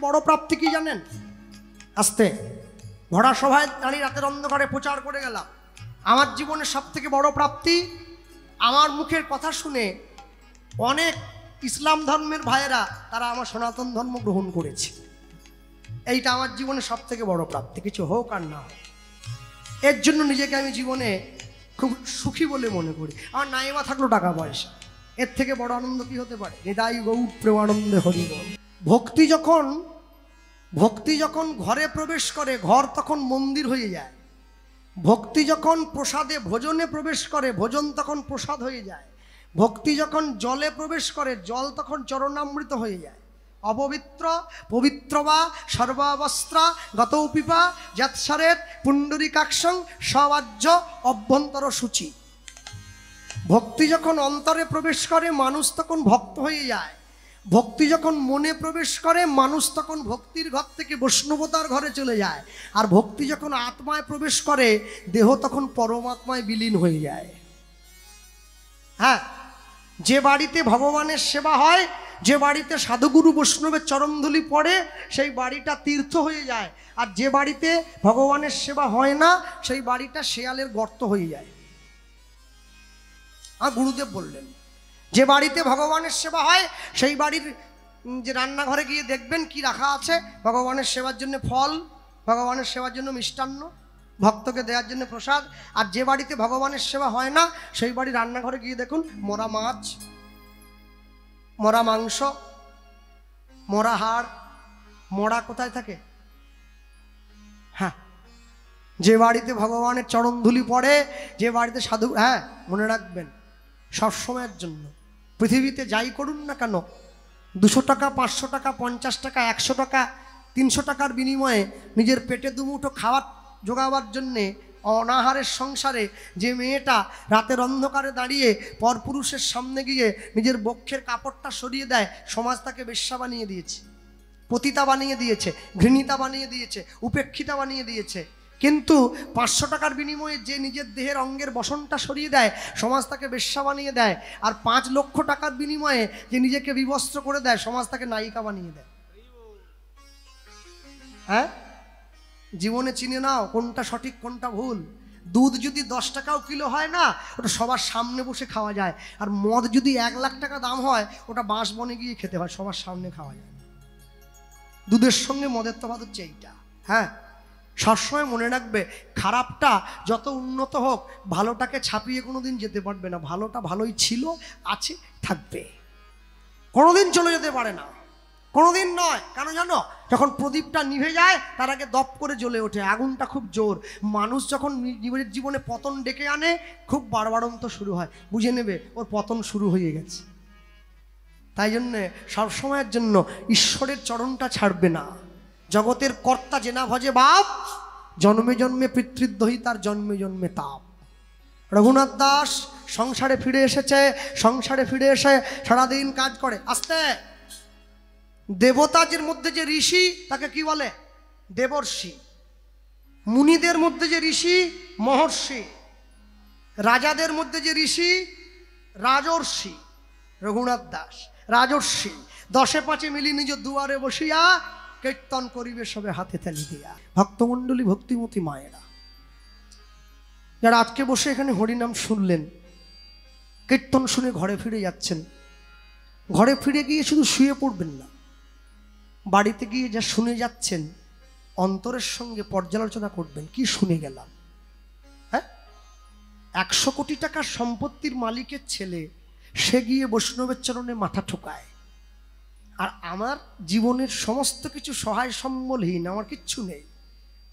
বড় প্রাপ্তি কি জানেন? আস্তে ভরা সভায় দাঁড়িয়ে রাতের অন্ধকারে প্রচার করে গেলাম, আমার জীবনের সব থেকে বড় প্রাপ্তি, আমার মুখের কথা শুনে অনেক ইসলাম ধর্মের ভাইয়েরা তারা আমার সনাতন ধর্ম গ্রহণ করেছে। এইটা আমার জীবনের সব থেকে বড় প্রাপ্তি, কিছু হোক আর না হোক। এর জন্য নিজেকে আমি জীবনে খুব সুখী বলে মনে করি। আমার নাইবা থাকলো টাকা পয়সা, এর থেকে বড় আনন্দ কি হতে পারে? নিতাই গৌর প্রেমানন্দে হরি বল। ভক্তি যখন ঘরে প্রবেশ করে, ঘর তখন মন্দির হয়ে যায়। ভক্তি যখন প্রসাদে ভোজনে প্রবেশ করে, ভোজন তখন প্রসাদ হয়ে যায়। ভক্তি যখন জলে প্রবেশ করে, জল তখন চরণামৃত হয়ে যায়। অপবিত্র পবিত্র বা সর্বাবস্ত্রা গতৌ পিপা যৎসরেত পুণ্ডরীকাক্ষং সবাজ্য অভ্যন্তর সূচি। ভক্তি যখন অন্তরে প্রবেশ করে, মানুষ তখন ভক্ত হয়ে যায়। ভক্তি যখন মনে প্রবেশ করে, মানুষ তখন ভক্তির ঘর থেকে বৈষ্ণবতার ঘরে চলে যায়। আর ভক্তি যখন আত্মায় প্রবেশ করে, দেহ তখন পরমাত্মায় বিলীন হয়ে যায়। হ্যাঁ, যে বাড়িতে ভগবানের সেবা হয়, যে বাড়িতে সাধুগুরু বৈষ্ণবের চরণধুলি পড়ে, সেই বাড়িটা তীর্থ হয়ে যায়। আর যে বাড়িতে ভগবানের সেবা হয় না, সেই বাড়িটা শেয়ালের গর্ত হয়ে যায়। আর গুরুদেব বললেন, যে বাড়িতে ভগবানের সেবা হয় সেই বাড়ির যে রান্নাঘরে গিয়ে দেখবেন কি রাখা আছে, ভগবানের সেবার জন্য ফল, ভগবানের সেবার জন্য মিষ্টান্ন, ভক্তকে দেওয়ার জন্য প্রসাদ। আর যে বাড়িতে ভগবানের সেবা হয় না, সেই বাড়ির রান্নাঘরে গিয়ে দেখুন মরা মাছ, মরা মাংস, মরা হাড়। মরা কোথায় থাকে? হ্যাঁ, যে বাড়িতে ভগবানের চরণধুলি পড়ে, যে বাড়িতে সাধু, হ্যাঁ মনে রাখবেন, সবসময়ের জন্য পৃথিবীতে যাই করুন না কেন, 200 টাকা 500 টাকা 50 টাকা 100 টাকা 300 টাকার বিনিময়ে নিজের পেটে দুমুঠো খাবার জোগাবার জন্যে অনাহারের সংসারে যে মেয়েটা রাতের অন্ধকারে দাঁড়িয়ে পরপুরুষের সামনে গিয়ে নিজের বক্ষের কাপড়টা সরিয়ে দেয়, সমাজ তাকে বেশ্যা বানিয়ে দিয়েছে, পতিতা বানিয়ে দিয়েছে, ঘৃণিতা বানিয়ে দিয়েছে, উপেক্ষিতা বানিয়ে দিয়েছে। কিন্তু 500 টাকার বিনিময়ে যে নিজের দেহের অঙ্গের বসনটা সরিয়ে দেয়, সমাজ তাকে বেশ্যা বানিয়ে দেয়। আর 5 লক্ষ টাকার বিনিময়ে যে নিজেকে বিবস্ত্র করে দেয়, সমাজ তাকে নায়িকা বানিয়ে দেয়। হ্যাঁ, জীবনে চিনে নাও কোনটা সঠিক কোনটা ভুল। দুধ যদি 10 টাকাও কিলো হয় না, ওটা সবার সামনে বসে খাওয়া যায়। আর মদ যদি 1 লাখ টাকা দাম হয়, ওটা বাঁশ বনে গিয়ে খেতে হয়, সবার সামনে খাওয়া যায় না। দুধের সঙ্গে মদের তফাৎ হচ্ছে এইটা। হ্যাঁ, সবসময় মনে রাখবে, খারাপটা যত উন্নত হোক, ভালোটাকে ছাপিয়ে কোনোদিন যেতে পারবে না। ভালোটা ভালোই ছিল, আছে, থাকবে, কোনোদিন চলে যেতে পারে না, কোনোদিন নয়। কেন জানো? যখন প্রদীপটা নিভে যায়, তার আগে দপ করে জ্বলে ওঠে, আগুনটা খুব জোর। মানুষ যখন নিজের জীবনে পতন ডেকে আনে, খুব বাড়বাড়ন্ত শুরু হয়, বুঝে নেবে ওর পতন শুরু হয়ে গেছে। তাই জন্যে সবসময়ের জন্য ঈশ্বরের চরণটা ছাড়বে না। জগতের কর্তা যে না ভজে বাপ, জন্মে জন্মে পিতৃদ্রোহী তার জন্মে জন্মে তাপ। রঘুনাথ দাস সংসারে ফিরে এসেছে, সংসারে ফিরে এসে সারাদিন কাজ করে। আস্তে, দেবতাদের মধ্যে যে ঋষি, তাকে কি বলে? দেবর্ষি। মুনিদের মধ্যে যে ঋষি, মহর্ষি। রাজাদের মধ্যে যে ঋষি, রাজর্ষি। রঘুনাথ দাস রাজর্ষি। 10 5 মিলি নিজ দুয়ারে বসিয়া কীর্তন করিবে সবে হাতে তালি দিয়া। ভক্তমণ্ডলী, ভক্তিমতী মায়েরা যারা আজকে বসে এখানে হরিনাম শুনলেন, কীর্তন শুনে ঘরে ফিরে যাচ্ছেন, ঘরে ফিরে গিয়ে শুধু শুয়ে পড়বেন না, বাড়িতে গিয়ে যা শুনে যাচ্ছেন অন্তরের সঙ্গে পর্যালোচনা করবেন, কি শুনে গেলাম। হ্যাঁ, 100 কোটি টাকার সম্পত্তির মালিকের ছেলে, সে গিয়ে বৈষ্ণবের চরণে মাথা ঠোকায়, আর আমার জীবনের সমস্ত কিছু সহায় সম্বলহীন, আমার কিচ্ছু নেই,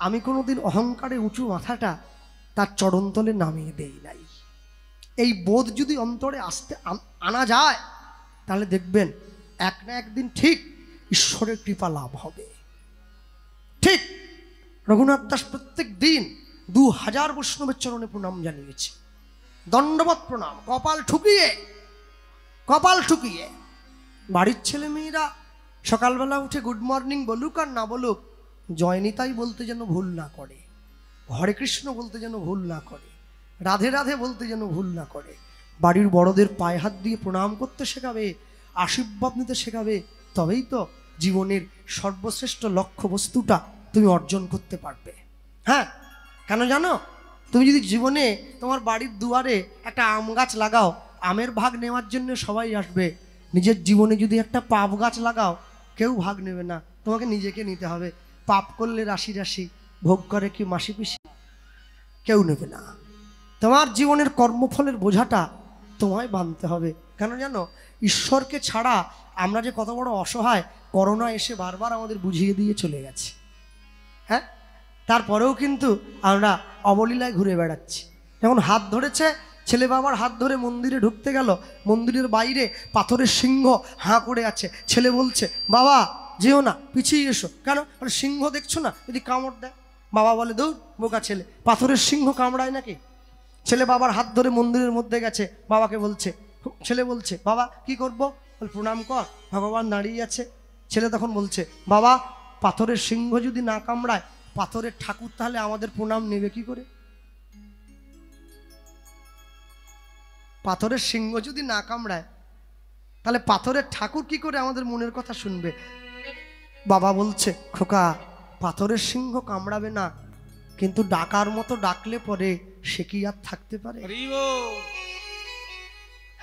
আমি কোনোদিন অহংকারে উঁচু মাথাটা তার চরণতলে নামিয়ে দেই নাই। এই বোধ যদি অন্তরে আসতে আনা যায়, তাহলে দেখবেন এক না একদিন ঠিক ঈশ্বরের কৃপা লাভ হবে। ঠিক রঘুনাথ দাস প্রত্যেক দিন 2000 বৈষ্ণবের চরণে প্রণাম জানিয়েছে, দণ্ডবত প্রণাম, কপাল ঠুকিয়ে, কপাল ঠুকিয়ে। বাড়ির ছেলে মেয়েরা সকালবেলা উঠে গুড মর্নিং বলুক আর না বলুক, জয়নিতাই বলতে যেন ভুল না করে, হরে কৃষ্ণ বলতে যেন ভুল না করে, রাধে রাধে বলতে যেন ভুল না করে। বাড়ির বড়দের পায়ে হাত দিয়ে প্রণাম করতে শেখাবে, আশীর্বাদ নিতে শেখাবে, তবেই তো জীবনের সর্বশ্রেষ্ঠ লক্ষ্য বস্তুটা তুমি অর্জন করতে পারবে। হ্যাঁ, কেন জানো? তুমি যদি জীবনে তোমার বাড়ির দুয়ারে একটা আম গাছ লাগাও, আমের ভাগ নেওয়ার জন্য সবাই আসবে। নিজের জীবনে যদি একটা পাপ গাছ লাগাও, কেউ ভাগ নেবে না, তোমাকে নিজেকে নিতে হবে। পাপ করলে রাশি রাশি, ভোগ করে কি মাসি পিসি, কেউ নেবে না। তোমার জীবনের কর্মফলের বোঝাটা তোমায় বাঁধতে হবে। কেন জানো? ঈশ্বরকে ছাড়া আমরা যে কত বড় অসহায়, করোনা এসে বারবার আমাদের বুঝিয়ে দিয়ে চলে গেছে। হ্যাঁ, তারপরেও কিন্তু আমরা অবলীলায় ঘুরে বেড়াচ্ছি। যখন হাত ধরেছে, ছেলে বাবার হাত ধরে মন্দিরে ঢুকতে গেল, মন্দিরের বাইরে পাথরের সিংহ হাঁ করে আছে। ছেলে বলছে, বাবা যেও না, পিছিয়ে এসো। কেন? সিংহ দেখছো না, যদি কামড় দেয়। বাবা বলে, দৌড় বোকা ছেলে, পাথরের সিংহ কামড়ায় নাকি? ছেলে বাবার হাত ধরে মন্দিরের মধ্যে গেছে, বাবাকে বলছে, ছেলে বলছে, বাবা কি করব? প্রণাম কর, ভগবান দাঁড়িয়ে আছে। ছেলে তখন বলছে, বাবা পাথরের সিংহ যদি না কামড়ায়, পাথরের ঠাকুর তাহলে আমাদের প্রণাম নেবে কি করে? পাথরের সিংহ যদি না কামড়ায়, তাহলে পাথরের ঠাকুর কি করে আমাদের মনের কথা শুনবে? বাবা বলছে, খোকা পাথরের সিংহ কামড়াবে না, কিন্তু ডাকার মতো ডাকলে পরে সে কি আর থাকতে পারে?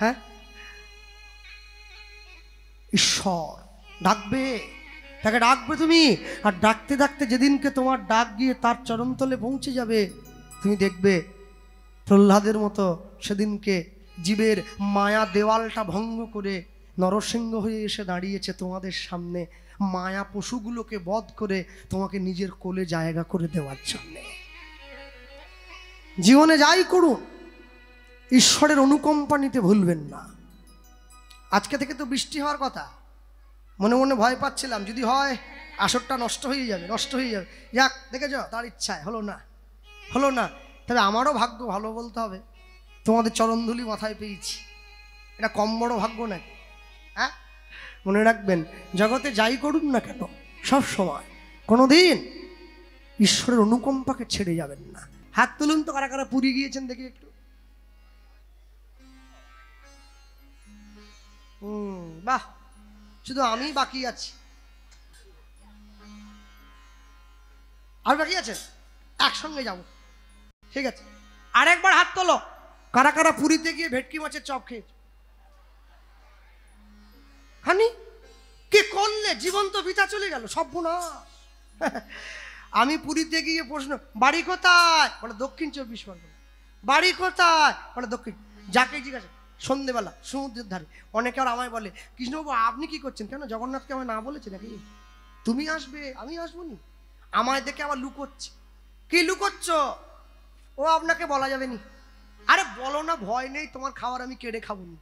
হ্যাঁ, ঈশ্বর ডাকবে, তাকে ডাকবে তুমি। আর ডাকতে ডাকতে যেদিনকে তোমার ডাক গিয়ে তার চরণতলে পৌঁছে যাবে, তুমি দেখবে প্রহ্লাদের মতো সেদিনকে জীবের মায়া দেওয়ালটা ভঙ্গ করে নরসিংহ হয়ে এসে দাঁড়িয়েছে তোমাদের সামনে, মায়া পশুগুলোকে বধ করে তোমাকে নিজের কোলে জায়গা করে দেওয়ার জন্যে। জীবনে যাই করুন, ঈশ্বরের অনুকম্পা নিতে ভুলবেন না। আজকে থেকে তো বৃষ্টি হওয়ার কথা, মনে মনে ভয় পাচ্ছিলাম, যদি হয় আসরটা নষ্ট হয়ে যাবে, নষ্ট হয়ে যাবে। যাক, দেখেছ তার ইচ্ছায় হলো না, হলো না। তবে আমারও ভাগ্য ভালো বলতে হবে, তোমাদের চরণধুলি মাথায় পেয়েছি। এটা কম বড় ভাগ্য নাকি? হ্যাঁ, মনে রাখবেন, জগতে যাই করুন না কেন, সব সময় কোনোদিন ঈশ্বরের অনুকম্পাকে ছেড়ে যাবেন না। হাত তুলুন তো, কারা কারা পুরী গিয়েছেন দেখি একটু। বাহ, শুধু আমি বাকি আছি। আর বাকি আছেন? একসঙ্গে যাব, ঠিক আছে? আরেকবার হাত তোলো, কারা কারা পুরীতে গিয়ে ভেটকি মাছের চপ খেয়েছে? হানি কি করলে? জীবন তো বিতা চলে গেল, সর্বনাশ। আমি পুরীতে গিয়ে প্রশ্ন, বাড়ি কোথায়? বলে দক্ষিণ 24 পরগনা। বাড়ি কোথায়? বলে দক্ষিণ। যাকে জিজ্ঞাসা, সন্ধ্যেবেলা সমুদ্রের ধারে। অনেকে আর আমায় বলে, কৃষ্ণবাবু আপনি কি করছেন? কেন, জগন্নাথকে আমায় না বলেছে নাকি? তুমি আসবে, আমি আসবো নি? আমায় দেখে আবার লুকোচ্ছে। কি লুকোচ্ছ? ও আপনাকে বলা যাবে নি। আরে বলো না, ভয় নেই, তোমার খাবার আমি কেড়ে খাবো নি।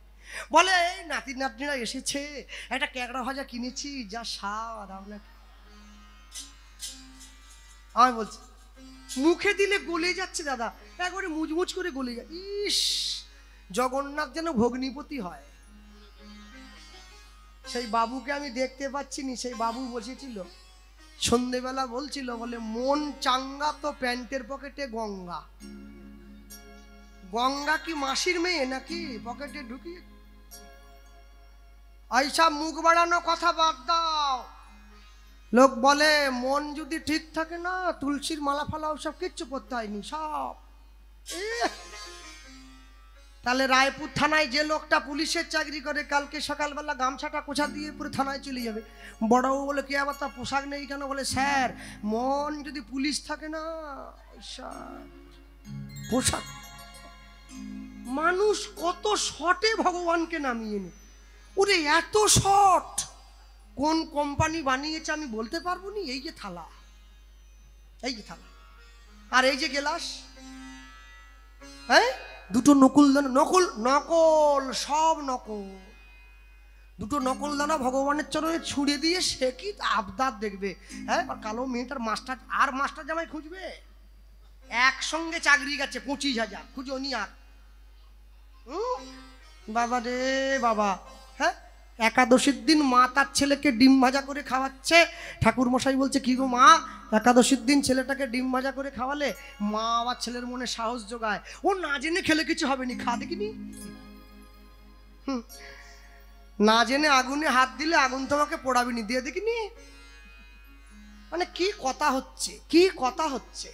বলে, এই নাতি নাতনিরা এসেছে, একটা ক্যাকড়া ভাজা কিনেছি, যা স্বাদ আপনাকে। আমি বলছি, মুখে দিলে গলে যাচ্ছে দাদা, একবারে মুচমুচ করে গলে যায়। ইস, জগন্নাথ যেন ভগ্নিপতি হয়। সেই বাবুকে আমি দেখতে পাচ্ছি নি। সেই বাবু বসেছিল, সন্ধেবেলা বলছিল, বলে মন চাঙ্গা তো প্যান্টের পকেটে গঙ্গা। গঙ্গা কি মাসির মেয়ে নাকি পকেটে ঢুকিয়ে? এইসব মুখ বাড়ানো কথা বাদ দাও। লোক বলে মন যদি ঠিক থাকে না, তুলসীর মালা ফালা সব কিচ্ছু করতে হয়নি সব। তাহলে রায়পুর থানায় যে লোকটা পুলিশের চাকরি করে, কালকে সকালবেলা গামছাটা কোছা দিয়ে পুরো থানায় চলে যাবে। বড়বাবু বলে, কে আবার তার পোশাক নেই কেন? বলে, স্যার মন যদি পুলিশ থাকে না, পোশাক। মানুষ কত শর্টে ভগবানকে নামিয়ে নে। ওরে এত শর্ট কোন কোম্পানি বানিয়েছে আমি বলতে পারবো নি। এই যে থালা, এই যে থালা, আর এই যে গ্লাস, হ্যাঁ দুটো নকুল দানা, নকল নকল সব নকল। দুটো নকল দানা ভগবানের চরণে ছুঁড়ে দিয়ে সে কি আবদার দেখবে। হ্যাঁ, কালো মেয়েটার মাস্টার আর মাস্টার জামাই খুঁজবে। একসঙ্গে চাকরি গেছে 25,000, খুঁজো নি আর। বাবা রে বাবা। হ্যাঁ, একাদশীর দিন মা তার ছেলেকে ডিম ভাজা করে খাওয়াচ্ছে। ঠাকুর মশাই বলছে, কি গো মা, একাদশীর দিন ছেলেটাকে ডিম ভাজা করে খাওয়ালে? মা আবার ছেলের মনে সাহস যোগায়, ও না জেনে খেলে কিছু হবে নি, খা দেখিনি। না জেনে আগুনে হাত দিলে আগুন তোমাকে পোড়াবিনি, দিয়ে দেখিনি। মানে কি কথা হচ্ছে, কি কথা হচ্ছে।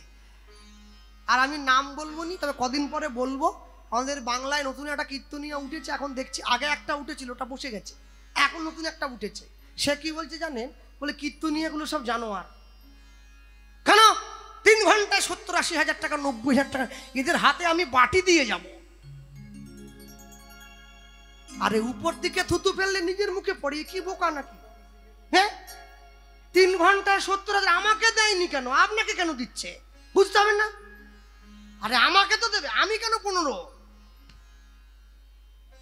আর আমি নাম বলবো নি, তবে কদিন পরে বলবো। আমাদের বাংলায় নতুন একটা কীর্তনীয় উঠেছে, এখন দেখছি। আগে একটা উঠেছিল, ওটা বসে গেছে, এখন নতুন একটা উঠেছে। সে কি বলছে জানেন? বলে কীর্তনীয়গুলো সব জানোয়ার। কেন? 3 ঘন্টায় 70-80 হাজার টাকা, 90 হাজার টাকা এদের হাতে আমি বাটি দিয়ে যাব। আরে উপর দিকে থুতু ফেললে নিজের মুখে পড়িয়ে, কি বোকা নাকি? হ্যাঁ, 3 ঘন্টায় 70,000 আমাকে দেয়নি কেন, আপনাকে কেন দিচ্ছে? বুঝতে হবে না? আরে আমাকে তো দেবে, আমি কেন 15?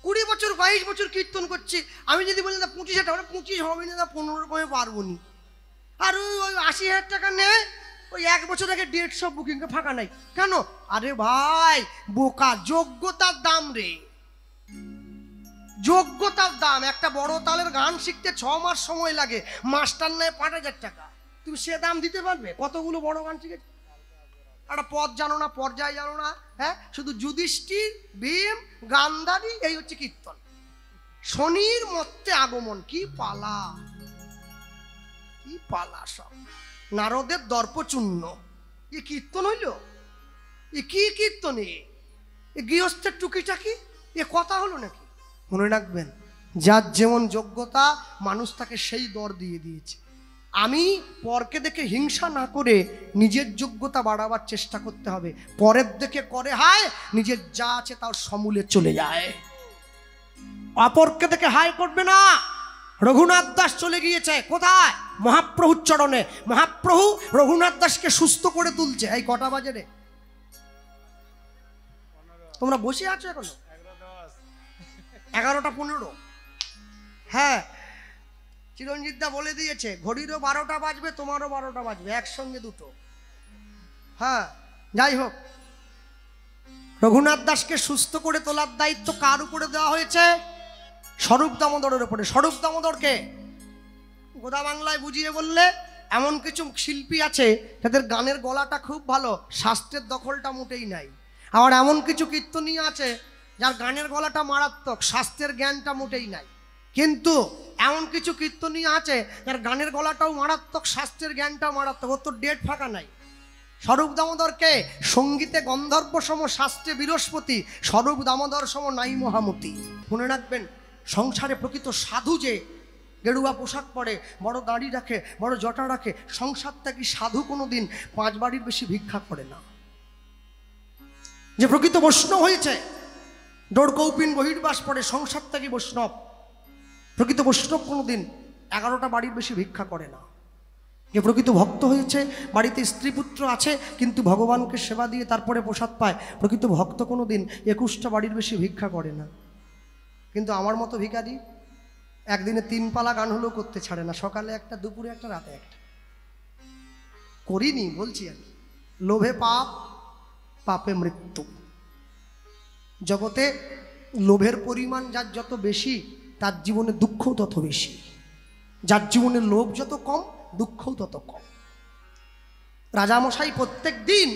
20 বছর 22 বছর কীর্তন করছি, আমি যদি বলি না 25 হাজার, 25 হবে না, 15 কমে পারবো নি। আর ওই 80,000 টাকা নেয়, ওই 1 বছর আগে 150 বুকিং ফাঁকা নাই কেন? আরে ভাই বোকা, যোগ্যতার দাম রে, যোগ্যতার দাম। একটা বড় তালের গান শিখতে 6 মাস সময় লাগে, মাস্টার নেয় 5,000 টাকা। তুমি সে দাম দিতে পারবে? কতগুলো বড় গান শিখেছে, একটা পদ জানো না, পর্যায় জানো না। হ্যাঁ, শুধু যুধিষ্ঠির, ভীম, গান্ধারী, এই হচ্ছে কীর্তন। শনির মধ্যে আগমন, কি পালা, কি পালা সব। নারদের দর্পচূর্ণ, এ কীর্তন হইল? এ কি কীর্তন? এ গৃহস্থের টুকিটাকি, এ কথা হলো নাকি? মনে রাখবেন, যার যেমন যোগ্যতা মানুষ তাকে সেই দর দিয়ে দিয়েছে। আমি পরকে দেখে হিংসা না করে নিজের যোগ্যতা বাড়াবার চেষ্টা করতে হবে। পরের দেখে করে হায়, নিজের যা আছে তার সমূলে চলে যায়। অপরকে দেখে হায় করবে না। রঘুনাথ দাস চলে গিয়েছে কোথায়? মহাপ্রভুর চরণে। মহাপ্রভু রঘুনাথ দাসকে সুস্থ করে তুলছে। এই কটা বাজে রে? তোমরা বসে আছো এখনো? 11টা 15। হ্যাঁ, চিরঞ্জিত দা বলে দিয়েছে, ঘড়িরও 12টা বাজবে, তোমারও 12টা বাজবে, একসঙ্গে দুটো। হ্যাঁ, যাই হোক, রঘুনাথ দাসকে সুস্থ করে তোলার দায়িত্ব কার উপরে দেওয়া হয়েছে? স্বরূপ দামোদরের উপরে। স্বরূপ দামোদরকে গোদা বাংলায় বুঝিয়ে বললে, এমন কিছু শিল্পী আছে যাদের গানের গলাটা খুব ভালো, শাস্ত্রের দখলটা মোটেই নাই। আবার এমন কিছু কীর্তনীয় আছে যার গানের গলাটা মারাত্মক, শাস্ত্রের জ্ঞানটা মোটেই নাই। কিন্তু এমন কিছু কীর্তনীয় আছে যার গানের গলাটাও মারাত্মক, শাস্ত্রের জ্ঞানটাও মারাত্মক, ওর তো ডেট ফাঁকা নাই। স্বরূপ দামোদরকে সঙ্গীতে গন্ধর্ব সম, শাস্ত্রে বৃহস্পতি, স্বরূপ দামোদর সম নাই মহামতি। মনে রাখবেন, সংসারে প্রকৃত সাধু যে গেরুয়া পোশাক পরে, বড় দাড়ি রাখে, বড় জটা রাখে, সংসার ত্যাগী সাধু কোনোদিন 5 বাড়ির বেশি ভিক্ষা করে না। যে প্রকৃত বৈষ্ণব হয়েছে, ডোর কৌপিন বহির্বাস পড়ে, সংসার ত্যাগী বৈষ্ণব, প্রকৃত বৈষ্ণব কোনোদিন 11টা বাড়ির বেশি ভিক্ষা করে না। যে প্রকৃত ভক্ত হয়েছে, বাড়িতে স্ত্রী পুত্র আছে কিন্তু ভগবানকে সেবা দিয়ে তারপরে প্রসাদ পায়, প্রকৃত ভক্ত কোনোদিন 21টা বাড়ির বেশি ভিক্ষা করে না। কিন্তু আমার মতো ভিখারি একদিনে 3 পালা গান হলেও করতে ছাড়ে না, সকালে একটা, দুপুরে একটা, রাতে একটা। করিনি বলছি আর কি। লোভে পাপ, পাপে মৃত্যু। জগতে লোভের পরিমাণ যার যত বেশি, তার জীবনে দুঃখও তত বেশি। যার জীবনে লোভ যত কম, দুঃখও তত কম। রাজামশাই প্রত্যেক দিন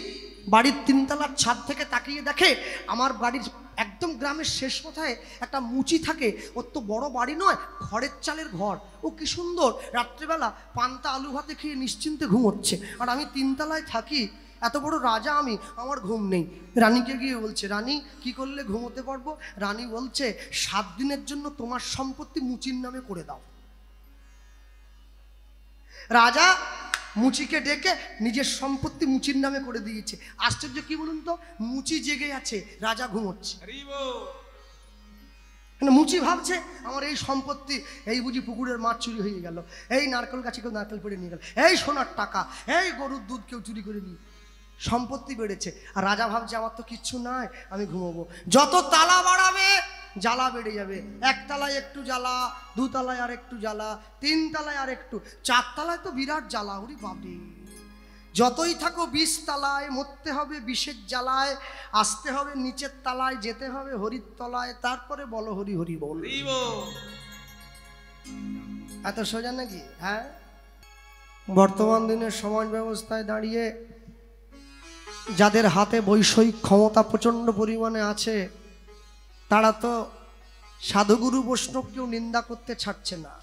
বাড়ির 3 তলার ছাদ থেকে তাকিয়ে দেখে, আমার বাড়ির একদম গ্রামের শেষ মাথায় একটা মুচি থাকে, ওর তো বড় বাড়ি নয়, খড়ের চালের ঘর, ও কি সুন্দর রাত্রেবেলা পান্তা আলু ভাতে খেয়ে নিশ্চিন্তে ঘুমোচ্ছে। আর আমি 3 তলায় থাকি, এত বড় রাজা আমি, আমার ঘুম নেই। রানীকে গিয়ে বলছে, রানী কি করলে ঘুমোতে পারবো? রানী বলছে, 7 দিনের জন্য তোমার সম্পত্তি মুচির নামে করে দাও। রাজা মুচিকে ডেকে নিজের সম্পত্তি মুচির নামে করে দিয়েছে। আশ্চর্য কি বলুন তো, মুচি জেগে আছে, রাজা ঘুমোচ্ছে। মুচি ভাবছে, আমার এই সম্পত্তি, এই বুঝি পুকুরের মাছ চুরি হয়ে গেল, এই নারকেল গাছে কেউ নারকেল পেড়ে নিয়ে গেল, এই সোনার টাকা, এই গরুর দুধ কেউ চুরি করে নিয়ে, সম্পত্তি বেড়েছে। আর রাজা ভাবছে, আমার তো কিচ্ছু নাই, আমি ঘুমোবো। যত তালা বাড়াবে জ্বালা বেড়ে যাবে। 1 তলায় একটু জ্বালা, 2 তলায় আর একটু জ্বালা, 3 তলায় আর একটু, 4 তলায় তো বিরাট জ্বালা। ওরে বাবা, যতই থাকো 20 তলায়, মরতে হবে বিষের জ্বালায়, আসতে হবে নিচের তলায়, যেতে হবে হরির তলায়, তারপরে বলো হরি হরি বল। এত সোজা নাকি? হ্যাঁ, বর্তমান দিনের সমাজ ব্যবস্থায় দাঁড়িয়ে যাদের হাতে বৈষয়িক ক্ষমতা প্রচণ্ড পরিমাণে আছে, তারা তো সাধুগুরু বৈষ্ণব কেউ নিন্দা করতে ছাড়ছে না।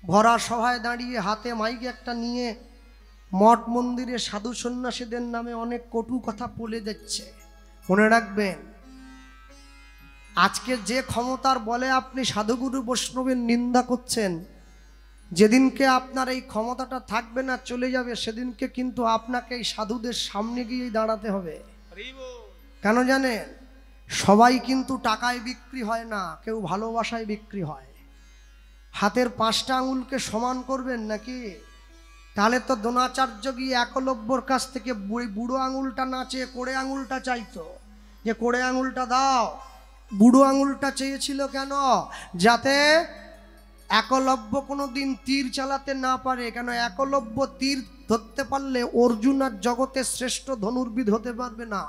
ভরা সভায় দাঁড়িয়ে হাতে মাইক একটা নিয়ে মঠ মন্দিরে সাধু সন্ন্যাসীদের নামে অনেক কটু কথা বলে দিচ্ছে। মনে রাখবেন, আজকে যে ক্ষমতার বলে আপনি সাধুগুরু বৈষ্ণবের নিন্দা করছেন, যেদিনকে আপনার এই ক্ষমতাটা থাকবে না, চলে যাবে, সেদিনকে কিন্তু আপনাকে এই সাধুদের সামনে গিয়েই দাঁড়াতে হবে। কেন জানেন? সবাই কিন্তু টাকায় বিক্রি হয় না, কেউ ভালোবাসায় বিক্রি হয়। হাতের 5টা আঙুলকে সমান করবেন নাকি? তাহলে তো দ্রোণাচার্য গিয়ে একলব্যর কাছ থেকে বুড়ো আঙুলটা না চেয়ে কোড়ে আঙুলটা চাইতো, যে কোড়ে আঙুলটা দাও। বুড়ো আঙুলটা চেয়েছিল কেন? যাতে একলব্য কোনো দিন তীর চালাতে না পারে। কেন? একলব্য তীর ধরতে পারলে অর্জুন আর জগতের শ্রেষ্ঠ ধনুর্বিদ হতে পারবে না।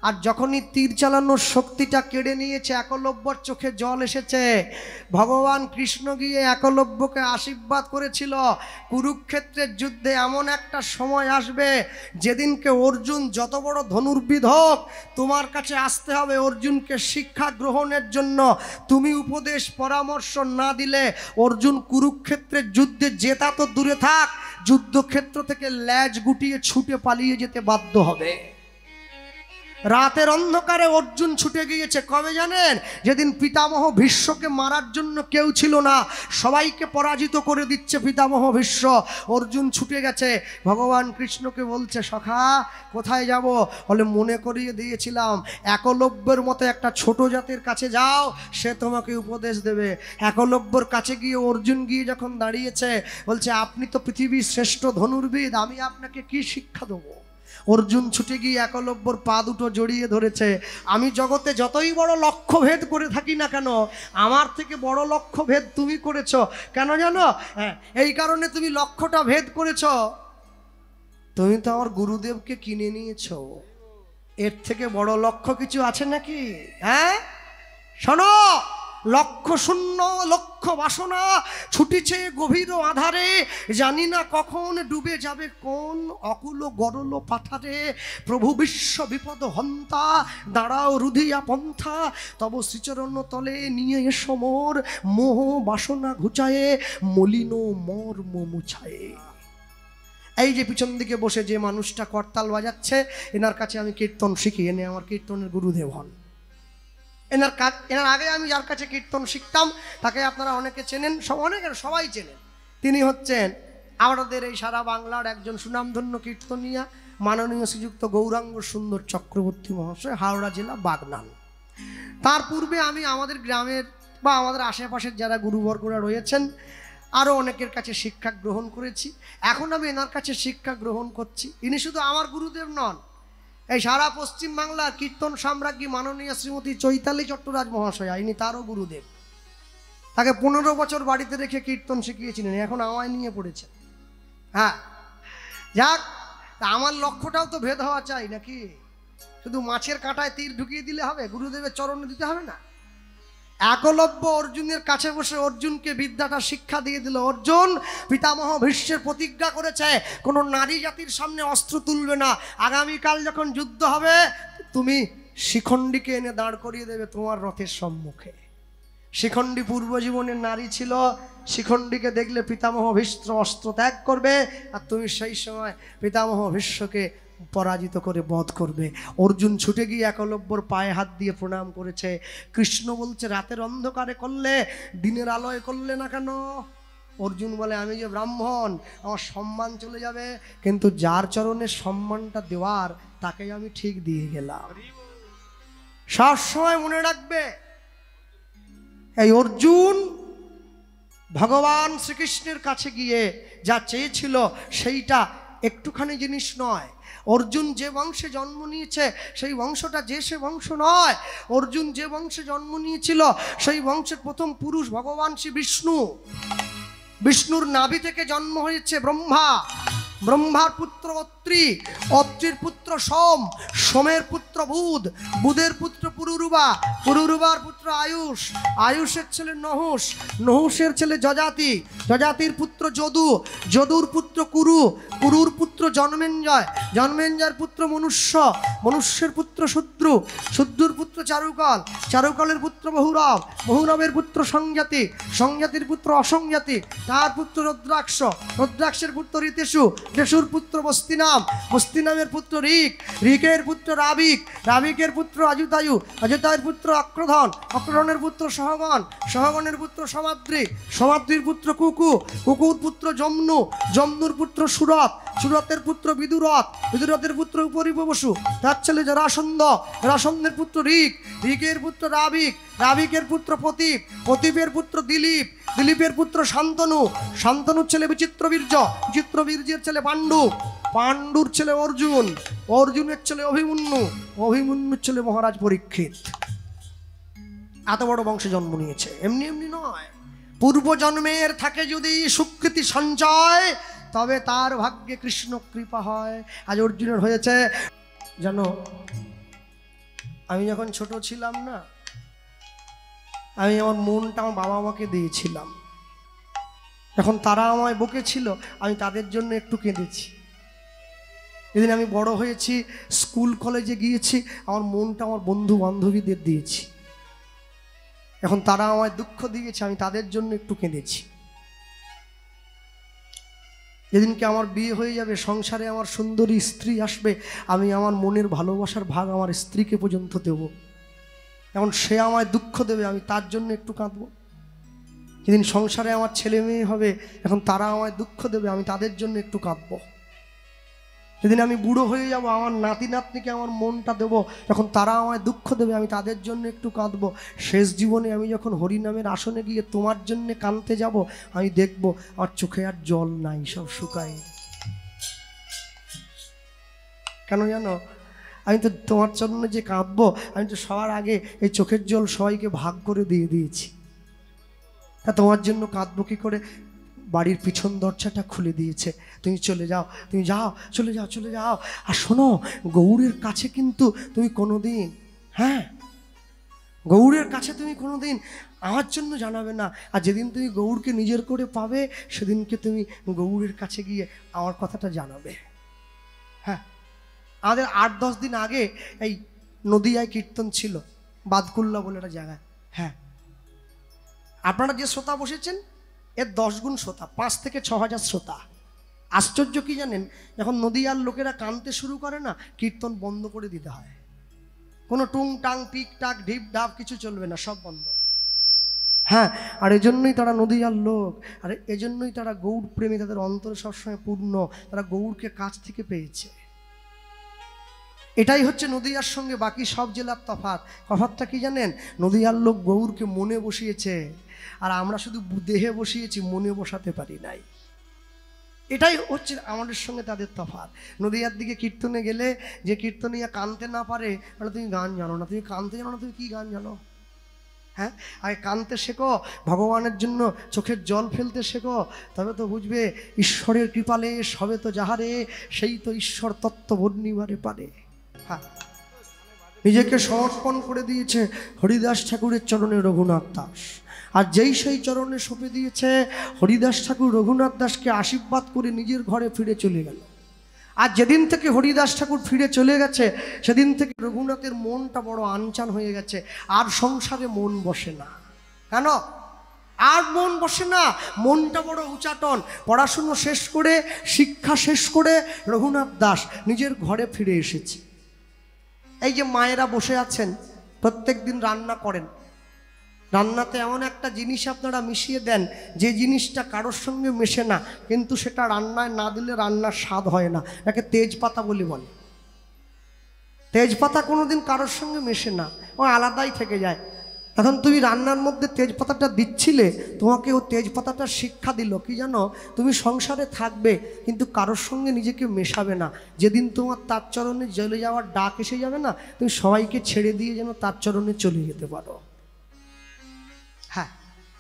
আর যখনই তীর চালানোর শক্তিটা কেড়ে নিয়েছে, একলব্যর চোখে জল এসেছে। ভগবান কৃষ্ণ গিয়ে একলব্যকে আশীর্বাদ করেছিল, কুরুক্ষেত্রের যুদ্ধে এমন একটা সময় আসবে যেদিনকে অর্জুন যত বড় ধনুর্বিদ হোক, তোমার কাছে আসতে হবে অর্জুনকে শিক্ষা গ্রহণের জন্য। তুমি উপদেশ পরামর্শ না দিলে অর্জুন কুরুক্ষেত্রের যুদ্ধে জেতা তো দূরে থাক, যুদ্ধক্ষেত্র থেকে ল্যাজ গুটিয়ে ছুটে পালিয়ে যেতে বাধ্য হবে। রাতের অন্ধকারে অর্জুন ছুটে গিয়েছে কবে জানেন? যেদিন পিতামহ ভীষ্মকে মারার জন্য কেউ ছিল না, সবাইকে পরাজিত করে দিচ্ছে পিতামহ ভীষ্ম। অর্জুন ছুটে গেছে, ভগবান কৃষ্ণকে বলছে, সখা কোথায় যাব? বলে, মনে করিয়ে দিয়েছিলাম একলব্যের মতো একটা ছোট জাতের কাছে যাও, সে তোমাকে উপদেশ দেবে। একলব্যর কাছে গিয়ে অর্জুন গিয়ে যখন দাঁড়িয়েছে, বলছে, আপনি তো পৃথিবীর শ্রেষ্ঠ ধনুর্বিদ, আমি আপনাকে কি শিক্ষা দেবো? অর্জুন ছুটে গিয়ে একলব্যর পা দুটো জড়িয়ে ধরেছে। আমি জগতে যতই বড় লক্ষ্যভেদ করে থাকি না কেন, আমার থেকে বড় লক্ষ্যভেদ তুমি করেছ। কেন জানো? এই কারণে তুমি লক্ষ্যটা ভেদ করেছ, তুমি তো আমার গুরুদেবকে কিনে নিয়েছ। এর থেকে বড় লক্ষ্য কিছু আছে নাকি? হ্যাঁ, শোনো, লক্ষ্য শূন্য লক্ষ্য বাসনা ছুটিছে গভীর আধারে, জানি না কখন ডুবে যাবে কোন অকুল গরল পাথারে। প্রভু বিশ্ব বিপদ হন্তা, দাঁড়াও রুধিয়া পন্থা, তব শ্রীচরণ তলে নিয়ে এসো মোর, মোহ বাসনা ঘুচায়ে মলিন মর্ম মুছায়ে। এই যে পিছন দিকে বসে যে মানুষটা করতাল বাজাচ্ছে, এনার কাছে আমি কীর্তন শিখি, এনে আমার কীর্তনের গুরুদেব হন। এনার আগে আমি যার কাছে কীর্তন শিখতাম তাকে আপনারা অনেকে চেনেন, সবাই চেনেন। তিনি হচ্ছেন আমাদের এই সারা বাংলার একজন সুনামধন্য কীর্তনিয়া, মাননীয় শ্রীযুক্ত গৌরাঙ্গ সুন্দর চক্রবর্তী মহাশয়, হাওড়া জেলা বাগনান। তার পূর্বে আমি আমাদের গ্রামের বা আমাদের আশেপাশের যারা গুরুবর্গরা রয়েছেন, আরও অনেকের কাছে শিক্ষা গ্রহণ করেছি। এখন আমি এনার কাছে শিক্ষা গ্রহণ করছি। ইনি শুধু আমার গুরুদেব নন, এই সারা পশ্চিম বাংলার কীর্তন সাম্রাজ্ঞী মাননীয় শ্রীমতী চৈতালি চট্টরাজ মহাশয়া, ইনি তারও গুরুদেব। তাকে 15 বছর বাড়িতে রেখে কীর্তন শিখিয়েছিলেন, এখন আমায় নিয়ে পড়েছেন। হ্যাঁ, যাক, তা আমার লক্ষ্যটাও তো ভেদ হওয়া চাই নাকি? শুধু মাছের কাঁটায় তীর ঢুকিয়ে দিলে হবে? গুরুদেবের চরণে দিতে হবে না? একলব্য অর্জুনের কাছে বসে অর্জুনকে বিদ্যাটা শিক্ষা দিয়ে দিল। অর্জুন, পিতামহ ভীষ্মের প্রতিজ্ঞা করেছে কোনো নারী জাতির সামনে অস্ত্র তুলবে না। আগামীকাল যখন যুদ্ধ হবে, তুমি শিখণ্ডীকে এনে দাঁড় করিয়ে দেবে তোমার রথের সম্মুখে। শিখণ্ডী পূর্বজীবনের নারী ছিল, শিখণ্ডীকে দেখলে পিতামহ ভীষ্ম অস্ত্র ত্যাগ করবে, আর তুমি সেই সময় পিতামহ ভীষ্মকে পরাজিত করে বধ করবে। অর্জুন ছুটে গিয়ে একলব্যর পায়ে হাত দিয়ে প্রণাম করেছে। কৃষ্ণ বলছে, রাতের অন্ধকারে করলে, দিনের আলোয় করলে না কেন? অর্জুন বলে, আমি যে ব্রাহ্মণ, আমার সম্মান চলে যাবে, কিন্তু যার চরণে সম্মানটা দেওয়ার তাকেই আমি ঠিক দিয়ে গেলাম। সবসময় মনে রাখবে, এই অর্জুন ভগবান শ্রীকৃষ্ণের কাছে গিয়ে যা চেয়েছিল সেইটা একটুখানি জিনিস নয়। অর্জুন যে বংশে জন্ম নিয়েছে সেই বংশটা যে সে বংশ নয়। অর্জুন যে বংশে জন্ম নিয়েছিল সেই বংশের প্রথম পুরুষ ভগবান শ্রী বিষ্ণু। বিষ্ণুর নাভি থেকে জন্ম হয়েছে ব্রহ্মা, ব্রহ্মার পুত্র অত্রি, অত্রির পুত্র সোম, সোমের পুত্র বুধ, বুধের পুত্র পুরুরুবা, পুরুরবার পুত্র আয়ুষ, আয়ুষের ছেলে নহুষ, নহুষের ছেলে যজাতি, যজাতির পুত্র যদু, যদুর পুত্র কুরু, কুরুর পুত্র জন্মেঞ্জয়, জন্মেঞ্জয়ের পুত্র মনুষ্য, মনুষ্যের পুত্র শূদ্রু, শূদ্রুর পুত্র চারুকাল, চারুকালের পুত্র বহুরব, বহুরবের পুত্র সংজাতি, সংজাতির পুত্র অসংজাতি, তার পুত্র রুদ্রাক্ষ, রুদ্রাক্ষের পুত্র ঋতেশু, ঋতেশুর পুত্র বস্তিনাম, বস্তিনামের পুত্র ঋক, ঋকের পুত্র রাবিক, রাবিকের পুত্র অযুতায়ু, অযুতায়ের পুত্র অক্রধন, অক্রধনের পুত্র সহগণ, সহগণের পুত্র সমাদ্রি, সমাদ্রির পুত্র কুকু, কুকুর পুত্র যমনু, যমনুর পুত্র সুরত, সুরতের পুত্র বিদুরথ, বিদুরথের পুত্র উপরিবসু, তার ছেলে জরাসন্ধ, জরাসন্ধের পুত্র ঋক, ঋকের পুত্র রাবিক, রাবিকের পুত্র প্রতীপ, প্রতীপের পুত্র দিলীপ, দিলীপের পুত্র শান্তনু, শান্তনুর ছেলে বিচিত্রবীর্য, বিচিত্রবীর্যের ছেলে পাণ্ডু, পাণ্ডুর ছেলে অর্জুন, অর্জুনের ছেলে অভিমন্যু, অভিমন্যুর ছেলে মহারাজ পরীক্ষিত। এত বড় বংশে জন্ম নিয়েছে, এমনি এমনি নয়। পূর্বজন্মের থাকে যদি সুকৃতি সঞ্চয়, তবে তার ভাগ্যে কৃষ্ণ কৃপা হয়। আজ অর্জুনের হয়েছে। জানো, আমি যখন ছোট ছিলাম না, আমি আমার মনটা আমার বাবা মাকে দিয়েছিলাম। যখন তারা আমায় বকেছিল, আমি তাদের জন্য একটু কেঁদেছি। যেদিন আমি বড় হয়েছি, স্কুল কলেজে গিয়েছি, আমার মনটা আমার বন্ধু বান্ধবীদের দিয়েছি। এখন তারা আমায় দুঃখ দিয়েছে, আমি তাদের জন্য একটু কেঁদেছি। যেদিনকে আমার বিয়ে হয়ে যাবে, সংসারে আমার সুন্দরী স্ত্রী আসবে, আমি আমার মনের ভালোবাসার ভাগ আমার স্ত্রীকে পর্যন্ত দেব। এখন সে আমায় দুঃখ দেবে, আমি তার জন্য একটু কাঁদব। যেদিন সংসারে আমার ছেলে মেয়ে হবে, এখন তারা আমায় দুঃখ দেবে, আমি তাদের জন্য একটু কাঁদব। যেদিন আমি বুড়ো হয়ে যাব, আমার নাতি নাতনিকে আমার মনটা দেব, যখন তারা আমায় দুঃখ দেবে, আমি তাদের জন্য একটু কাঁদব। শেষ জীবনে আমি যখন হরিনামের আসনে গিয়ে তোমার জন্য কাঁদতে যাব, আমি দেখব আমার চোখে আর জল নাই, সব শুকায়। কেন জানো? আমি তো তোমার জন্য যে কাঁদবো, আমি তো সবার আগে এই চোখের জল সবাইকে ভাগ করে দিয়ে দিয়েছি। তা তোমার জন্য কাঁদবো কি করে? বাড়ির পিছন দরজাটা খুলে দিয়েছে, তুমি চলে যাও, তুমি যাও, চলে যাও, চলে যাও। আর শোনো, গৌড়ের কাছে কিন্তু তুমি কোনোদিন, হ্যাঁ, গৌড়ের কাছে তুমি কোনোদিন আমার জন্য জানাবে না। আর যেদিন তুমি গৌড়কে নিজের করে পাবে, সেদিনকে তুমি গৌড়ের কাছে গিয়ে আমার কথাটা জানাবে। হ্যাঁ, আমাদের 8-10 দিন আগে এই নদিয়ায় কীর্তন ছিল, বাদকুল্লা বলে একটা জায়গায়। হ্যাঁ, আপনারা যে শ্রোতা বসেছেন, এর 10 গুণ শ্রোতা, 5 থেকে 6 হাজার শ্রোতা। আশ্চর্য কি জানেন? যখন নদিয়ার লোকেরা কাঁদতে শুরু করে না, কীর্তন বন্ধ করে দিতে হয়। কোনো টুং টাং টিক টাক ঢিপ ঢাপ কিছু চলবে না, সব বন্ধ। হ্যাঁ, আর এজন্যই তারা নদিয়ার লোক, আর এজন্যই তারা গৌড় প্রেমী, তাদের অন্তরে সবসময় পূর্ণ, তারা গৌড়কে কাছ থেকে পেয়েছে। এটাই হচ্ছে নদিয়ার সঙ্গে বাকি সব জেলার তফাৎ। তফাৎটা কি জানেন? নদিয়ার লোক গৌড়কে মনে বসিয়েছে, আর আমরা শুধু দেহে বসিয়েছি, মনে বসাতে পারি নাই। এটাই হচ্ছে আমাদের সঙ্গে তাদের তফাৎ। নদিয়ার দিকে কীর্তনে গেলে, যে কীর্তনিয়া কানতে না পারে, মানে তুমি গান জানো না, তুমি কানতে জানো না, তুমি কি গান জানো? হ্যাঁ, আগে কানতে শেখো, ভগবানের জন্য চোখের জল ফেলতে শেখো, তবে তো বুঝবে ঈশ্বরের কৃপালে সবে তো যাহারে, সেই তো ঈশ্বর তত্ত্ব বর্ণিবারে পারে। হ্যাঁ, নিজেকে সমর্পণ করে দিয়েছে হরিদাস ঠাকুরের চরণে রঘুনাথ দাস, আর যেই সেই চরণে সঁপে দিয়েছে, হরিদাস ঠাকুর রঘুনাথ দাসকে আশীর্বাদ করে নিজের ঘরে ফিরে চলে গেল। আর যেদিন থেকে হরিদাস ঠাকুর ফিরে চলে গেছে, সেদিন থেকে রঘুনাথের মনটা বড় আনচান হয়ে গেছে, আর সংসারে মন বসে না। কেন? আর মন বসে না, মনটা বড় উচাটন। পড়াশুনো শেষ করে, শিক্ষা শেষ করে রঘুনাথ দাস নিজের ঘরে ফিরে এসেছে। এই যে মায়েরা বসে আছেন, প্রত্যেক দিন রান্না করেন, রান্নাতে এমন একটা জিনিস আপনারা মিশিয়ে দেন, যে জিনিসটা কারোর সঙ্গে মেশে না, কিন্তু সেটা রান্নায় না দিলে রান্নার স্বাদ হয় না। এটাকে তেজপাতা বলে বলে। তেজপাতা কোনোদিন কারোর সঙ্গে মেশে না, ও আলাদাই থেকে যায়। এখন তুমি রান্নার মধ্যে তেজপাতাটা দিচ্ছিলে, তোমাকে ও তেজপাতাটা শিক্ষা দিল কি জানো? তুমি সংসারে থাকবে, কিন্তু কারোর সঙ্গে নিজেকে মেশাবে না। যেদিন তোমার তার চরণে জ্বলে যাওয়ার ডাক এসে যাবে না, তুমি সবাইকে ছেড়ে দিয়ে যেন তার চরণে চলে যেতে পারো। হ্যাঁ,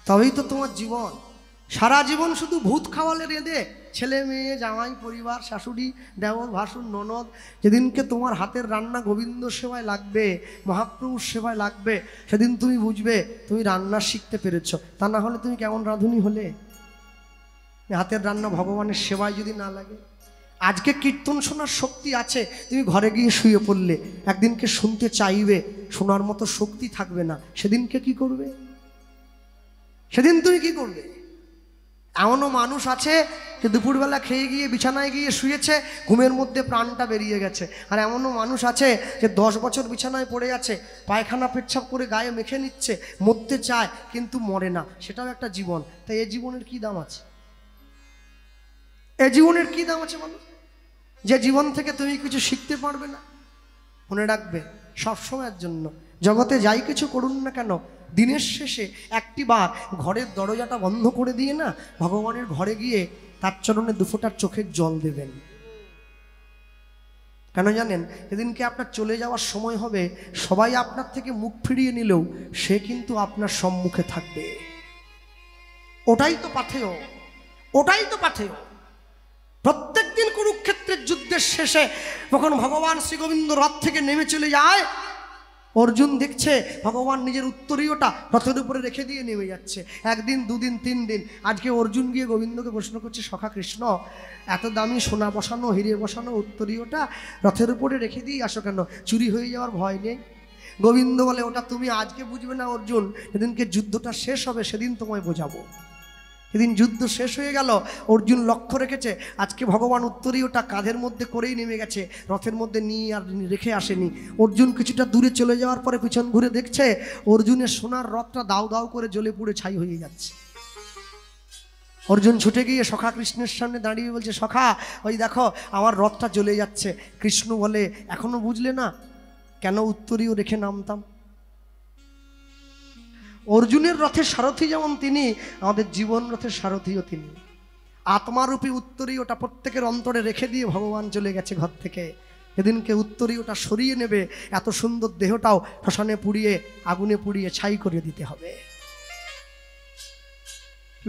তবেই তো তোমার জীবন। সারা জীবন শুধু ভূত খাওয়ালে রেঁধে, ছেলে মেয়ে জামাই পরিবার শাশুড়ি দেওর ভাসুর ননদ, যেদিনকে তোমার হাতের রান্না গোবিন্দ সেবায় লাগবে, মহাপ্রভুর সেবায় লাগবে, সেদিন তুমি বুঝবে তুমি রান্না শিখতে পেরেছ। তা না হলে তুমি কেমন রাঁধুনি হলে? হাতের রান্না ভগবানের সেবায় যদি না লাগে। আজকে কীর্তন শোনার শক্তি আছে, তুমি ঘরে গিয়ে শুয়ে পড়লে একদিনকে শুনতে চাইবে, শোনার মতো শক্তি থাকবে না, সেদিনকে কি করবে? সেদিন তুমি কি করবে? এমনও মানুষ আছে যে দুপুরবেলা খেয়ে গিয়ে বিছানায় গিয়ে শুয়েছে, ঘুমের মধ্যে প্রাণটা বেরিয়ে গেছে। আর এমনও মানুষ আছে যে 10 বছর বিছানায় পড়ে আছে, পায়খানা পেচ্ছাপ করে গায়ে মেখে নিচ্ছে, মরতে চায় কিন্তু মরে না, সেটাও একটা জীবন। তাই এই জীবনের কি দাম আছে? এই জীবনের কি দাম আছে বলো? যে জীবন থেকে তুমি কিছু শিখতে পারবে না। মনে রাখবে সবসময়ের জন্য, জগতে যাই কিছু করুন না কেন, দিনের শেষে একটি বার ঘরের দরজাটা বন্ধ করে দিয়ে না ভগবানের ঘরে গিয়ে তার চরণে 2 ফোঁটার চোখের জল দেবেন। কেন জানেন? যেদিনকে আপনার চলে যাওয়ার সময় হবে, সবাই আপনার থেকে মুখ ফিরিয়ে নিলেও সে কিন্তু আপনার সম্মুখে থাকবে। ওটাই তো পাথেয়, ওটাই তো পাথেয়। প্রত্যেক দিন কুরুক্ষেত্রের যুদ্ধের শেষে যখন ভগবান শ্রী গোবিন্দ রথ থেকে নেমে চলে যায়, অর্জুন দেখছে ভগবান নিজের উত্তরীয়টা রথের উপরে রেখে দিয়ে নেমে যাচ্ছে। 1 দিন 2 দিন 3 দিন, আজকে অর্জুন গিয়ে গোবিন্দকে প্রশ্ন করছে, সখা কৃষ্ণ, এত দামি সোনা বসানো হিরে বসানো উত্তরীয়টা রথের উপরে রেখে দিয়ে আসো কেন? চুরি হয়ে যাওয়ার ভয় নেই? গোবিন্দ বলে, ওটা তুমি আজকে বুঝবে না অর্জুন, সেদিনকে যুদ্ধটা শেষ হবে সেদিন তোমায় বোঝাবো। সেদিন যুদ্ধ শেষ হয়ে গেল, অর্জুন লক্ষ্য রেখেছে আজকে ভগবান উত্তরীয়টা কাঁধের মধ্যে করেই নেমে গেছে, রথের মধ্যে নিয়ে আর রেখে আসেনি। অর্জুন কিছুটা দূরে চলে যাওয়ার পরে পিছন ঘুরে দেখছে অর্জুনের সোনার রথটা দাউ দাউ করে জ্বলে পুড়ে ছাই হয়ে যাচ্ছে। অর্জুন ছুটে গিয়ে সখা কৃষ্ণের সামনে দাঁড়িয়ে বলছে, সখা ওই দেখো আমার রথটা জ্বলে যাচ্ছে। কৃষ্ণ বলে, এখনো বুঝলে না কেন উত্তরীয় রেখে নামতাম? অর্জুনের রথের সারথি যেমন তিনি, আমাদের জীবন রথের সারথিও তিনি। আত্মারূপী উত্তরীয়টা প্রত্যেকের অন্তরে রেখে দিয়ে ভগবান চলে গেছে ঘর থেকে। সেদিনকে উত্তরীয়টা সরিয়ে নেবে, এত সুন্দর দেহটাও শ্মশানে পুড়িয়ে আগুনে পুড়িয়ে ছাই করে দিতে হবে।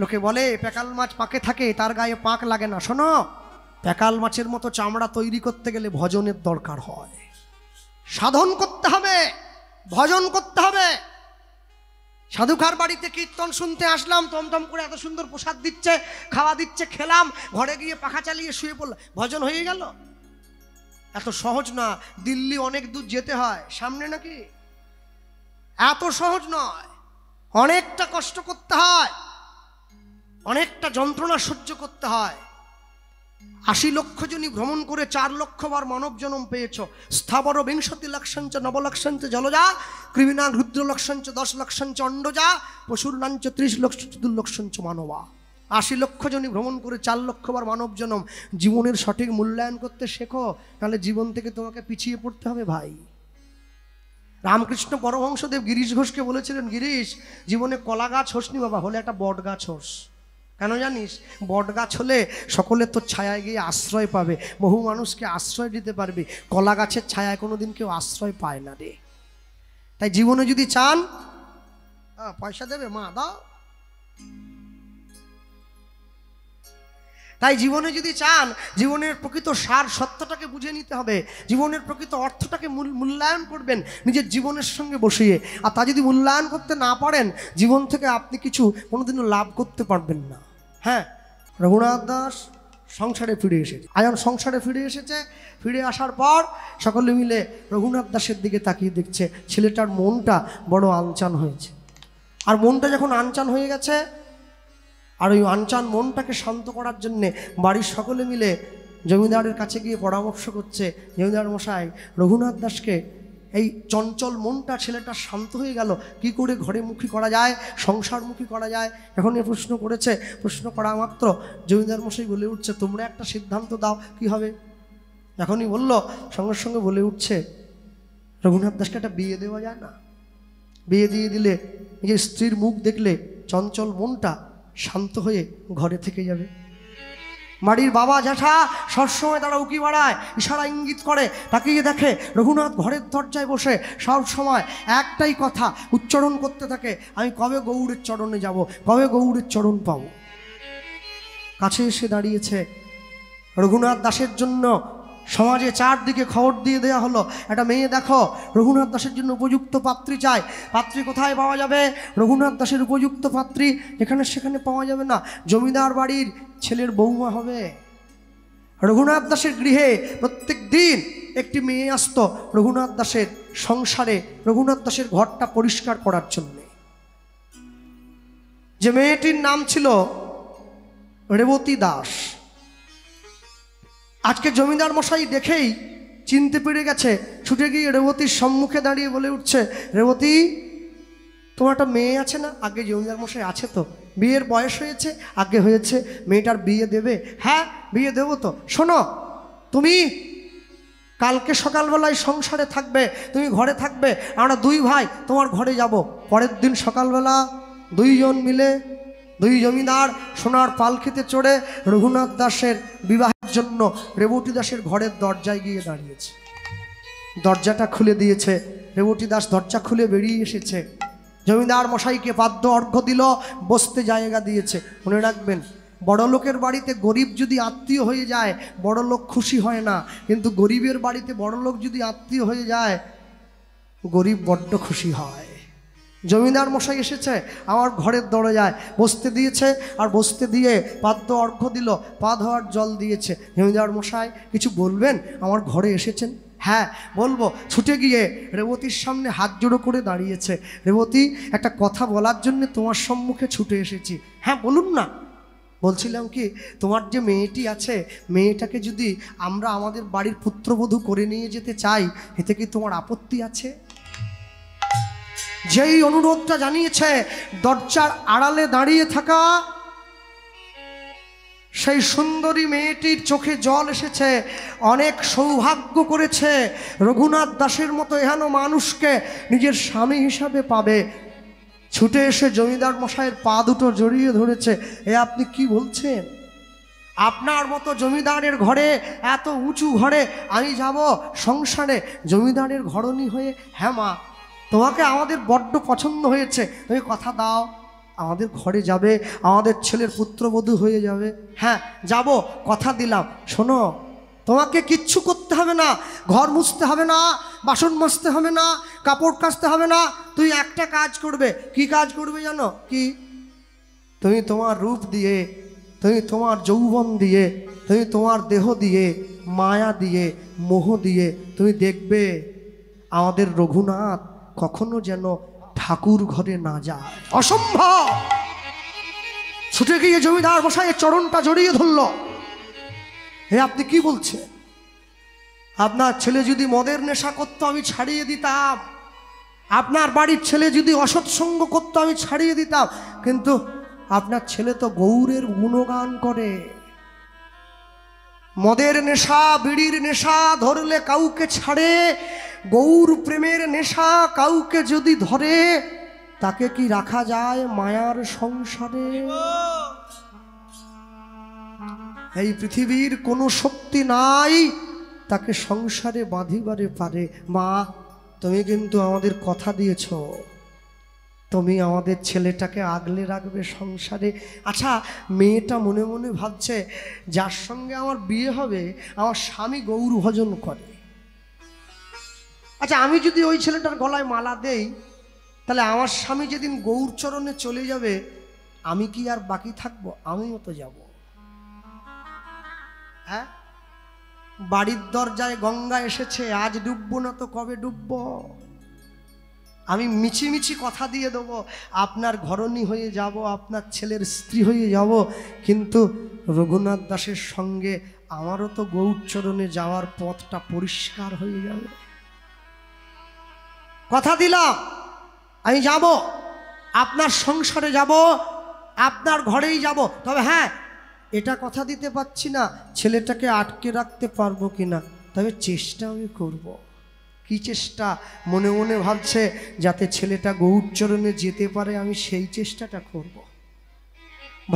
লোকে বলে প্যাকাল মাছ পাকে থাকে, তার গায়ে পাক লাগে না। শোনো, প্যাকাল মাছের মতো চামড়া তৈরি করতে গেলে ভজনের দরকার হয়, সাধন করতে হবে, ভজন করতে হবে। সাধুকার বাড়িতে কীর্তন শুনতে আসলাম, টমটম করে এত সুন্দর প্রসাদ দিচ্ছে, খাওয়া দিচ্ছে, খেলাম, ঘরে গিয়ে পাখা চালিয়ে শুয়ে পড়লাম, ভজন হয়ে গেল? এত সহজ না। দিল্লি অনেক দূর যেতে হয়, সামনে নাকি? এত সহজ নয়, অনেকটা কষ্ট করতে হয়, অনেকটা যন্ত্রণা সহ্য করতে হয়। 80 লক্ষ জনই ভ্রমণ করে 4 লক্ষ বার মানব জন্ম পেয়েছ। স্থাবর 20 লক্ষঞ্চ নবলক্ষঞ্চ জলজা, কৃমিনাং রুদ্র লক্ষঞ্চ 10 লক্ষঞ্চ অন্ডজা, পশুর নাঞ্চ 30 লক্ষ লক্ষঞ্চ মানবা। 80 লক্ষ জনই ভ্রমণ করে 4 লক্ষ বার মানব জন্ম। জীবনের সঠিক মূল্যায়ন করতে শেখো, তাহলে জীবন থেকে তোমাকে পিছিয়ে পড়তে হবে ভাই। রামকৃষ্ণ পরমহংসদেব গিরিশ ঘোষকে বলেছিলেন, গিরিশ, জীবনে কলা গাছ হোসনি বাবা, হলে একটা বট গাছ হোস। কেন জানিস? বট গাছ হলে সকলে তোর ছায়ায় গিয়ে আশ্রয় পাবে, বহু মানুষকে আশ্রয় দিতে পারবি। কলা গাছের ছায়ায় কোনোদিন কেউ আশ্রয় পায় না রে। তাই জীবনে যদি চান, পয়সা দেবে মা, দাও। তাই জীবনে যদি চান, জীবনের প্রকৃত সার সত্যটাকে বুঝে নিতে হবে, জীবনের প্রকৃত অর্থটাকে মূল্যায়ন করবেন নিজের জীবনের সঙ্গে বসিয়ে। আর তা যদি মূল্যায়ন করতে না পারেন, জীবন থেকে আপনি কিছু কোনোদিনও লাভ করতে পারবেন না। হ্যাঁ, রঘুনাথ দাস সংসারে ফিরে এসেছে। আয়ন সংসারে ফিরে এসেছে। ফিরে আসার পর সকলে মিলে রঘুনাথ দাসের দিকে তাকিয়ে দেখছে ছেলেটার মনটা বড় আনচান হয়েছে। আর মনটা যখন আনচান হয়ে গেছে, আর ওই আনচান মনটাকে শান্ত করার জন্যে বাড়ির সকলে মিলে জমিদারের কাছে গিয়ে পরামর্শ করছে, জমিদার মশাই, রঘুনাথ দাসকে এই চঞ্চল মনটা ছেলেটা শান্ত হয়ে গেল, কি করে ঘরে মুখী করা যায়, সংসারমুখী করা যায়। এখন এ প্রশ্ন করেছে, প্রশ্ন করা মাত্র জমিদার মশাই বলে উঠছে, তোমরা একটা সিদ্ধান্ত দাও কি হবে। এখনই বলল, সঙ্গে সঙ্গে বলে উঠছে, রঘুনাথ দাসকে একটা বিয়ে দেওয়া যায় না? বিয়ে দিয়ে দিলে নিজের স্ত্রীর মুখ দেখলে চঞ্চল মনটা শান্ত হয়ে ঘরে থেকে যাবে। বাড়ির বাবা জ্যাঠা সবসময় তারা উকি বাড়ায়, ইশারা ইঙ্গিত করে, তাকিয়ে দেখে রঘুনাথ ঘরের দরজায় বসে সব সময় একটাই কথা উচ্চারণ করতে থাকে, আমি কবে গৌড়ের চরণে যাব, কবে গৌড়ের চরণ পাবো। কাছে এসে দাঁড়িয়েছে। রঘুনাথ দাসের জন্য সমাজে চারদিকে খবর দিয়ে দেওয়া হলো, একটা মেয়ে দেখো, রঘুনাথ দাসের জন্য উপযুক্ত পাত্রী চাই। পাত্রী কোথায় পাওয়া যাবে? রঘুনাথ দাসের উপযুক্ত পাত্রী এখানে সেখানে পাওয়া যাবে না, জমিদার বাড়ির ছেলের বৌমা হবে। রঘুনাথ দাসের গৃহে প্রত্যেক দিন একটি মেয়ে আসতো রঘুনাথ দাসের সংসারে, রঘুনাথ দাসের ঘরটা পরিষ্কার করার জন্যে। যে মেয়েটির নাম ছিল রেবতী দাস। আজকে জমিদার মশাই দেখেই চিনতে পেরে গেছে, ছুটে গিয়ে রেবতীর সম্মুখে দাঁড়িয়ে বলে উঠছে, রেবতী, তোমার একটা মেয়ে আছে না? আগে জমিদার মশাই, আছে তো। বিয়ের বয়স হয়েছে? আগে হয়েছে। মেয়েটার বিয়ে দেবে? হ্যাঁ, বিয়ে দেবো তো। শোনো, তুমি কালকে সকালবেলায় সংসারে থাকবে, তুমি ঘরে থাকবে, আমরা দুই ভাই তোমার ঘরে যাব। পরের দিন সকালবেলা দুইজন মিলে, দুই জমিদার সোনার পালকিতে চড়ে রঘুনাথ দাসের বিবাহের জন্য রেবতী দাসের ঘরের দরজায় গিয়ে দাঁড়িয়েছে। দরজাটা খুলে দিয়েছে, রেবতী দাস দরজা খুলে বেরিয়ে এসেছে। জমিদার মশাইকে পাদ্য অর্ঘ্য দিল, বসতে জায়গা দিয়েছে। মনে রাখবেন, বড় লোকের বাড়িতে গরিব যদি আত্মীয় হয়ে যায়, বড় লোক খুশি হয় না, কিন্তু গরিবের বাড়িতে বড় লোক যদি আত্মীয় হয়ে যায়, গরিব বড্ড খুশি হয়। জমিদার মশাই এসেছে, আমার ঘরের দরজায় বসতে দিয়েছে, আর বসতে দিয়ে পাদ্য অর্ঘ্য দিল, পা ধোয়ার জল দিয়েছে। জমিদার মশাই, কিছু বলবেন? আমার ঘরে এসেছেন। হ্যাঁ বলবো। ছুটে গিয়ে রেবতীর সামনে হাত জোড়ো করে দাঁড়িয়েছে। রেবতী, একটা কথা বলার জন্য তোমার সম্মুখে ছুটে এসেছি। হ্যাঁ বলুন না। বলছিলাম কি, তোমার যে মেয়েটি আছে, মেয়েটাকে যদি আমরা আমাদের বাড়ির পুত্রবধূ করে নিয়ে যেতে চাই, এতে কি তোমার আপত্তি আছে? যেই অনুরোধটা জানিয়েছে, দরজার আড়ালে দাঁড়িয়ে থাকা সেই সুন্দরী মেয়েটির চোখে জল এসেছে। অনেক সৌভাগ্য করেছে, রঘুনাথ দাসের মতো এহেন মানুষকে নিজের স্বামী হিসাবে পাবে। ছুটে এসে জমিদার মশাইয়ের পা দুটো জড়িয়ে ধরেছে। এ আপনি কি বলছেন? আপনার মতো জমিদারের ঘরে, এত উঁচু ঘরে আমি যাব সংসারে? জমিদারের ঘরণী হয়ে? হ্যাঁ মা, তোমাকে আমাদের বড্ড পছন্দ হয়েছে, তুমি কথা দাও আমাদের ঘরে যাবে, আমাদের ছেলের পুত্রবধূ হয়ে যাবে। হ্যাঁ যাব, কথা দিলাম। শোনো, তোমাকে কিচ্ছু করতে হবে না, ঘর মুছতে হবে না, বাসন মাজতে হবে না, কাপড় কাচতে হবে না। তুই একটা কাজ করবে। কি কাজ করবে জানো? কি? তুমি তোমার রূপ দিয়ে, তুমি তোমার যৌবন দিয়ে, তুমি তোমার দেহ দিয়ে, মায়া দিয়ে, মোহ দিয়ে তুমি দেখবে আমাদের রঘুনাথ কখনো যেন ঠাকুর ঘরে না যায়। অসম্ভব। ছুটে গিয়ে জমিদার মশাইয়ের চরণটা জড়িয়ে ধরল। হে আপনি কি বলছেন? আপনার ছেলে যদি মদের নেশা করতো আমি ছাড়িয়ে দিতাম, আপনার বাড়ির ছেলে যদি অসৎসঙ্গ করতো আমি ছাড়িয়ে দিতাম, কিন্তু আপনার ছেলে তো গৌরের গুণগান করে। মদের নেশা, বিড়ির নেশা ধরলে কাউকে ছাড়ে, গৌর প্রেমের নেশা কাউকে যদি ধরে, তাকে কি রাখা যায় মায়ার সংসারে? এই পৃথিবীর কোনো শক্তি নাই তাকে সংসারে বাঁধিবারে পারে। মা, তুমি কিন্তু আমাদের কথা দিয়েছ, তুমি আমাদের ছেলেটাকে আগলে রাখবে সংসারে। আচ্ছা, মেয়েটা মনে মনে ভাবছে, যার সঙ্গে আমার বিয়ে হবে আমার স্বামী গৌর ভজন করে। আচ্ছা, আমি যদি ওই ছেলেটার গলায় মালা দেই, তাহলে আমার স্বামী যেদিন গৌর চরণে চলে যাবে, আমি কি আর বাকি থাকবো? আমিও তো যাব। হ্যাঁ, বাড়ির দরজায় গঙ্গা এসেছে, আজ ডুববো না তো কবে ডুববো? আমি মিছিমিছি কথা দিয়ে দেবো, আপনার ঘরণী হয়ে যাব, আপনার ছেলের স্ত্রী হয়ে যাব, কিন্তু রঘুনাথ দাসের সঙ্গে আমারও তো গৌরচরণে যাওয়ার পথটা পরিষ্কার হয়ে যাবে। কথা দিলাম, আমি যাব, আপনার সংসারে যাব, আপনার ঘরেই যাব। তবে হ্যাঁ, এটা কথা দিতে পারছি না ছেলেটাকে আটকে রাখতে পারবো কিনা, তবে চেষ্টা আমি করব। কি চেষ্টা? মনে মনে ভাবছে, যাতে ছেলেটা গৌরচরণে যেতে পারে, আমি সেই চেষ্টাটা করব।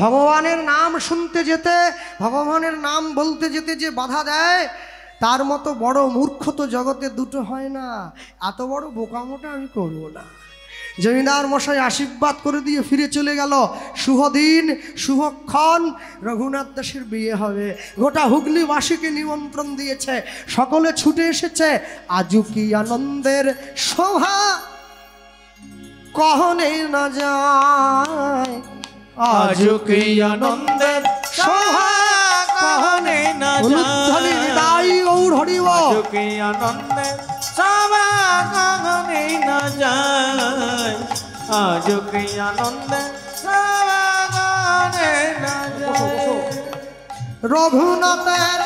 ভগবানের নাম শুনতে যেতে, ভগবানের নাম বলতে যেতে যে বাধা দেয়, তার মতো বড় মূর্খ তো জগতে দুটো হয় না। এত বড় বোকামোটা আমি করব না। জমিদার মশাই আশীর্বাদ করে দিয়ে ফিরে চলে গেল। শুভ দিন শুভক্ষণ, রঘুনাথ দাসের বিয়ে হবে। গোটা হুগলিবাসীকে নিমন্ত্রণ দিয়েছে, সকলে ছুটে এসেছে। আজু কি আনন্দের শোভা কহনে না যায়, আজু কি আনন্দের শোভা কহনে না যায়, নিতাই গৌর হরি বল। আজু কি আনন্দের শোভা কহনে না যায়, আজু কি আনন্দের শোভা কহনে না যায়। রঘুনাথের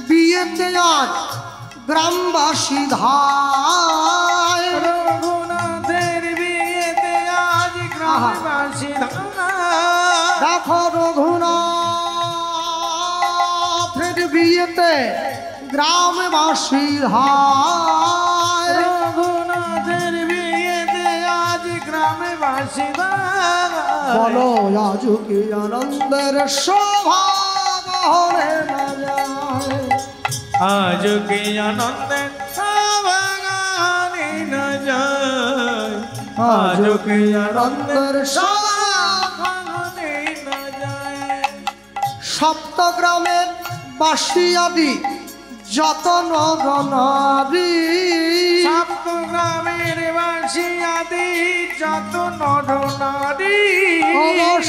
বিয়েতে আজ গ্রামবাসী ধায়, রঘুনাথের বিয়েতে আজ গ্রামবাসী ধায়, দেখো রঘুনাথের বিয়েতে গ্রামবাসী ধায়, রঘুনাথের বিয়েতে আজ গ্রামবাসী ধায়, বলো আজু কি আনন্দের শোভা কহনে না যায়, আজ কি আনন্দের শোভা কহনে না যায়, আজ কি আনন্দের শোভা কহনে না যায়। সপ্তগ্রামের বাসী আদি যত নর নারী, সপ্তগ্রামের বাসী আদি যত নর নারী,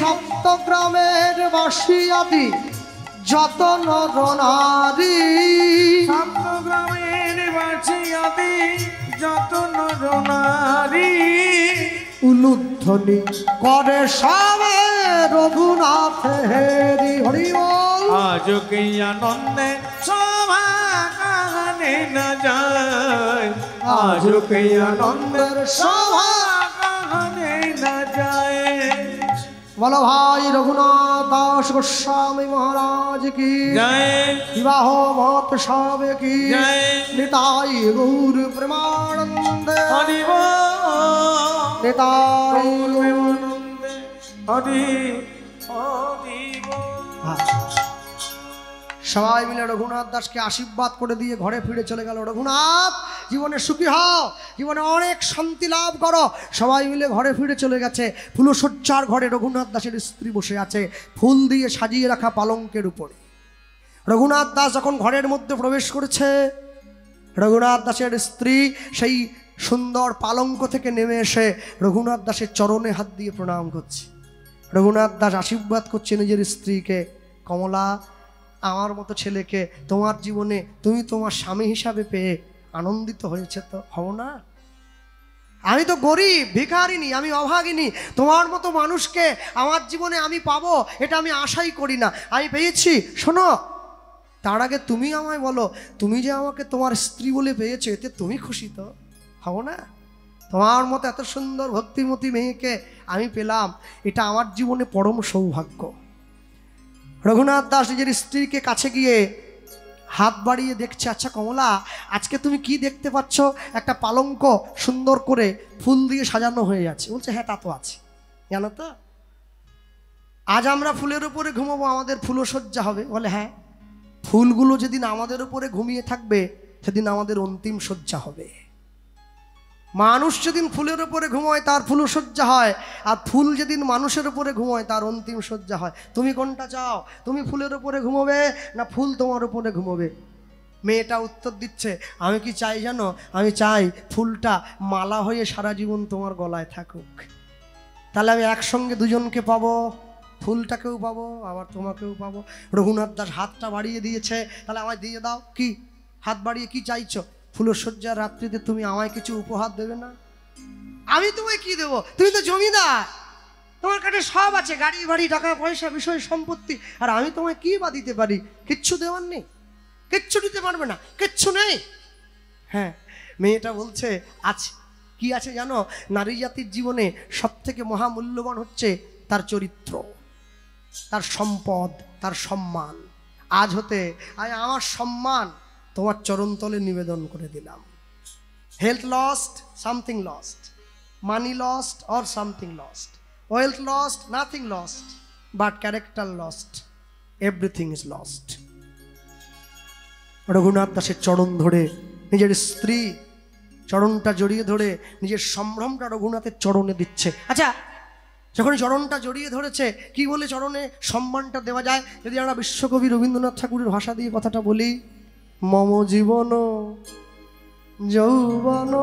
সপ্তগ্রামের বাসী আদি যত নর নারী, সপ্তগ্রামের বাসী আদি যত নর নারী, উলুধ্বনি করে সবে রঘুনাথের হরি বল। আজ কি আনন্দে শোভা কহনে না যায়, আজ কি আনন্দের শোভা কহনে না যায়। বলো ভাই রঘুনাথ দাস গোস্বামী মহারাজ কি জয়, বিবাহ মত সবে কি জয়, নিতাই গৌর প্রেমানন্দে, হরি বল, নিতাই গৌর। প্রেমানন্দে, হরি হরি বল। সবাই মিলে রঘুনাথ দাসকে আশীর্বাদ করে দিয়ে ঘরে ফিরে চলে গেল। রঘুনাথ জীবনে সুখী হও, জীবনে অনেক শান্তি লাভ করো। সবাই মিলে ঘরে ফিরে চলে গেছে। ফুলশয্যার ঘরে রঘুনাথ দাসের স্ত্রী বসে আছে ফুল দিয়ে সাজিয়ে রাখা পালঙ্কের উপরে। রঘুনাথ দাস যখন ঘরের মধ্যে প্রবেশ করেছে, রঘুনাথ দাসের স্ত্রী সেই সুন্দর পালঙ্ক থেকে নেমে এসে রঘুনাথ দাসের চরণে হাত দিয়ে প্রণাম করছে। রঘুনাথ দাস আশীর্বাদ করছে নিজের স্ত্রীকে, কমলা আমার মতো ছেলেকে তোমার জীবনে তুমি তোমার স্বামী হিসাবে পেয়ে আনন্দিত হয়েছে তো হও না? আমি তো গরিব ভিখারিনী, আমি অভাগিনী, তোমার মতো মানুষকে আমার জীবনে আমি পাবো এটা আমি আশাই করি না, আমি পেয়েছি। শোনো, তার আগে তুমি আমায় বলো, তুমি যে আমাকে তোমার স্ত্রী বলে পেয়েছো এতে তুমি খুশি তো হও না? তোমার মতো এত সুন্দর ভক্তিমতী মেয়েকে আমি পেলাম, এটা আমার জীবনে পরম সৌভাগ্য। রঘুনাথ দাস নিজের স্ত্রীকে কাছে গিয়ে হাত বাড়িয়ে দেখছে, আচ্ছা কমলা, আজকে তুমি কি দেখতে পাচ্ছ? একটা পালঙ্ক সুন্দর করে ফুল দিয়ে সাজানো হয়ে যাচ্ছে। বলছে হ্যাঁ তা তো আছে, জানো তো আজ আমরা ফুলের উপরে ঘুমাবো, আমাদের ফুলশয্যা হবে। বলে হ্যাঁ, ফুলগুলো যেদিন আমাদের উপরে ঘুমিয়ে থাকবে সেদিন আমাদের অন্তিম শয্যা হবে। মানুষ যেদিন ফুলের উপরে ঘুমায় তার ফুলশয্যা হয়, আর ফুল যেদিন মানুষের উপরে ঘুমায় তার অন্তিম শয্যা হয়। তুমি কোনটা চাও? তুমি ফুলের উপরে ঘুমোবে না ফুল তোমার উপরে ঘুমোবে? মেয়েটা উত্তর দিচ্ছে, আমি কি চাই জানো? আমি চাই ফুলটা মালা হয়ে সারা জীবন তোমার গলায় থাকুক, তাহলে আমি একসঙ্গে দুজনকে পাবো, ফুলটাকেও পাবো আবার তোমাকেও পাবো। রঘুনাথ দাস হাতটা বাড়িয়ে দিয়েছে, তাহলে আমায় দিয়ে দাও। কি হাত বাড়িয়ে কি চাইছো? ফুলশয্যার রাত্রিতে তুমি আমায় কিছু উপহার দেবে না? আমি তোমায় কি দেবো? তুমি তো জমিদার, তোমার কাছে সব আছে, গাড়ি বাড়ি টাকা পয়সা বিষয় সম্পত্তি, আর আমি তোমায় কি বা দিতে পারি? কিচ্ছু দেওয়ার নেই, কিচ্ছু দিতে পারবে না, কিচ্ছু নেই। হ্যাঁ, মেয়েটা বলছে আছে। কি আছে জানো? নারী জাতির জীবনে সব থেকে মহামূল্যবান হচ্ছে তার চরিত্র, তার সম্পদ, তার সম্মান। আজ হতে আমি আমার সম্মান তোমার চরণতলে নিবেদন করে দিলাম। Health lost, something lost, money lost or something lost, wealth lost, nothing lost, but character lost, everything is lost. Raghunath দাসের চরণ ধরে নিজের স্ত্রী চরণটা জড়িয়ে ধরে নিজের সম্ভ্রমটা রঘুনাথের চরণে দিচ্ছে। আচ্ছা, যখন চরণটা জড়িয়ে ধরেছে, কি বলে চরণে সম্মানটা দেওয়া যায়? যদি আমরা বিশ্বকবি রবীন্দ্রনাথ ঠাকুরের ভাষা দিয়ে কথাটা বলি, মম জীবন যৌবন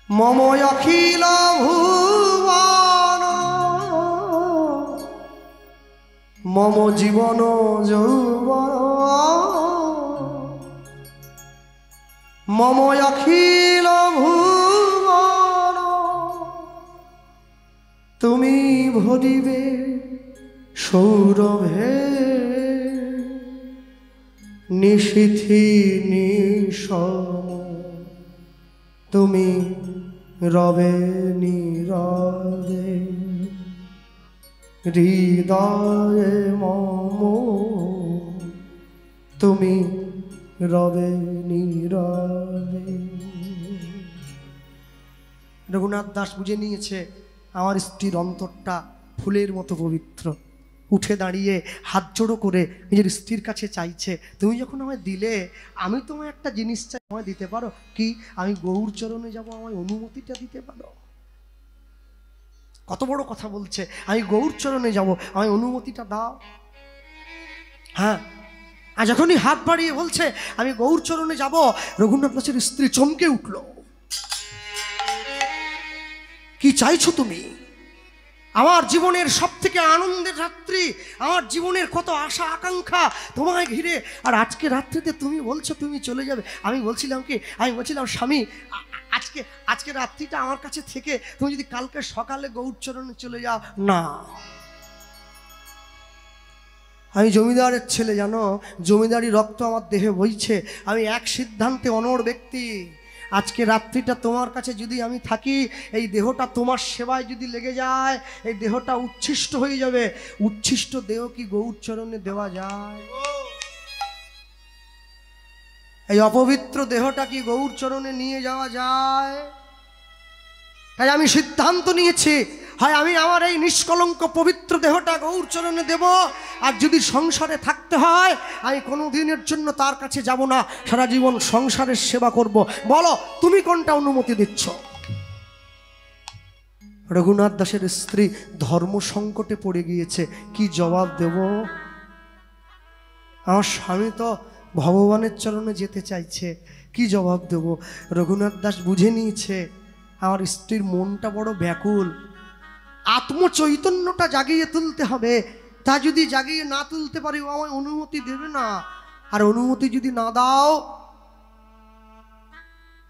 মম অখিল ভুবন মম জীবন যৌবন মম অখিল ভুবন তুমি ভরিবে সৌরভে নিশীথি নিশম তুমি রবে নীরবে হৃদয়ে মম তুমি রবে নীরবে। রঘুনাথ দাস বুঝে নিয়েছে আমার স্ত্রীর অন্তরটা ফুলের মতো পবিত্র। উঠে দাঁড়িয়ে হাত জোড়ো করে নিজের স্ত্রীর কাছে চাইছে, তুমি যখন আমায় দিলে, আমি তোমায় একটা জিনিস চাই, আমায় দিতে পারো কি? আমি গৌর চরণে যাব, আমায় অনুমতিটা দিতে পারো? কত বড় কথা বলছে, আমি গৌর চরণে যাব, আমায় অনুমতিটা দাও। হ্যাঁ, আর যখনই হাত বাড়িয়ে বলছে আমি গৌর চরণে যাব, রঘুনাথ দাসের স্ত্রী চমকে উঠল। কি চাইছো তুমি? আমার জীবনের সব থেকে আনন্দের রাত্রি, আমার জীবনের কত আশা আকাঙ্ক্ষা তোমায় ঘিরে, আর আজকে রাত্রিতে তুমি বলছো তুমি চলে যাবে। আমি বলছিলাম স্বামী, আজকে রাত্রিটা আমার কাছে থেকে তুমি যদি কালকে সকালে গৌরচরণে চলে যাও। না, আমি জমিদারের ছেলে, জানো, জমিদারি রক্ত আমার দেহে বইছে। আমি এক সিদ্ধান্তে অনড় ব্যক্তি। আজকে রাত্রিটা তোমার কাছে যদি আমি থাকি, এই দেহটা তোমার সেবায় যদি লেগে যায়, এই দেহটা উচ্ছিষ্ট হয়ে যাবে। উচ্ছিষ্ট দেহ কি গৌর চরণে দেওয়া যায়? এই অপবিত্র দেহটা কি গৌর চরণে নিয়ে যাওয়া যায়? তাই আমি সিদ্ধান্ত নিয়েছি, হয় আমি আমার এই নিষ্কলঙ্ক পবিত্র দেহটা গৌর চরণে দেব, আর যদি সংসারে থাকতে হয় আমি কোনো দিনের জন্য তার কাছে যাব না, সারা জীবন সংসারের সেবা করব। বলো তুমি কোনটা অনুমতি দিচ্ছ? রঘুনাথ দাসের স্ত্রী ধর্ম সংকটে পড়ে গিয়েছে, কি জবাব দেব? আমার স্বামী তো ভগবানের চরণে যেতে চাইছে, কি জবাব দেব? রঘুনাথ দাস বুঝে নিয়েছে আমার স্ত্রীর মনটা বড় ব্যাকুল, আত্মচৈতন্যটা জাগিয়ে তুলতে হবে। তা যদি জাগিয়ে না তুলতে পারি, ও আমায় অনুমতি দেবে না। আর অনুমতি যদি না দাও,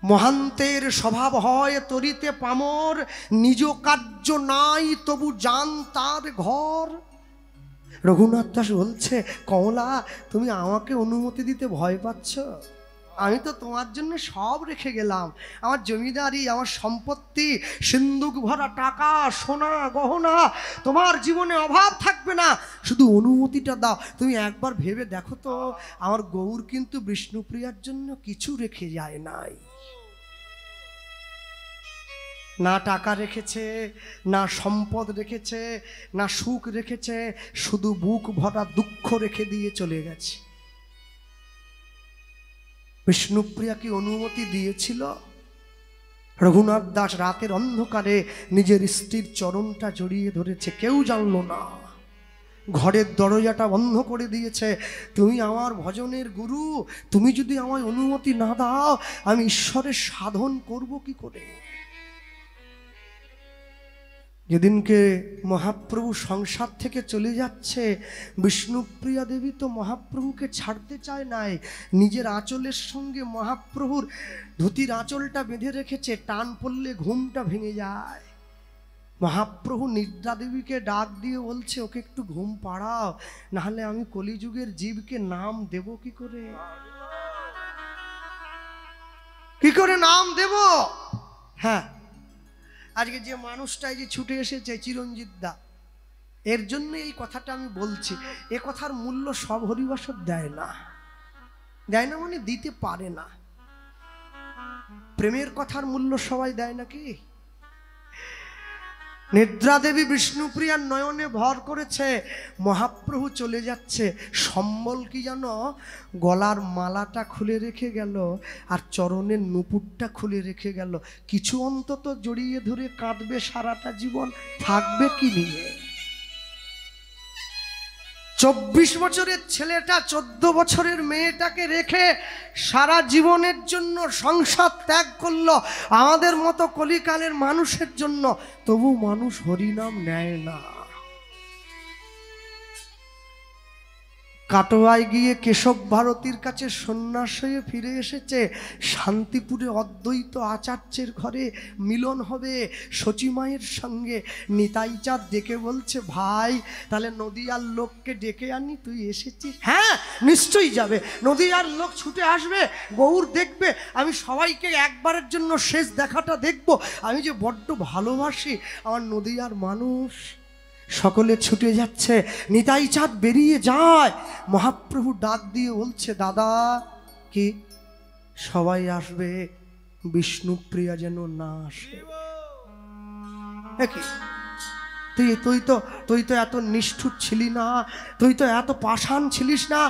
মহান্তের স্বভাব হয় তরিতে পামর, নিজ কার্য নাই তবু জান তার ঘর। রঘুনাথ দাস বলছে, কমলা তুমি আমাকে অনুমতি দিতে ভয় পাচ্ছ? আমি তো তোমার জন্য সব রেখে গেলাম, আমার জমিদারি, আমার সম্পত্তি, সিন্ধুক ভরা টাকা, সোনা গহনা, তোমার জীবনে অভাব থাকবে না। শুধু অনুমতিটা দাও। তুমি একবার ভেবে দেখো তো, আমার গৌর কিন্তু বিষ্ণুপ্রিয়ার জন্য কিছু রেখে যায় নাই। না টাকা রেখেছে, না সম্পদ রেখেছে, না সুখ রেখেছে, শুধু বুক ভরা দুঃখ রেখে দিয়ে চলে গেছে। বিষ্ণুপ্রিয়া কি অনুমতি দিয়েছিল? রঘুনাথ দাস রাতের অন্ধকারে নিজের স্ত্রীর চরণটা জড়িয়ে ধরেছে, কেউ জানলো না। ঘরের দরজাটা বন্ধ করে দিয়েছে। তুমি আমার ভজনের গুরু, তুমি যদি আমায় অনুমতি না দাও, আমি ঈশ্বরের সাধন করব কি করে? যেদিনকে মহাপ্রভু সংসার থেকে চলে যাচ্ছে, বিষ্ণুপ্রিয়া দেবী তো মহাপ্রভুকে ছাড়তে চায় নাই। নিজের আঁচলের সঙ্গে মহাপ্রভুর ধুতির আঁচলটা বেঁধে রেখেছে, টান পড়লে ঘুমটা ভেঙে যায়। মহাপ্রভু নিদ্রা দেবীকে ডাক দিয়ে বলছে, ওকে একটু ঘুম পাড়াও, নাহলে আমি কলিযুগের জীবকে নাম দেব কি করে? কি করে নাম দেব? হ্যাঁ, আজকে যে মানুষটাই যে ছুটে এসেছে চিরঞ্জিত দা, এর জন্য এই কথাটা আমি বলছি। এ কথার মূল্য সব হরিবাসর দেয় না, দেয় না মানে দিতে পারে না। প্রেমের কথার মূল্য সবাই দেয় নাকি? নিদ্রা দেবী বিষ্ণুপ্রিয়ার নয়নে ভর করেছে, মহাপ্রভু চলে যাচ্ছে। সম্বল কি জানো, গলার মালাটা খুলে রেখে গেল আর চরণের নুপুরটা খুলে রেখে গেল। কিছু অন্তত জড়িয়ে ধরে কাঁদবে সারাটা জীবন, থাকবে কি নিয়ে? 24 বছরের ছেলেটা 14 বছরের মেয়েটাকে রেখে সারা জীবনের জন্য সংসার ত্যাগ করলো আমাদের মতো কলিকালের মানুষের জন্য। তবু মানুষ হরিনাম নেয় না। কাটোয়ায় গিয়ে কেশব ভারতীর কাছে সন্ন্যাস হয়ে ফিরে এসেছে। শান্তিপুরে অদ্বৈত আচার্যের ঘরে মিলন হবে সচিমায়ের সঙ্গে। নিতাই চাঁদ ডেকে বলছে, ভাই তাহলে নদীয়ার লোককে ডেকে আনি, তুই এসেছিস? হ্যাঁ নিশ্চয়ই যাবে, নদীয়ার লোক ছুটে আসবে, গৌর দেখবে। আমি সবাইকে একবারের জন্য শেষ দেখাটা দেখব, আমি যে বড্ড ভালোবাসি আমার নদীয়ার মানুষ। সকলে ছুটে যাচ্ছে, নিতাই চাঁদ বেরিয়ে যায়। মহাপ্রভু ডাক দিয়ে বলছে, দাদা কি সবাই আসবে, বিষ্ণুপ্রিয়া যেন না আসে। তুই তো এত নিষ্ঠুর ছিলি না, তুই তো এত পাষাণ ছিলিস না,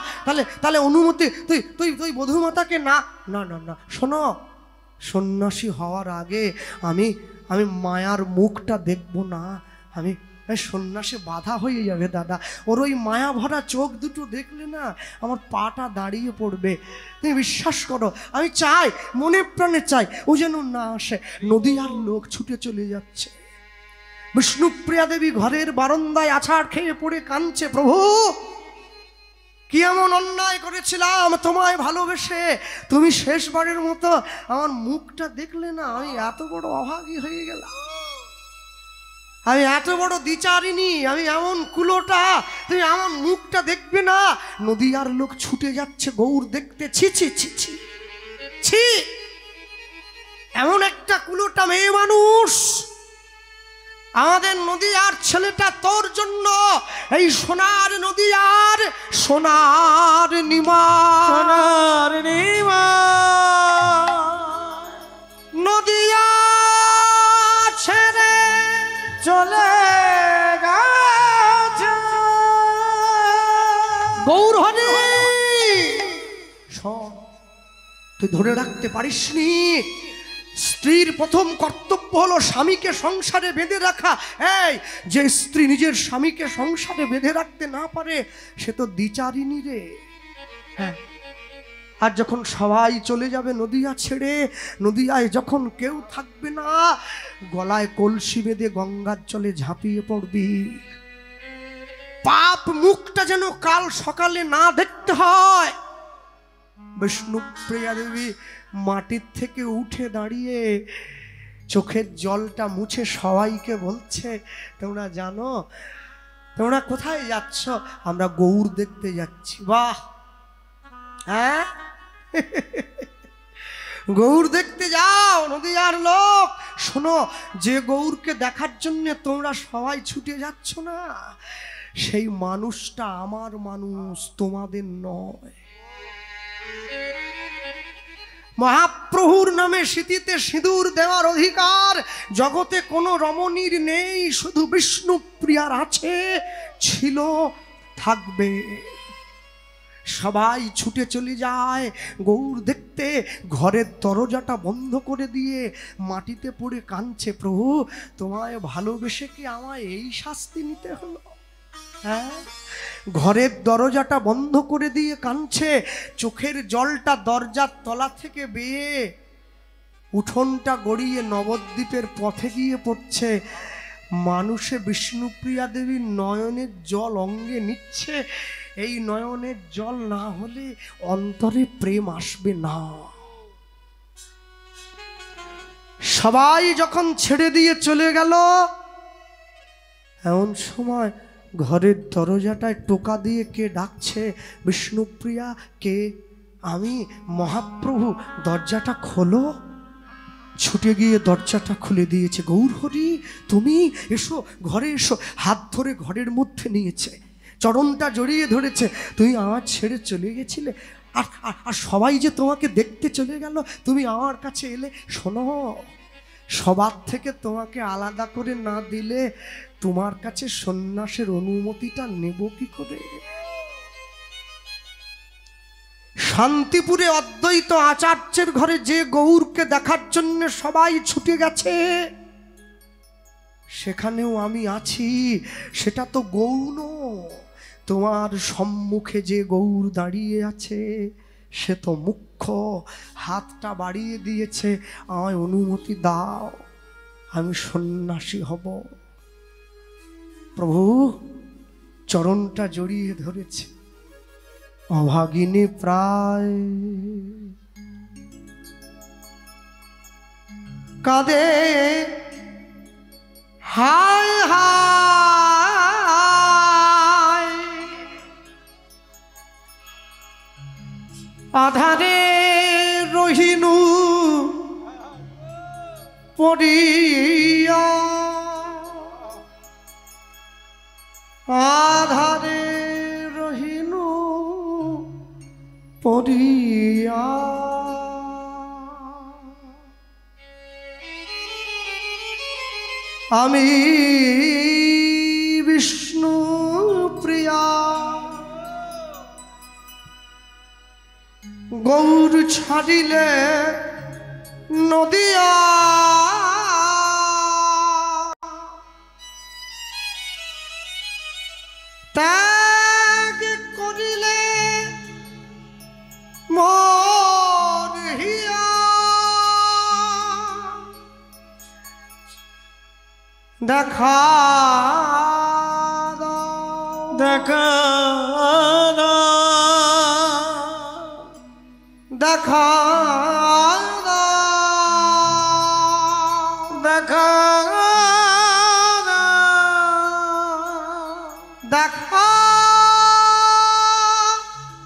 তাহলে অনুমতি তুই বধূমাতাকে না না না না শোনো, সন্ন্যাসী হওয়ার আগে আমি মায়ার মুখটা দেখব না, আমি সন্ন্যাসে বাধা হয়ে যাবে দাদা। ওর ওই মায়া ভরা চোখ দুটো দেখলে না আমার পাটা দাঁড়িয়ে পড়বে। তুমি বিশ্বাস করো, আমি চাই, মনে প্রাণে চাই ও যেন না আসে। নদীয়ার লোক ছুটে চলে যাচ্ছে। বিষ্ণুপ্রিয়া দেবী ঘরের বারান্দায় আছাড় খেয়ে পড়ে কাঁদছে, প্রভু কি এমন অন্যায় করেছিলাম তোমায় ভালোবেসে, তুমি শেষবারের মতো আমার মুখটা দেখলে না, আমি এত বড় অভাগী হয়ে গেলাম, আমি এত বড় দ্বিচারিণী, আমি এমন কুলোটা, তুমি আমার মুখটা দেখবে না। নদীয়ার লোক ছুটে যাচ্ছে গৌর দেখতে। ছি ছি ছি ছি ছি, এমন একটা কুলোটা মেয়ে মানুষ, আমাদের নদীয়ার ছেলেটা তোর জন্য এই সোনার নদীয়ার সোনার নিমা নদীয়া ছেড়ে চলে গেছে। গৌর হরি শোন, তুই ধরে রাখতে পারিসনি। স্ত্রীর প্রথম কর্তব্য হলো স্বামীকে সংসারে বেঁধে রাখা। এই যে স্ত্রী নিজের স্বামীকে সংসারে বেঁধে রাখতে না পারে সে তো দ্বিচারিণী রে। হ্যাঁ, আর যখন সবাই চলে যাবে নদীয়া ছেড়ে, নদীয়ায় যখন কেউ থাকবে না, গলায় কলসি বেঁধে গঙ্গার জলে ঝাঁপিয়ে পড়বি। পাপ মুখটা যেন কাল সকালে না দেখতে হয়। বিষ্ণুপ্রিয়া দেবী মাটির থেকে উঠে দাঁড়িয়ে চোখের জলটা মুছে সবাইকে বলছে, তোমরা জানো তোমরা কোথায় যাচ্ছ? আমরা গৌর দেখতে যাচ্ছি। বাহ, হ্যাঁ গৌর দেখতে যাও নদীয়ার লোক। শোনো, যে গৌরকে দেখার জন্য তোমরা সবাই ছুটে যাচ্ছ না, সেই মানুষটা আমার মানুষ, তোমাদের নয়। মহাপ্রভুর নামে স্মৃতিতে সিঁদুর দেওয়ার অধিকার জগতে কোনো রমণীর নেই, শুধু বিষ্ণুপ্রিয়ার আছে, ছিল, থাকবে। সবাই ছুটে চলে যায় গৌর দেখতে। ঘরের দরজাটা বন্ধ করে দিয়ে মাটিতে পড়ে কাঁদছে, প্রভু তোমায় ভালোবেসে কি আমায় এই শাস্তি নিতে হলো? হ্যাঁ, ঘরের দরজাটা বন্ধ করে দিয়ে কাঁদছে, চোখের জলটা দরজার তলা থেকে বেয়ে উঠোনটা গড়িয়ে নবদ্বীপের পথে গিয়ে পড়ছে। মানুষে বিষ্ণুপ্রিয়া দেবীর নয়নের জল অঙ্গে নিচ্ছে। এই নয়নের জল না হলে অন্তরে প্রেম আসবে না। সবাই যখন ছেড়ে দিয়ে চলে গেল, এমন সময় ঘরের দরজাটায় টোকা দিয়ে কে ডাকছে, বিষ্ণুপ্রিয়া কে? আমি, মহাপ্রভু, দরজাটা খোলো। ছুটে গিয়ে দরজাটা খুলে দিয়েছে। গৌর হরি তুমি এসো, ঘরে এসো। হাত ধরে ঘরের মধ্যে নিয়েছে, চরণটা জড়িয়ে ধরেছে। তুমি আমার ছেড়ে চলে গেছিলে, আর সবাই যে তোমাকে দেখতে চলে গেল, তুমি আমার কাছে এলে। শোনো, সবার থেকে তোমাকে আলাদা করে না দিলে তোমার কাছে সন্ন্যাসের অনুমতিটা নেব কি করে? শান্তিপুরে অদ্বৈত আচার্যের ঘরে যে গৌরকে দেখার জন্য সবাই ছুটে গেছে, সেখানেও আমি আছি। সেটা তো গৌণ। তোমার সম্মুখে যে গৌর দাঁড়িয়ে আছে সে তো মুখ্য। হাতটা বাড়িয়ে দিয়েছে, আমায় অনুমতি দাও, আমি সন্ন্যাসী হব। প্রভু চরণটা জড়িয়ে ধরেছে। অভাগিনী প্রায় কাঁদে, হায় হায় আধারে রহিনু পড়িয়া, আধারে রহিনু পড়িয়া। আমি বিষ্ণু প্রিয়া গৌর ছাড়িলে নদিয়া, ত্যাগ করিলে মোর হিয়া। দেখা দেখা দেখা দেখা দেখা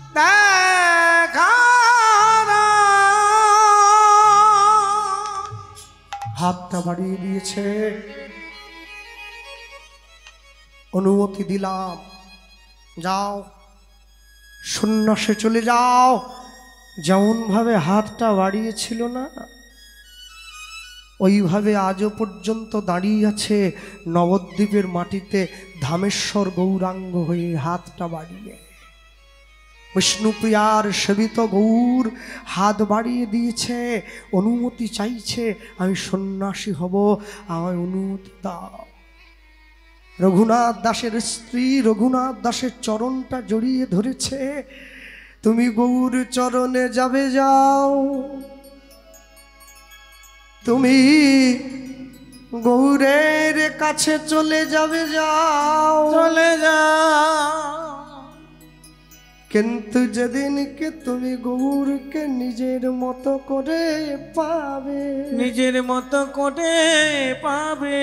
দেখা হাতটা বাড়িয়ে দিয়েছে। অনুমতি দিলাম, যাও সন্ন্যাসে চলে যাও। যেমন ভাবে হাতটা বাড়িয়েছিল না, ওইভাবে আজও পর্যন্ত দাঁড়িয়ে আছে নবদ্বীপের মাটিতে ধামেশ্বর গৌরাঙ্গ হয়ে হাতটা বাড়িয়ে। বিষ্ণুপ্রিয়ার সেবিত গৌর হাত বাড়িয়ে দিয়েছে, অনুমতি চাইছে, আমি সন্ন্যাসী হব, আমায় অনুমতি দাও। রঘুনাথ দাসের স্ত্রী রঘুনাথ দাসের চরণটা জড়িয়ে ধরেছে। তুমি গৌর চরণে যাবে, যাও। তুমি গৌরের কাছে চলে যাবে, যাও, চলে যাও। কিন্তু যেদিনকে তুমি গৌরকে নিজের মতো করে পাবে, নিজের মতো করে পাবে,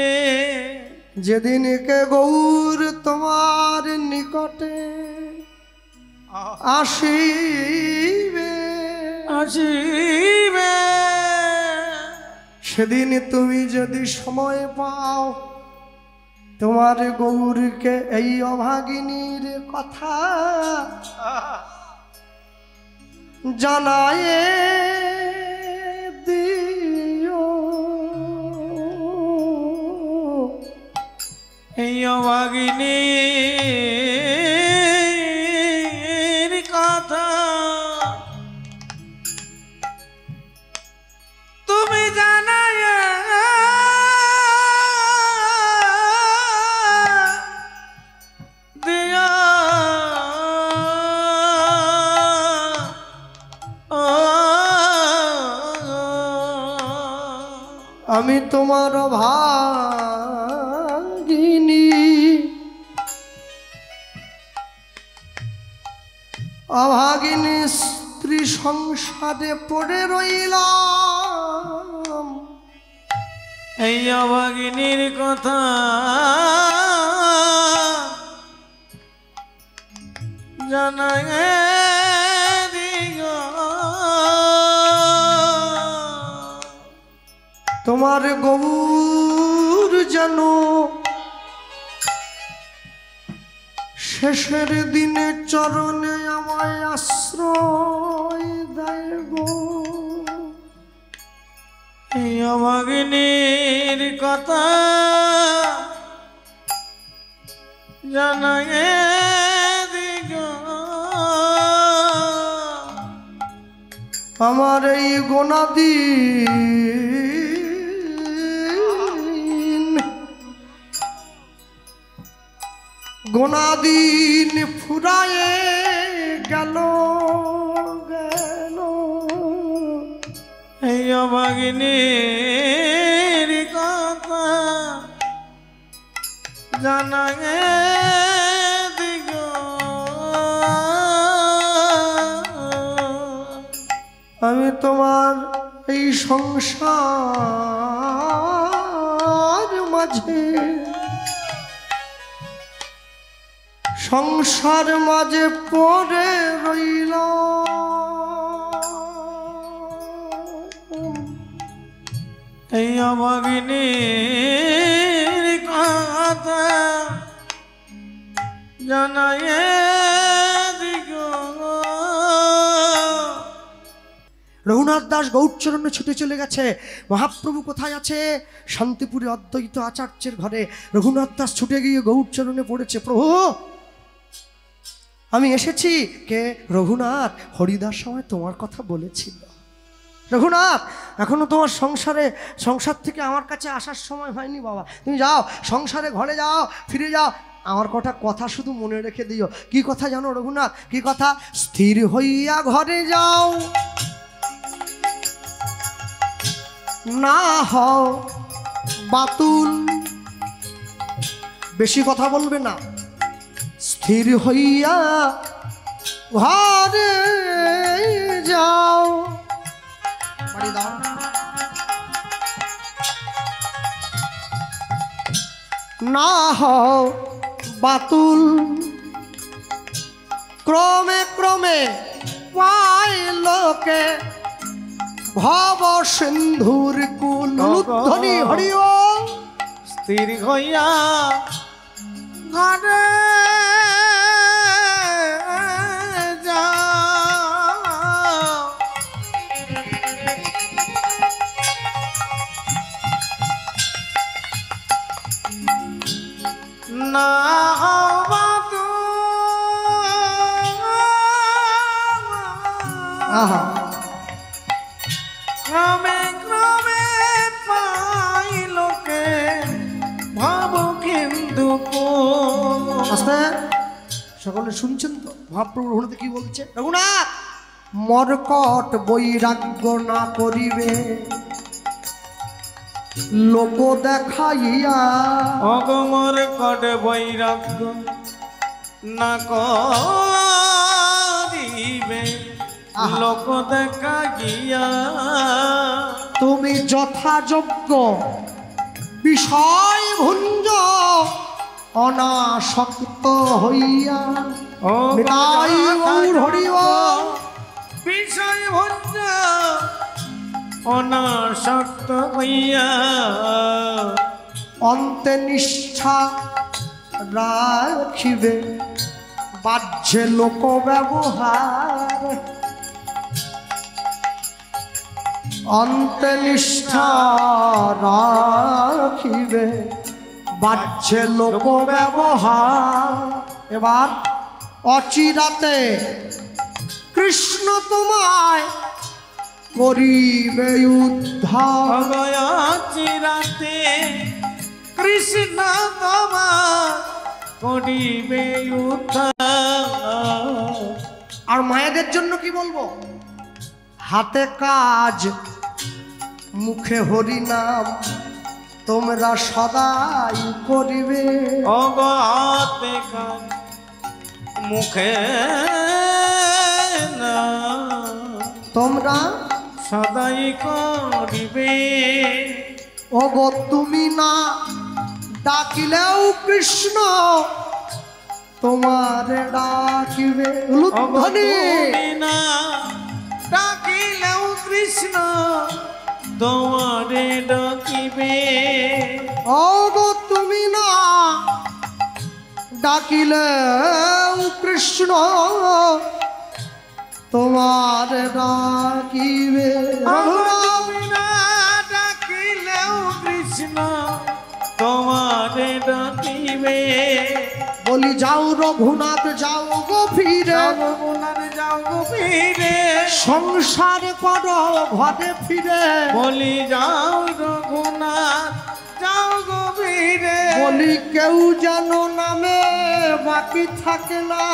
যেদিনকে গৌর তোমার নিকটে আসিবে, আসিবে, সেদিন তুমি যদি সময় পাও, তোমার গৌরকে এই অভাগিনীর কথা জানায়ে দিও। এই অভাগিনীর কথা তুমি জানায় দিও। আমি তোমার অভাগিনী, অভাগিনী স্ত্রী সংসারে পড়ে রইলাম। এই অভাগিনীর কথা জানায় দিও। তোমার গৌর যেন শেষের দিনে চরণে আমায় আশ্রয় দেয় গো। এই অভাগিনীর কথা জানাগে দিগ আমার এই গোনাদি গোনাদিন ফুরায়ে গেল গেল এই অভাগিনীর কথা জানাগে দিগ আমি তোমার এই সংসার মাঝে পড়ে রইলাম এই অভাগিনীর কথা জানায়ে দিগ রঘুনাথ দাস গৌরচরণে ছুটে চলে গেছে। মহাপ্রভু কোথায় আছে? শান্তিপুরে অদ্বৈত আচার্যের ঘরে। রঘুনাথ দাস ছুটে গিয়ে গৌরচরণে পড়েছে, প্রভু আমি এসেছি। কে? রঘুনাথ। হরিদাস সময় তোমার কথা বলেছিল। রঘুনাথ, এখনো তোমার সংসার থেকে আমার কাছে আসার সময় হয়নি বাবা। তুমি যাও সংসারে, ঘরে যাও, ফিরে যাও। আমার কথা শুধু মনে রেখে দিও। কি কথা জানো রঘুনাথ? কি কথা? স্থির হইয়া ঘরে যাও, না হও বাতুল। বেশি কথা বলবে না। স্থির হইয়া ঘরে যাও, বাড়ি দাও। না হও বাতুল, ক্রমে ক্রমে পায় লোকে ভব সিন্ধুর কুল। ধ্বনি হরিও। স্থির হইয়া ঘরে যাও, না আহা, ক্রমে ক্রমে পাই লোকে ভাব কিন্তু আস্তে। সকলে শুনছেন তো? মহাপ্রভু রঘুনাথে কি বলছে? রঘুনাথ, মরকট বৈরাগ্য না করিবে লোক দেখাইয়া। অগমর কটে বৈরাগ্য না করিবে লোক দেখা গিয়া। তুমি যথাযোগ্য বিষয় ভুঞ্জ অনাসক্ত হইয়া। নিতাই গৌর হরি বল। বিষয় ভঞ্জ অনাসক্ত হইয়া অন্তে নিষ্ঠা রাখিবে বাহ্যে লোক ব্যবহার। অন্তে নিষ্ঠা রাখিবে বাহ্যে লোক ব্যবহার। এবার অচিরাতে কৃষ্ণ তোমায় করিবে উদ্ধার। চিরাতে কৃষ্ণ তোমার করিবে উদ্ধার। আর মায়েদের জন্য কি বলবো? হাতে কাজ মুখে হরি নাম তোমরা সদাই করিবে। অগাতে কাজ মুখে না তোমরা সদাই করিবে। ওগো তুমি না ডাকিলেও কৃষ্ণ তোমার ডাকিবে। ধ্বনি। না ডাকিলেও কৃষ্ণ তোমারে ডাকিবে। ওগো তুমি না ডাকিলেও কৃষ্ণ তোমার ডাকিবে। তুমি না তোমারে ডাকিবে বলি যাও রঘুনাথ যাও গো ফিরে, রঘুনাথ যাও গো ফিরে, সংসার করো ঘরে ফিরে। বলি যাও রঘুনাথ যাও গো ফিরে, বলি কেউ যেন নামে বাকি থাকে না,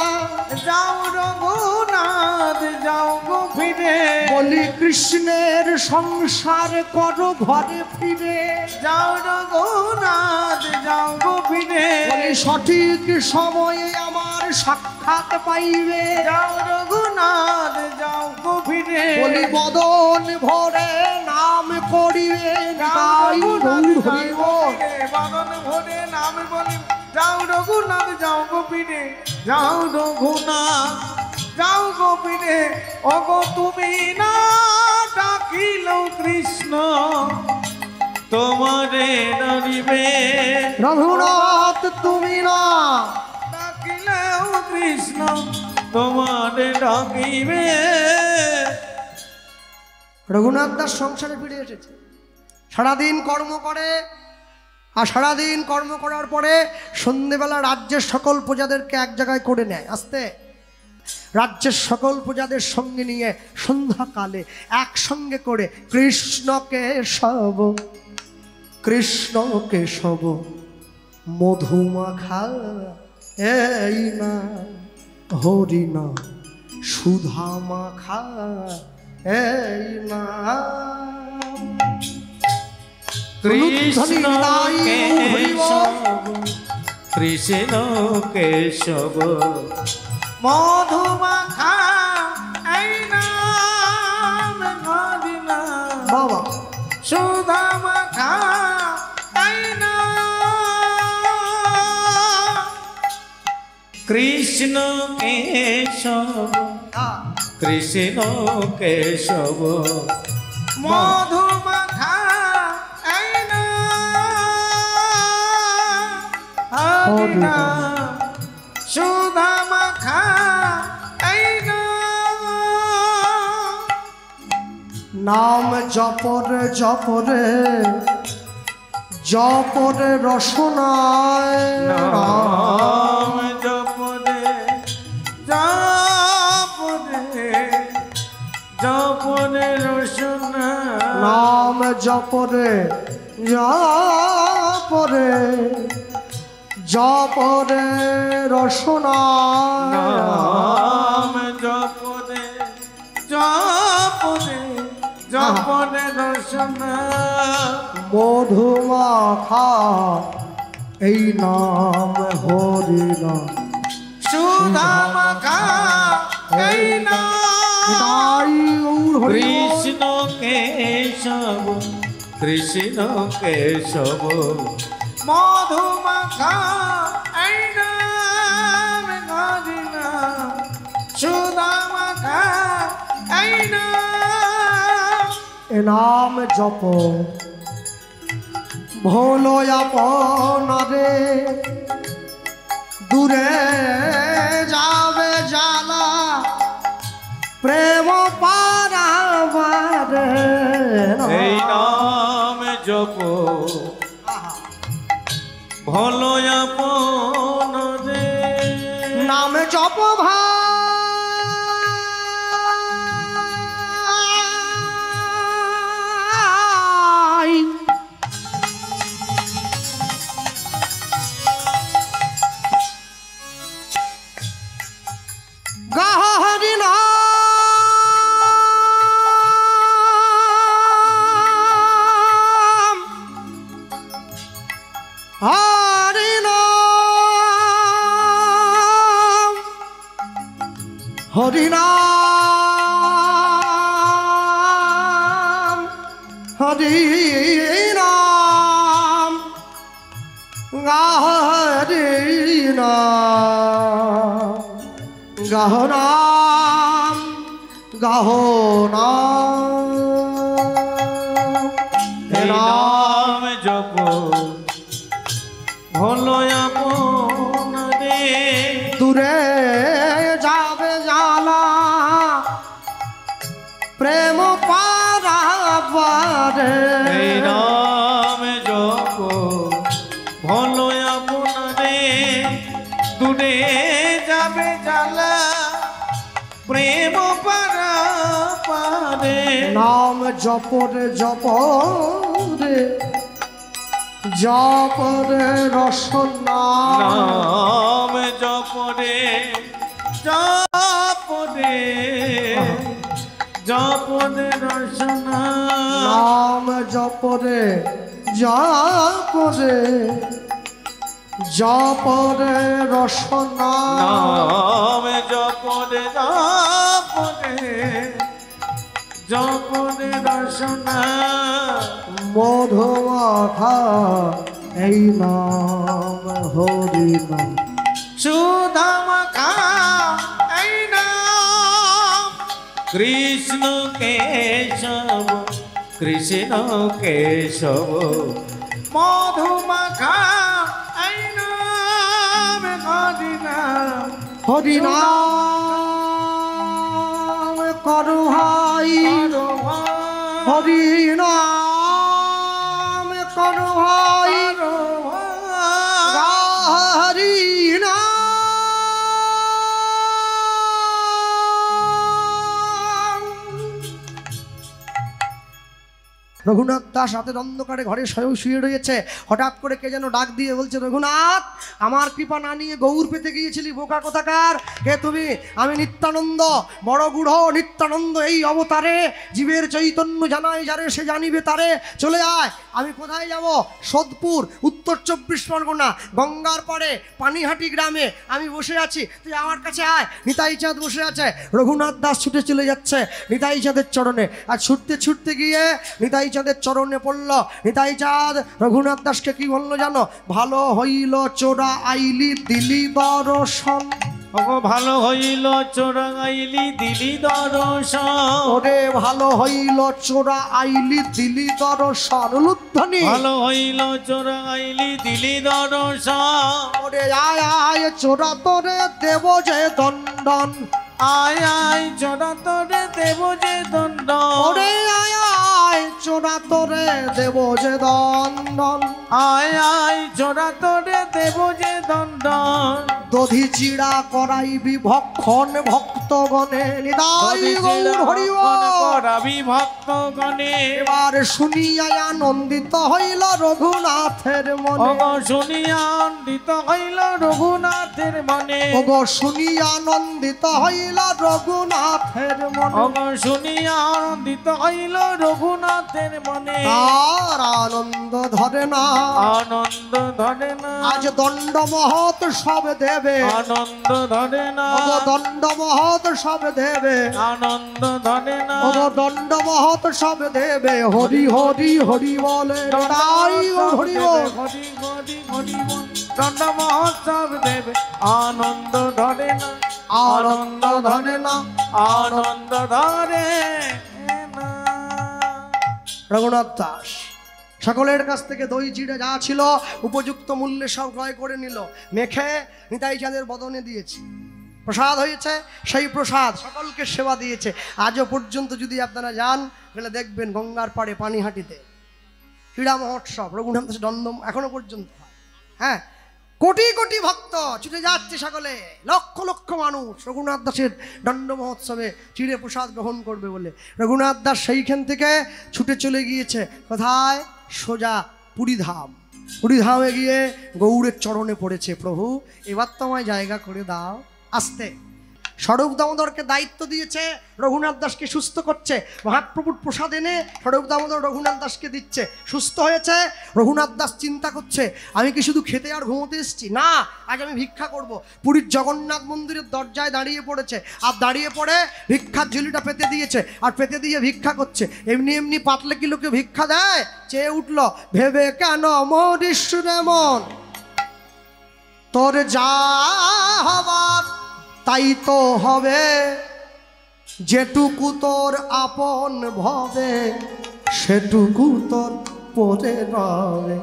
যাও রঘুনাথ যাও গো ফিরে, বলি কৃষ্ণের সংসার করো ঘরে ফিরে। যাও রঘুনাথ যাও গো ফিরে, বলি সঠিক সময়ে আমার সাক্ষাৎ পাইবে, যাও রঘুনাথ যাও গো ফিরে, বলি বদন ভরে নাম করিবে তাই গৌর হরিব। বাদন ভরে নাম বলি, যাও রঘুনাথ যাও গো ফিরে, যাও রঘুনাথ যাও গো ফিরে। ওগো তুমি না ডাকিলেও কৃষ্ণ তোমারে ডাকিবে, রঘুনাথ তুমি না ডাকিলেও কৃষ্ণ তোমারে ডাকিবে। রঘুনাথ দাস সংসারে ফিরে এসেছে, সারাদিন কর্ম করে, আর সারাদিন কর্ম করার পরে সন্ধেবেলা রাজ্যের সকল প্রজাদেরকে এক জায়গায় করে নেয়। আস্তে রাজ্যের সকল প্রজাদের সঙ্গে নিয়ে সন্ধ্যাকালে একসঙ্গে করে কৃষ্ণ কেশব কৃষ্ণ কেশব মধুমাখা এই না হরি না সুধা মাখা এই না। কৃষ্ণ কেশব কৃষ্ণ কেশব মধুমাখা এই নাম হরি নাম, বাবা সুধা মাখা এই নাম। কৃষ্ণ কেশব কৃষ্ণ কেশব মধুমাখা এই নাম হরি নাম, সুধা মাখা এই নাম। নাম জপরে জপরে জপরে রসনায়, নাম জপরে জপরে জপরে রসনা, নাম জপরে জপরে জপরে রসনায়, নাম জপরে জপরে জপরে রসনা। মধুমাখা এই নাম হরি নাম, সুধা মাখা এই নাম। তাই গৌর হরি বল। কৃষ্ণ কেশব কৃষ্ণ কেশব মধুমাখা এই নাম হরি নাম, সুধা মাখা এই নাম। এ নাম জপ ভোলো আপনারে দূরে যাবে জ্বালা প্রেম পারাবারে। এই নাম জপ ভলো আপন রে, নাম জপ ভাই গাহরি নাম হরি নাম হরি নাম হরি নাম গাহরি নাম গাহ নাম গাহ নাম। এই নাম জপ ভলো আপন রে, দূরে যাবে জ্বালা প্রেম পারাবারে। এই নাম জপ হলো আপনারে দূরে যাবে জ্বালা প্রেম পারা পারে নাম জপরে জপরে জপরে রসনা নাম জপরে জপরে জপরে রসনা নাম জপরে জপরে জপরে রসনা নাম জপরে জপরে জপরে রসনা মধুমাখা এই নাম হরি নাম সুধামাখা এই নাম কৃষ্ণ কেশব কৃষ্ণ কেশব মধুমাখা এই নাম হরি নাম হরি নাম করু ভাই হরি নাম করু ভাই হরি নাম রঘুনাথ দাস রাতের অন্ধকারে ঘরে স্বয়ং শুয়ে রয়েছে। হঠাৎ করে কে যেন ডাক দিয়ে বলছে, রঘুনাথ আমার কৃপা না নিয়ে গৌর পেতে গিয়েছিলি, বোকা কোথাকার কে তুমি? আমি নিত্যানন্দ, বড় গুঢ় নিত্যানন্দ এই অবতারে, জীবের চৈতন্য জানাই যারে সে জানিবে তারে। চলে আয়। আমি কোথায় যাব? সোদপুর, উত্তর 24 পরগনা, গঙ্গার পাড়ে পানিহাটি গ্রামে আমি বসে আছি, তুই আমার কাছে আয়। নিতাই চাঁদ বসে আছে। রঘুনাথ দাস ছুটে চলে যাচ্ছে নিতাই চাঁদের চরণে। আর ছুটতে ছুটতে গিয়ে নিতাই চাঁদের চরণে পড়ল। নিতাই চাঁদ রঘুনাথ দাসকে কি বললো জানো? ভালো হইল চোরা আইলি দিলি দর্শন। ওগো ভালো হইল চোরা আইলি দিলি দর্শন। ওরে ভালো হইল চোরা আইলি দিলি দর্শন। উলুধ্বনি। ভালো হইল চোরা আইলি দিলি দর্শন। ওরে আয় আয় চোরা তোরে দেব যে দণ্ডন। আয় আয় চোরা তোরে দেব যে দণ্ডন। ওরে আয় আয় চোরা তোরে দেব যে দণ্ডন। আয় আয় চোরা তোরে দেব যে দণ্ডন। দধি চিড়া করাইবি ভক্ষণ ভক্তগণে। নিতাই গৌর হরি বল। করাবি ভক্তগণে। এবার শুনিয়া আনন্দিত হইল রঘুনাথের মনে। ওগো শুনিয়া আনন্দিত হইল রঘুনাথের মনে। ওগো শুনিয়া আনন্দিত হইল রঘুনাথের মনে। ওগো শুনিয়া আনন্দিত হইল রঘুনাথের মনে। আর আনন্দ ধরে না, আনন্দ ধরে না। আজ দণ্ড মহৎ সব দেবে। আনন্দ ধরে না। ওগো দণ্ড মহৎ সব দেবে। আনন্দ ধরে না। ওগো দণ্ড মহৎ সব দেবে। হরি হরি হরি বলে নিতাই গৌর হরি বল। হরি হরি হরি বল। দণ্ড মহোৎসব দেবে। আনন্দ ধরে না। আনন্দ ধরে না। আনন্দ ধরে না। রঘুনাথ দাস সকলের কাছ থেকে দই চিড়ে যা ছিল উপযুক্ত মূল্যে সব ক্রয় করে নিল। মেখে নিতাই চাঁদের বদনে দিয়েছে। প্রসাদ হয়েছে, সেই প্রসাদ সকলকে সেবা দিয়েছে। আজও পর্যন্ত যদি আপনারা যান তাহলে দেখবেন গঙ্গার পাড়ে পানিহাটিতে ক্রীড়া মহোৎসব রঘুনাথ দাস দণ্ড এখনো পর্যন্ত হয়। হ্যাঁ, কোটি কোটি ভক্ত ছুটে যাচ্ছে, সকলে লক্ষ লক্ষ মানুষ রঘুনাথ দাসের দণ্ড মহোৎসবে চিড়ে প্রসাদ গ্রহণ করবে বলে। রঘুনাথ দাস সেইখান থেকে ছুটে চলে গিয়েছে কোথায়? সোজা পুরীধাম। পুরীধামে গিয়ে গৌরের চরণে পড়েছে, প্রভু এবার তো আমায় জায়গা করে দাও। আসতে স্বরূপ দামোদরকে দায়িত্ব দিয়েছে, রঘুনাথ দাসকে সুস্থ করছে। মহাপ্রভুর প্রসাদ এনে স্বরূপ দামোদর রঘুনাথ দাসকে দিচ্ছে। সুস্থ হয়েছে। রঘুনাথ দাস চিন্তা করছে, আমি কি শুধু খেতে আর ঘুমোতে এসেছি? না, আজ আমি ভিক্ষা করব। পুরীর জগন্নাথ মন্দিরের দরজায় দাঁড়িয়ে পড়েছে। আর দাঁড়িয়ে পড়ে ভিক্ষার ঝুলিটা পেতে দিয়েছে, আর পেতে দিয়ে ভিক্ষা করছে। এমনি এমনি পাতলে কি লোকে ভিক্ষা দেয়? চেয়ে উঠল, ভেবে কেন মরিস রে মন, তোর যা হবার তাই তো হবে। যেটুকু তোর আপন ভবে সেটুকু তোর পরে রবে।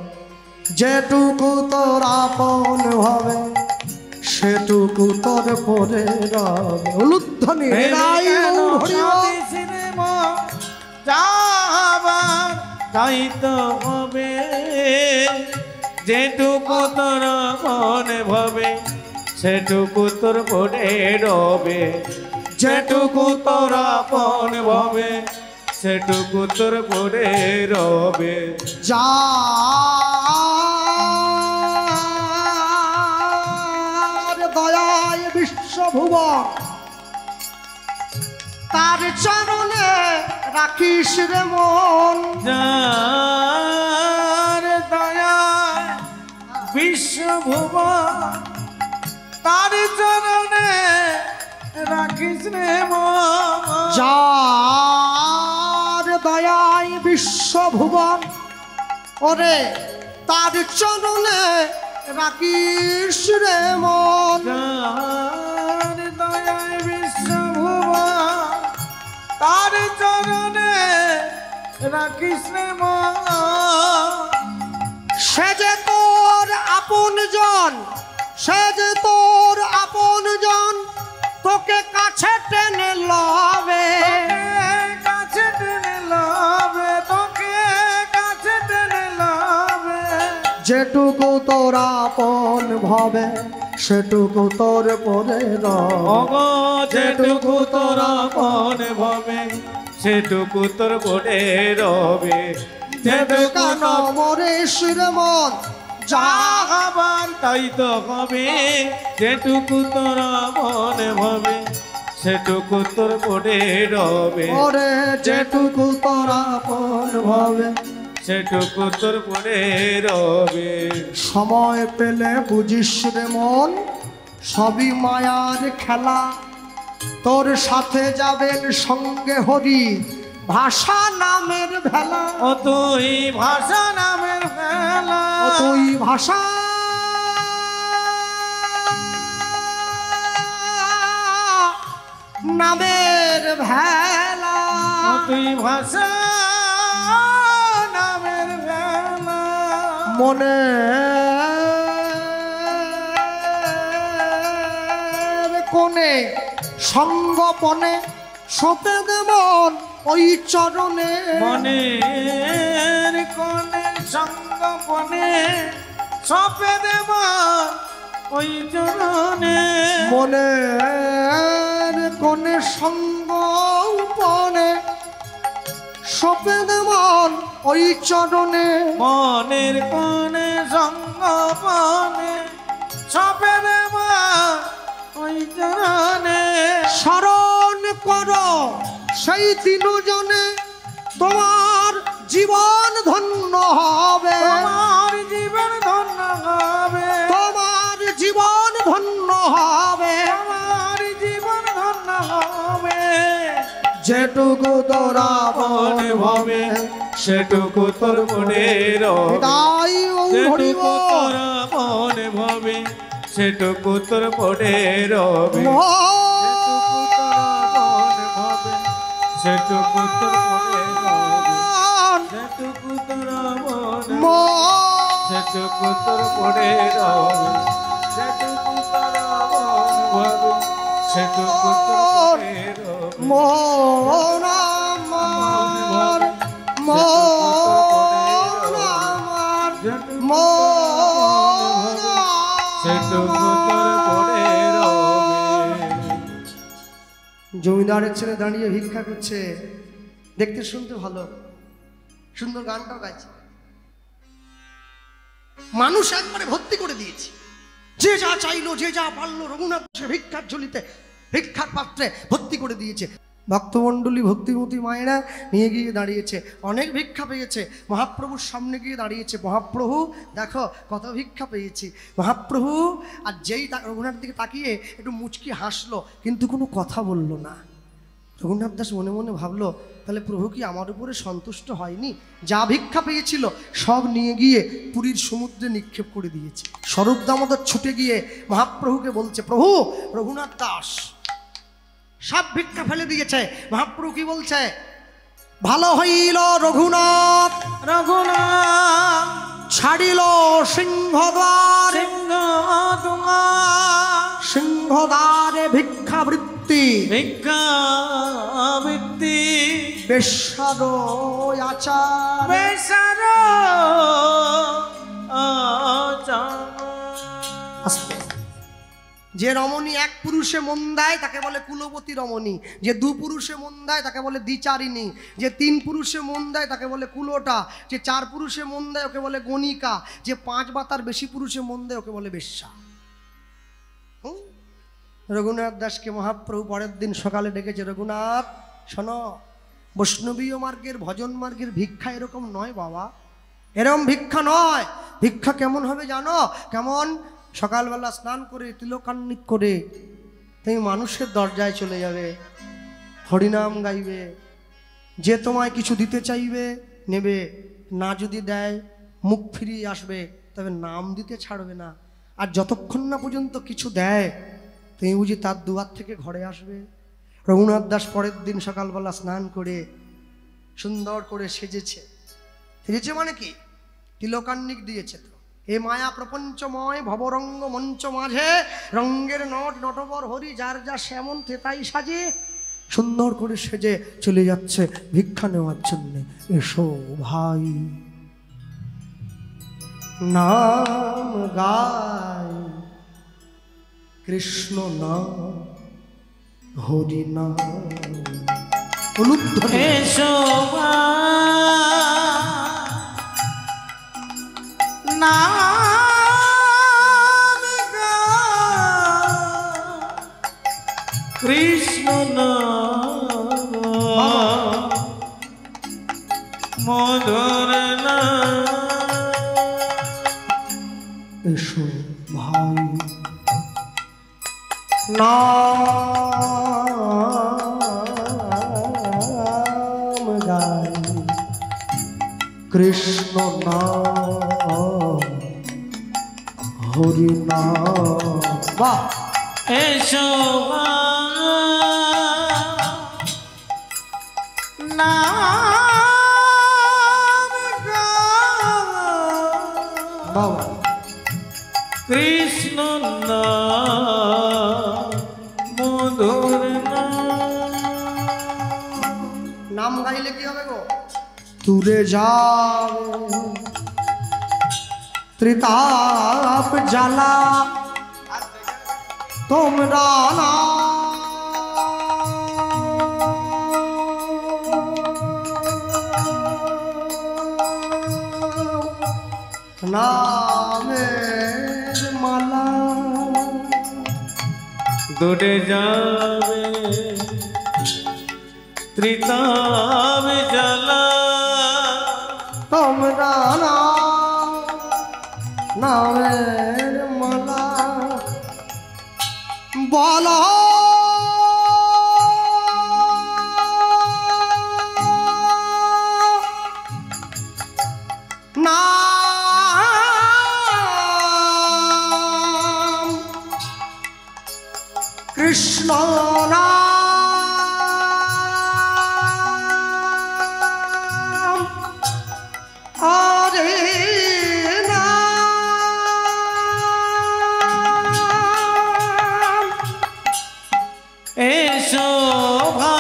যেটুকু তোর আপন ভবে সেটুকু তোর পরে রবে। উলুধ্বনি। যাবার তাই তো হবে। যেটুকু তোর মনে ভাবে সেটুকু তোর মনে রবে যেটুকু তোর মনে ভাবে সেটুকু তোর মনে রবে যার দয়ায় বিশ্বভুবন তার চরণে রাখিস রে মন যার দয়ায় বিশ্বভুবন তার চরণে রাখিস রে মন যার দয়ায় বিশ্বভুবন ওরে তার চরণে রাখিস রে মন যার দয়ায় বিশ্বভুবন তার চরণে রাখিস রে মন সে যে তোর আপন জন সে যে তোর আপন জন তোকে কাছে টেনে লবে কাছে টেনে লবে তোকে কাছে টেনে লবে যেটুকু তোর আপন ভাবে সেটুকু তোর পরে ওগো যেটুকু তোর আপন ভাবে সেটুকু তোর পরে রবে যেটুকু মরেশ রে মন যাবার তাই তো হবে যেটুকু তোর মনে ভাবে সেটুকু তোর পরে রবে ওরে যেটুকু তোর আপন ভাবে সেটুকু তোর পরে রবে সময় পেলে বুঝিস রে মন সবই মায়ার খেলা তোর সাথে যাবেন সঙ্গে হরি ভাষা নামের ভেলা ও তুই ভাষা নামের ভেলা ও তুই ভাষা নামের ভেলা ও তুই ভাষা নামের ভেলা মনে কোনে সঙ্গপনে সপে দেবন ওই চরণে মনের কোনে সঙ্গপনে সপে দেব ওই চরণে মনের কোনে সঙ্গপনে সপে দেবন ওই চরণে মনের কোনে সঙ্গপনে সপে দেব ওই চরণে স্মরণ করো সেই তিনজনে তোমার জীবন ধন্য হবে তোমার জীবন ধন্য হবে তোমার জীবন ধন্য হবে আমার জীবন ধন্য হবে যেটুকু তোরা মনে ভাবে সেটুকু তোর মনে রবে তাই যেটুকু তোর মনে ভাবে সেটুকু তোর মনে রবে সেটুকু তোর মনে রবে যেটুকু তোর মনে সেটুকু তোর মনে রবে যেটুকু তোর মনে ভাবে সেটুকু তোর মনে রবে মন আমার মন আমার মন সেটুকু তোর মনে রবে জমিদারের ছেলে দাঁড়িয়ে ভিক্ষা করছে দেখতে শুনতে ভালো সুন্দর গানটাও গাইছে মানুষ একবারে ভর্তি করে দিয়েছে যে যা চাইলো যে যা পারলো রঘুনাথ সে ভিক্ষার ঝুলিতে ভিক্ষার পাত্রে ভর্তি করে দিয়েছে ভক্তমণ্ডলী ভক্তিমতী মায়েরা নিয়ে গিয়ে দাঁড়িয়েছে অনেক ভিক্ষা পেয়েছে মহাপ্রভুর সামনে গিয়ে দাঁড়িয়েছে মহাপ্রভু দেখো কত ভিক্ষা পেয়েছি মহাপ্রভু আর যেই রঘুনাথ দিকে তাকিয়ে একটু মুচকি হাসলো কিন্তু কোনো কথা বলল না রঘুনাথ দাস মনে মনে ভাবলো তাহলে প্রভু কি আমার উপরে সন্তুষ্ট হয়নি যা ভিক্ষা পেয়েছিল সব নিয়ে গিয়ে পুরীর সমুদ্রে নিক্ষেপ করে দিয়েছে স্বরূপ দামোদর ছুটে গিয়ে মহাপ্রভুকে বলছে প্রভু রঘুনাথ দাস সব ভিক্ষা ফেলে দিয়েছে মহাপ্রভু কি বলছে ভালো হইল রঘুনাথ রঘুনাথ ছাড়িল সিংহদ্বার সিংহদ্বারে ভিক্ষাবৃত্তি ভিক্ষাবৃত্তি বেশ্যার আচার বেশার আস্তে। যে রমণী এক পুরুষে মন দেয় তাকে বলে কুলবতী রমণী, যে দু পুরুষে মন দেয় তাকে বলে দ্বিচারিণী, যে তিন পুরুষে মন দেয় তাকে বলে কুলোটা, যে চার পুরুষে মন দেয় ওকে বলে গণিকা, যে পাঁচ বা তার বেশি পুরুষে মন দেয় ওকে বলে বেশ্যা। রঘুনাথ দাসকে মহাপ্রভু পরের দিন সকালে ডেকেছে, রঘুনাথ শোনো, বৈষ্ণবীয় মার্গের ভজন মার্গের ভিক্ষা এরকম নয় বাবা, এরকম ভিক্ষা নয়। ভিক্ষা কেমন হবে জানো? কেমন? সকালবেলা স্নান করে তিলকান্বিত করে তুমি মানুষের দরজায় চলে যাবে, হরিনাম গাইবে, যে তোমায় কিছু দিতে চাইবে নেবে, না যদি দেয় মুখ ফিরিয়ে আসবে, তবে নাম দিতে ছাড়বে না। আর যতক্ষণ না পর্যন্ত কিছু দেয় তুমি বুঝি তার দুয়ার থেকে ঘরে আসবে। রঘুনাথ দাস পরের দিন সকালবেলা স্নান করে সুন্দর করে সেজেছে। সেজেছে মানে কি? তিলকান্নিক দিয়েছে। তো এ মায়া প্রপঞ্চময় ভবরঙ্গ মঞ্চ মাঝে রঙ্গের নট নটবর হরি যার যা শ্যামন তেতাই সাজে, সুন্দর করে সেজে চলে যাচ্ছে ভিক্ষা নেওয়ার জন্য। এসো ভাই নাম গায়, কৃষ্ণ নাম হরি নাম অনুধ্বনি। এসো নাম গায়, কৃষ্ণ নাম মধুর নাম। এসো ভাই নাম গায়, কৃষ্ণ নাম হরি নাম। বাহ! এসো নাম গায়, বাবা কৃষ্ণ নাম মধুর নাম গাইলে কি হবে গো? তুরে যাবে ত্রিতাপ জ্বালা তোমরা না নামের মালা দূরে যাবে ত্রিতাপ জ্বালা তোমরা নামের মালা বলো নাম কৃষ্ণ নাম হরে নাম। এসো ভাই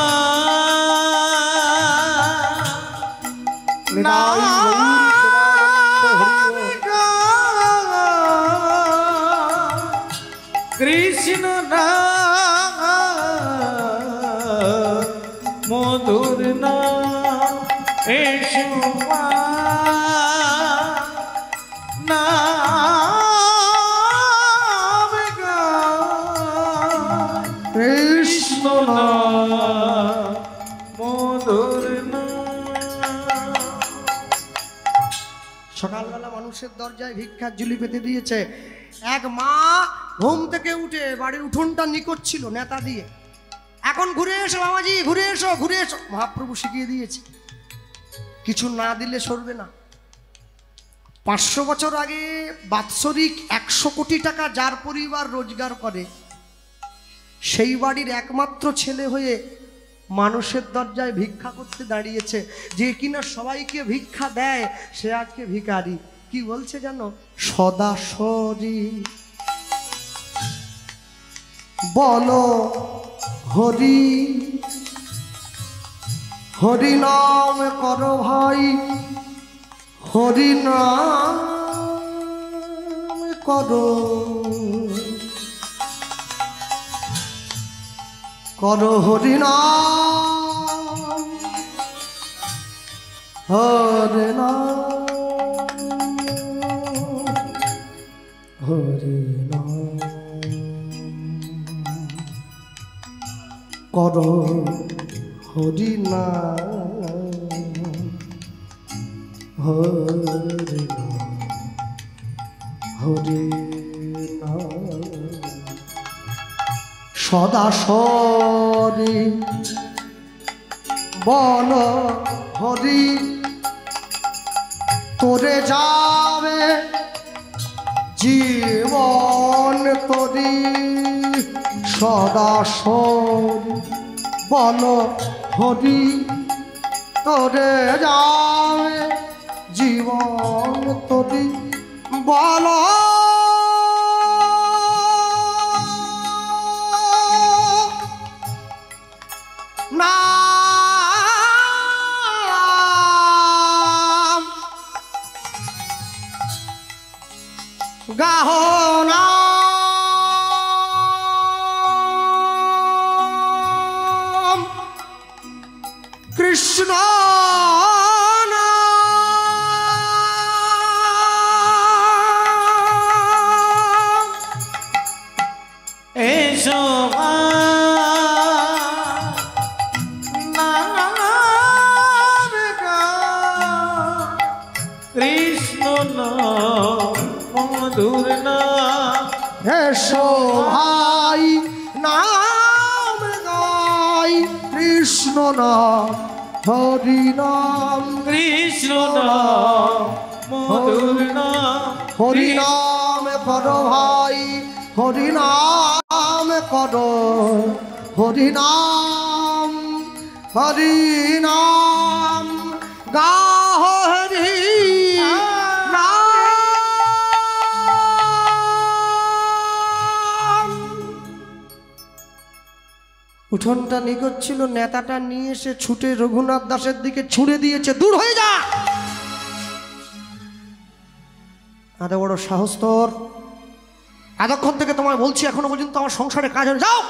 কৃষ্ণ নাম মধুর নাম। এসো নাম গায়, কৃষ্ণ নাম মধুর নাম। সকালবেলা মানুষের দরজায় ভিক্ষার ঝুলি পেতে দিয়েছে। এক মা ঘুম থেকে উঠে বাড়ির উঠোনটা নিকট ছিল নেতা দিয়ে, এখন ঘুরে এসো বাবাজি, ঘুরে এসো ঘুরে এসো। মহাপ্রভু শিখিয়ে দিয়েছে কিছু না দিলে সরবে না। 500 বছর আগে বাৎসরিক 100 কোটি টাকা যার পরিবার রোজগার করে, সেই বাড়ির একমাত্র ছেলে হয়ে মানুষের দরজায় ভিক্ষা করতে দাঁড়িয়েছে। যে কিনা সবাইকে ভিক্ষা দেয় সে আজকে ভিখারি। কি বলছে জানো? সদাসরি বলো হরি হরি নাম করো ভাই, হরি নাম করো করো হরিনাম হরিনাম হরিনাম করো হরিনাম হরিনাম হরিনাম সদা সরি বল হরি তোরে যাবে জীবন তরি সদা সরি বল হরি তোরে যাবে জীবন তরি বল নাম গাহ নাম কৃষ্ণ এসো কৃষ্ণ মধুর নাম এসো ভাই নাম গাই কৃষ্ণ নাম হরি নাম কৃষ্ণ নাম মধুর নাম হরি নাম করো ভাই হরি নাম করো হরি নাম গাহ হরি নাম। উঠোনটা নিকট ছিল, নেতাটা নিয়ে এসে ছুটে রঘুনাথ দাসের দিকে ছুঁড়ে দিয়েছে, দূর হয়ে যা। এত বড় সাহস তোর! এতক্ষণ থেকে তোমায় বলছি, এখনো পর্যন্ত আমার সংসারে কাজ হয়ে যাও।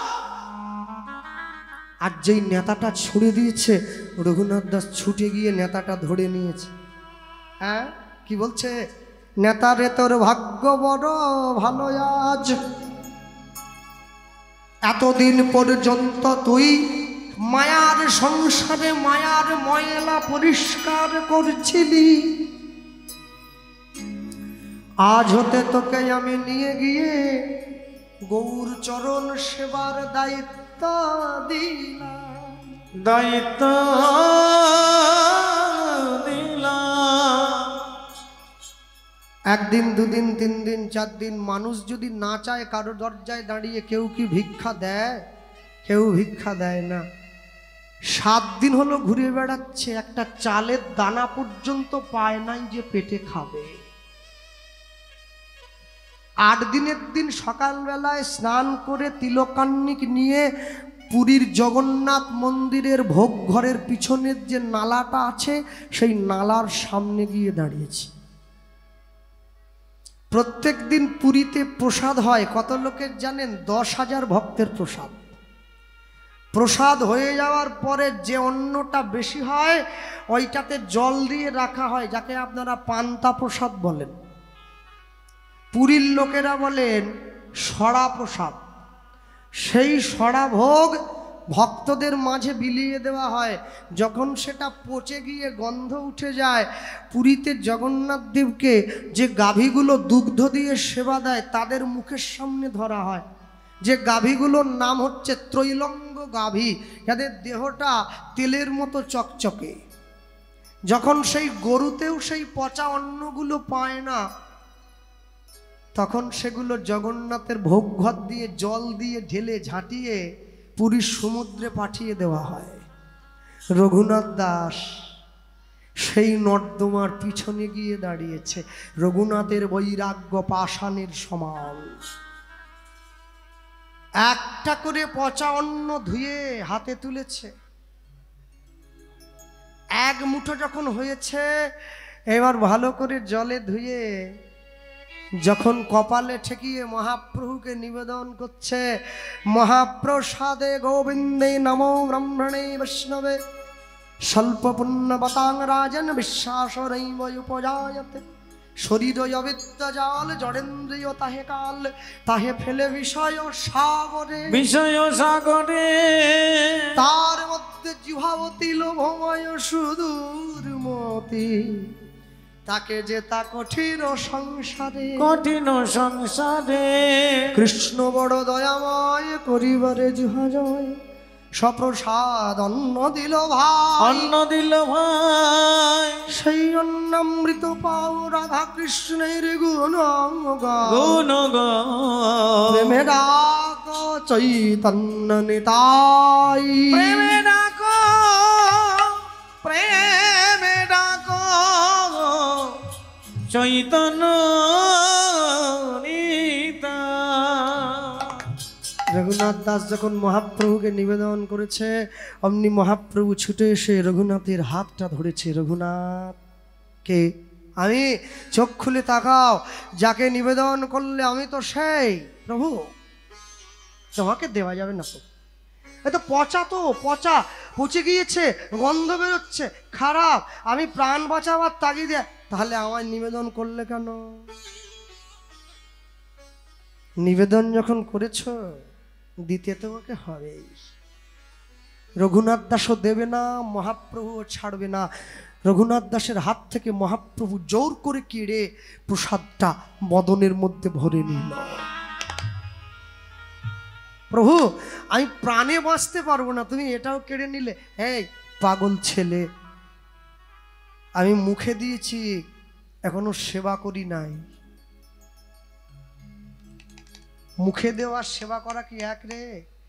আর যেই নেতাটা ছুঁড়ে দিয়েছে, রঘুনাথ দাস ছুটে গিয়ে নেতাটা ধরে নিয়েছে। হ্যাঁ, কি বলছে? নেতারে তোর ভাগ্য বড় ভালো আজ, এতদিন পর্যন্ত তুই মায়ার সংসারে মায়ার ময়লা পরিষ্কার করছিলি, আজ হতে তোকে আমি নিয়ে গিয়ে গৌর চরণ সেবার দায়িত্ব দিলাম। দায়িত্ব দিলাম। একদিন, দুদিন, 3 দিন, 4 দিন মানুষ যদি না চায় কারো দরজায় দাঁড়িয়ে, কেউ কি ভিক্ষা দেয়? কেউ ভিক্ষা দেয় না। 7 দিন হলো ঘুরে বেড়াচ্ছে, একটা চালের দানা পর্যন্ত পায় নাই যে পেটে খাবে। 8 দিনের দিন সকালবেলায় স্নান করে তিলকান্নিক নিয়ে পুরীর জগন্নাথ মন্দিরের ভোগ ঘরের পিছনের যে নালাটা আছে, সেই নালার সামনে গিয়ে দাঁড়িয়েছি। প্রত্যেক দিন পুরীতে প্রসাদ হয়, কত লোকের জানেন? 10,000 ভক্তের প্রসাদ। প্রসাদ হয়ে যাওয়ার পরে যে অন্নটা বেশি হয়, ওইটাতে জল দিয়ে রাখা হয়, যাকে আপনারা পান্তা প্রসাদ বলেন। পুরীর লোকেরা বলেন সড়া প্রসাদ। সেই সড়া ভোগ ভক্তদের মাঝে বিলিয়ে দেওয়া হয়। যখন সেটা পচে গিয়ে গন্ধ উঠে যায়, পুরীতে জগন্নাথ দেবকে যে গাভীগুলো দুগ্ধ দিয়ে সেবা দেয়, তাদের মুখের সামনে ধরা হয়। যে গাভীগুলোর নাম হচ্ছে ত্রৈলঙ্গ গাভী, যাদের দেহটা তেলের মতো চকচকে। যখন সেই গরুতেও সেই পচা অন্নগুলো পায় না, তখন সেগুলো জগন্নাথের ভোগঘর দিয়ে জল দিয়ে ঢেলে ঝাঁটিয়ে পুরীর সমুদ্রে পাঠিয়ে দেওয়া হয়। রঘুনাথ দাস সেই নর্দমার পিছনে গিয়ে দাঁড়িয়েছে, রঘুনাথের বৈরাগ্য পাষাণের সমান। একটা করে পচা অন্ন ধুয়ে হাতে তুলেছে। এক মুঠো যখন হয়েছে, এবার ভালো করে জলে ধুয়ে যখন কপালে ঠেকিয়ে মহাপ্রভুকে নিবেদন করছে, মহাপ্রসাদে গোবিন্দে নমো ব্রহ্মণে বৈষ্ণবে স্বল্প পুণ্যবতাং রাজন বিশ্বাসরৈব উপজায়তে শরীর অবিদ্যাজাল জড়েন্দ্রিয় তাহে কাল তাহে ফেলে বিষয় সাগরে, বিষয় সাগরে তার মধ্যে জিহাবতী লোভময় সুদূর মতি, তাকে যে তা কঠিন সংসারে, কঠিন সংসারে কৃষ্ণ বড় দয়াময় করিবারে জিহাজয় সপ্রসাদ অন্ন দিল ভাই, অন্ন দিল ভাই সেই অন্নামৃত পাও রাধা কৃষ্ণের গুণ গুণ প্রেমে ডাক চৈতন্য নিতাই, প্রেমে ডাকো প্রেমে ডাকো চৈতন্য রঘুনাথ দাস যখন মহাপ্রভুকে নিবেদন করেছে, অমনি মহাপ্রভু ছুটে এসে রঘুনাথের হাতটা ধরেছে। রঘুনাথ কে? আমি, চোখ খুলে তাকাও, যাকে নিবেদন করলে আমি তো সেই প্রভু, তোমাকে দেওয়া যাবে না তো, এ তো পচা, তো পচা, পচে গিয়েছে, গন্ধ বেরোচ্ছে, খারাপ, আমি প্রাণ বাঁচাবার তাগিদে, তাহলে আমায় নিবেদন করলে কেন? নিবেদন যখন করেছ দিতে তোমাকে হবে। রঘুনাথ দাসও দেবে না, মহাপ্রভুও ছাড়বে না। রঘুনাথ দাসের হাত থেকে মহাপ্রভু জোর করে কেড়ে প্রসাদটা বদনের মধ্যে ভরে নিল। প্রভু, আমি প্রাণে বাঁচতে পারবো না, তুমি এটাও কেড়ে নিলে। এই পাগল ছেলে, আমি মুখে দিয়েছি, এখনো সেবা করি নাই। মুখে দেওয়ার সেবা করা কি এক রে?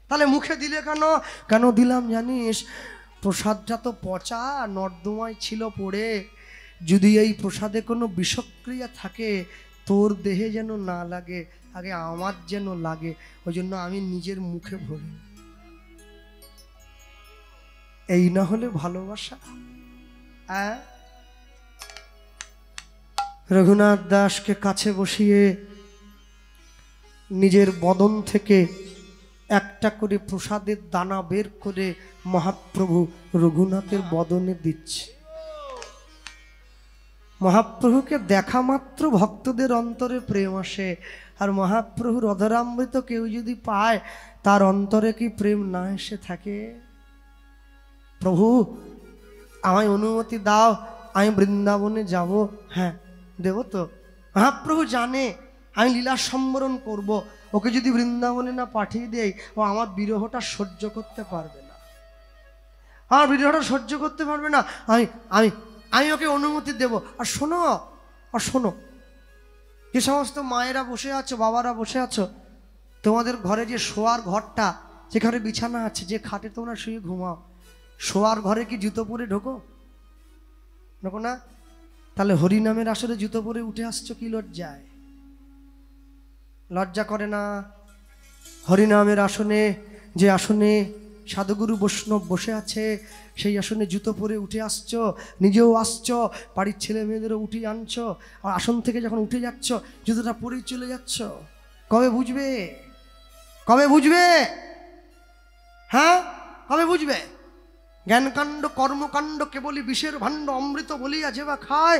তাহলে মুখে দিলে কেন? কেন দিলাম জানিস? প্রসাদটা তো পচা, নর্দমায় ছিল পড়ে, যদি এই প্রসাদে কোনো বিষক্রিয়া থাকে তোর দেহে যেন না লাগে, আগে আমার যেন লাগে, ওই জন্য আমি নিজের মুখে ভরি। এই না হলে ভালোবাসা? রঘুনাথ দাসকে কাছে বসিয়ে নিজের বদন থেকে একটা করে প্রসাদের দানা বের করে মহাপ্রভু রঘুনাথের বদনে দিচ্ছে। মহাপ্রভুকে দেখা মাত্র ভক্তদের অন্তরে প্রেম আসে, আর মহাপ্রভুর অধরামৃত কেউ যদি পায় তার অন্তরে কি প্রেম না এসে থাকে? প্রভু, আমায় অনুমতি দাও, আমি বৃন্দাবনে যাব। হ্যাঁ, দেব তো। মহাপ্রভু জানে আমি লীলা সম্বরণ করব, ওকে যদি বৃন্দাবনে না পাঠিয়ে দেই ও আমার বিরহটা সহ্য করতে পারবে না, আমার বিরহটা সহ্য করতে পারবে না। আমি আমি আমি ওকে অনুমতি দেব। আর শোনো, আর শোনো, যে সমস্ত মায়েরা বসে আছো, বাবারা বসে আছো, তোমাদের ঘরে যে শোয়ার ঘরটা, যেখানে বিছানা আছে, যে খাটে তোমরা শুয়ে ঘুমাও, শোয়ার ঘরে কি জুতো পরে ঢোকো? ঢোকো না? তাহলে হরিনামের আসরে জুতো পরে উঠে আসছো কি লজ্জায়? লজ্জা করে না? হরিনামের আসনে, যে আসনে সাধুগুরু বৈষ্ণব বসে আছে, সেই আসনে জুতো পরে উঠে আসছো, নিজেও আসছো, বাড়ির ছেলে মেয়েদেরও উঠিয়ে আনছো, আর আসন থেকে যখন উঠে যাচ্ছ জুতোটা পরেই চলে যাচ্ছ। কবে বুঝবে? কবে বুঝবে? হ্যাঁ, কবে বুঝবে? জ্ঞানকাণ্ড কর্মকাণ্ড কেবলই বিষের ভাণ্ড, অমৃত বলিয়া যে বা খায়,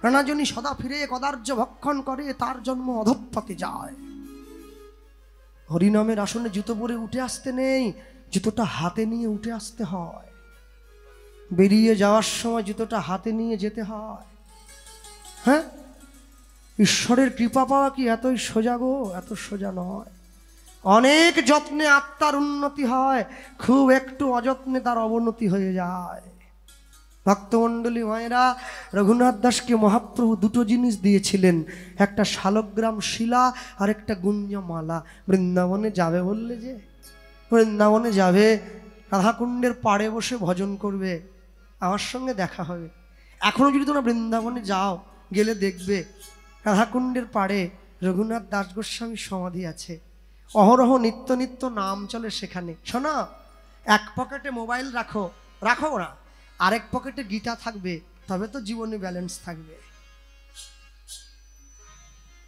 নানাজনী সদা ফিরে কদার্য ভক্ষণ করে, তার জন্ম অধঃপতে যায়। হরিনামের আসনে জুতো পরে উঠে আসতে নেই, জুতোটা হাতে নিয়ে উঠে আসতে হয়। বেরিয়ে যাওয়ার সময় জুতোটা হাতে নিয়ে যেতে হয়। হ্যাঁ, ঈশ্বরের কৃপা পাওয়া কি এতই সোজা গো? এত সোজা নয়। অনেক যত্নে আত্মার উন্নতি হয়, খুব একটু অযত্নে তার অবনতি হয়ে যায়। ভক্তমণ্ডলী মায়েরা, রঘুনাথ দাসকে মহাপ্রভু দুটো জিনিস দিয়েছিলেন, একটা শালগ্রাম শিলা আর একটা গুঞ্জমালা। বৃন্দাবনে যাবে বললে, যে বৃন্দাবনে যাবে, রাধাকুণ্ডের পাড়ে বসে ভজন করবে, আমার সঙ্গে দেখা হবে। এখনো যদি তোমরা বৃন্দাবনে যাও, গেলে দেখবে রাধাকুণ্ডের পাড়ে রঘুনাথ দাস গোস্বামীর সমাধি আছে। অহরহ নিত্য নিত্য নাম চলে সেখানে। শোনো, এক পকেটে মোবাইল রাখো, রাখো না, আরেক পকেটে গীতা থাকবে, তবে তো জীবনে ব্যালেন্স থাকবে।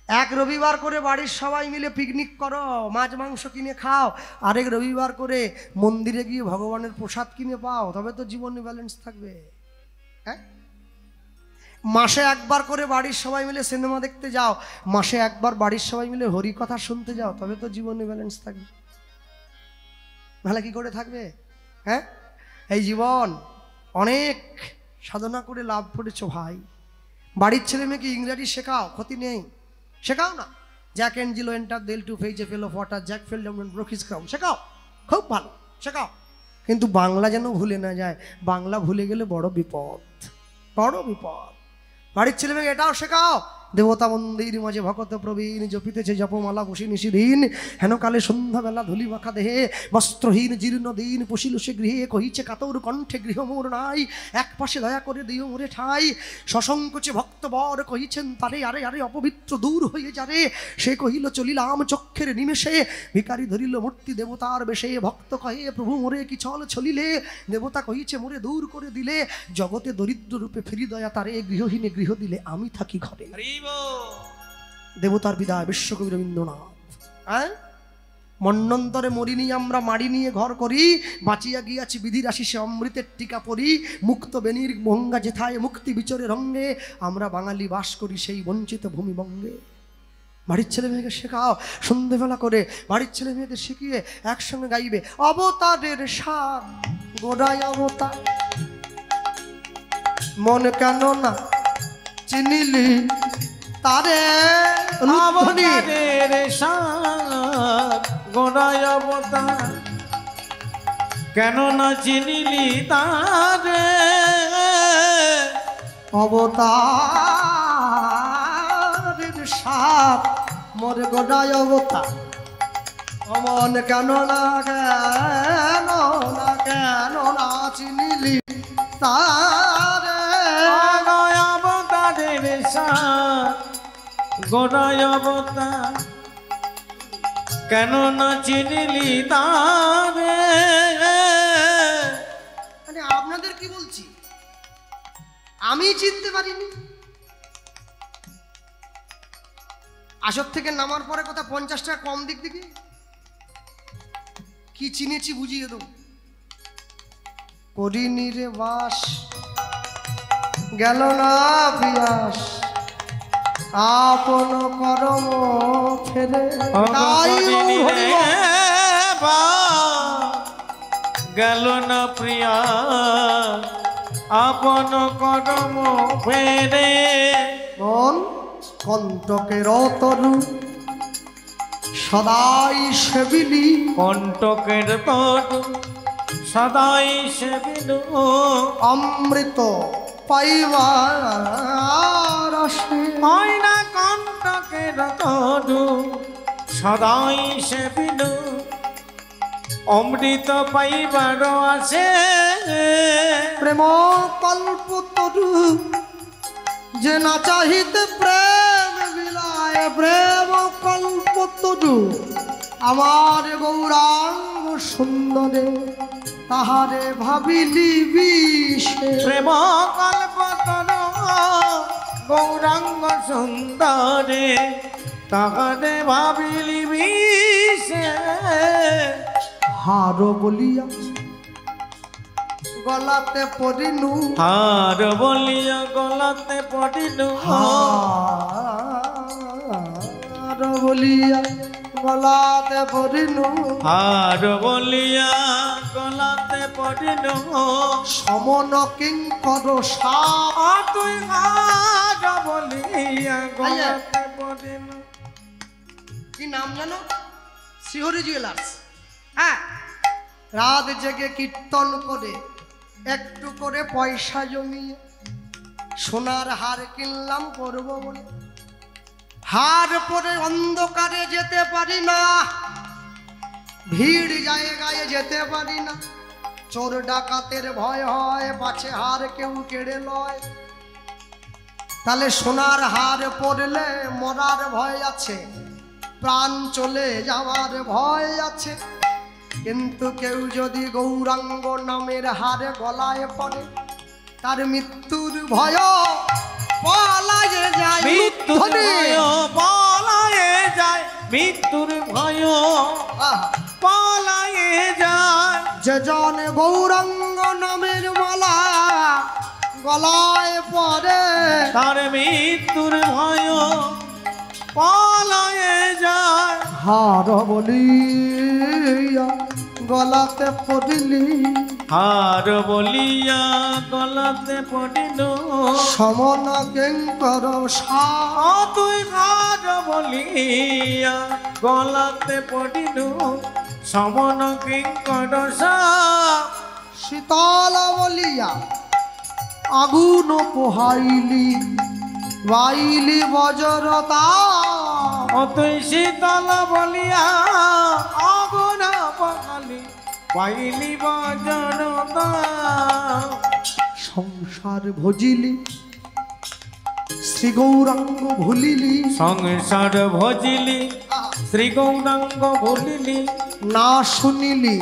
এক রবিবার করে বাড়ির সবাই মিলে পিকনিক করো, মাছ মাংস কিনে খাও, আরেক রবিবার করে মন্দিরে গিয়ে ভগবানের প্রসাদ কিনে পাও, তবে তো জীবনে ব্যালেন্স থাকবে। হ্যাঁ, মাসে একবার করে বাড়ির সবাই মিলে সিনেমা দেখতে যাও, মাসে একবার বাড়ির সবাই মিলে হরি কথা শুনতে যাও, তবে তো জীবনে ব্যালেন্স থাকবে। নাহলে কি করে থাকবে? হ্যাঁ, এই জীবন অনেক সাধনা করে লাভ করেছো ভাই। বাড়ির ছেলে মেয়েকে ইংরাজি শেখাও, ক্ষতি নেই, শেখাও না। Jack and Jill went up the hill to fetch a pail of water, Jack fell down broke his crown, শেখাও, খুব ভালো, শেখাও। কিন্তু বাংলা যেন ভুলে না যায়, বাংলা ভুলে গেলে বড় বিপদ, বড় বিপদ। বাড়ির ছেলে মেয়েকে এটাও শেখাও, দেবতা মন্দির মাঝে ভকত প্রবীণ, জপিতেছে জপমালা বসি নিশিদিন, হেনকালে সন্ধ্যাবেলা ধুলি মাখা দেহে, বস্ত্রহীন জীর্ণ দিন, পশিল সে গৃহে, কহিছে কাতর কণ্ঠে গৃহ মোর নাই, এক পাশে দয়া করে দিও মোরে ঠাই, সসংকোচে ভক্তবর কহিছেন তারে, আরে আরে অপবিত্র দূর হয়ে যারে, সে কহিল চলিলাম চক্ষের নিমেষে, ভিকারি ধরিল মূর্তি দেবতার বেশে, ভক্ত কহে প্রভু মোরে কি চল চলিলে, দেবতা কহিছে মোরে দূর করে দিলে, জগতে দরিদ্র রূপে ফিরি দয়া তারে, গৃহহীনে গৃহ দিলে আমি থাকি ঘরে। দেবতার বিদায় বিশ্বকবি রবীন্দ্রনাথ। হ্যাঁ, মন্বন্তরে মরিনি আমরা মারি নিয়ে ঘর করি, বাঁচিয়া গিয়াছি বিধির আশিসে অমৃতের টিকা পরি, মুক্ত বেনির মহঙ্গা যেথায় মুক্তি বিচরে রঙ্গে, আমরা বাঙালি বাস করি সেই বঞ্চিত ভূমিবঙ্গে। বাড়ির ছেলে মেয়েকে শেখাও, সন্ধ্যেবেলা করে বাড়ির ছেলে মেয়েদের শিখিয়ে একসঙ্গে গাইবে অবতারের সাত গোড়ায় অবতার, মন কেন না চিনিলি তারে, অবতারের সাত গোড়ায় অবতার, কেন না চিনিলি তারে, অবতারের সাত মোর গোড়ায় অবতার, অমন কেন না কেন না কেন না চিনিলি তারে, অবতারের সাত গোড়ায় অবতার, কেন না চিনিলি তারে। মানে আপনাদের কি বলছি, আমি চিনতে পারিনি। আসর থেকে নামার পরে কথা 50 টাকা কম দিক দিকে কি চিনেছি বুঝিয়ে দেব। করিনি রে বাস গেল না পিয়াস, আপন করম ফেরে, গেল না প্রিয়া আপন করম ফেরে, মন কণ্টকের তরু সদাই সেবিলি, কণ্টকের তরু সদাই সেবিলু, অমৃত পাইবার আশে, হয় না কণ্টকের তরু সদাই সেবিলু, অমৃত পাইবার আছে, প্রেম কল্প তরু যে না চাহিতে প্রেম বিলায়, প্রেম কল্প তরু আমার গৌরাঙ্গ সুন্দরে, তাহারে ভাবিলি বিষে, প্রেম কল্প তরু গৌরাঙ্গ সুন্দরে, তাহারে ভাবিলি বিষে, হার বলিয়া গলাতে পড়িনু, হার বলিয়া গলাতে পড়িনু, হার বলিয়া গলাতে পড়িনু, হার বলিয়া গলাতে পড়িনু, সমন কিঙ্কর সাপ, তুই হার বলিয়া গলাতে পড়িনু। কি নাম জানো? শিহরি জুয়েলার্স। হ্যাঁ, রাত জেগে কীর্তন করে একটু করে পয়সা জমিয়ে সোনার হার কিনলাম পরব বলে, হার পরে অন্ধকারে যেতে পারি না, ভিড় জায়গায় যেতে পারি না, চোর ডাকাতের ভয় হয়, পাছে হার কেউ কেড়ে লয়, তাহলে সোনার হার পরলে মরার ভয় আছে, প্রাণ চলে যাওয়ার ভয় আছে। কিন্তু কেউ যদি গৌরাঙ্গ নামের হারে গলায় পড়ে, তার মৃত্যুর ভয় পলায়ে যায়, মৃত্যুর ভয় মৃত্যুর ভয় আহা। পালায়ে যায়। যে জন গৌরাঙ্গ নামের মালা গলায় পরে, তার মৃত্যুর ভয় পালায়ে যায়। হার বলিয়া গলাতে পড়িলি, হার বলিয়া গলাতে পড়িল। সমন কিঙ্কর সা। তুই হার বলিয়া গলাতে পড়িল। সমন কিঙ্কর সাপ। শীতল বলিয়া আগুন পোহাইলি, বাইলি বজ্রতা। তুই শীতল বলিয়া আগুন পোহালি, পাইলি বজ্রতা। সংসার ভজিলি, শ্রী গৌরাঙ্গ ভুলিলি। সংসার ভজিলি, শ্রী গৌরাঙ্গ ভুলিলি। না শুনিলি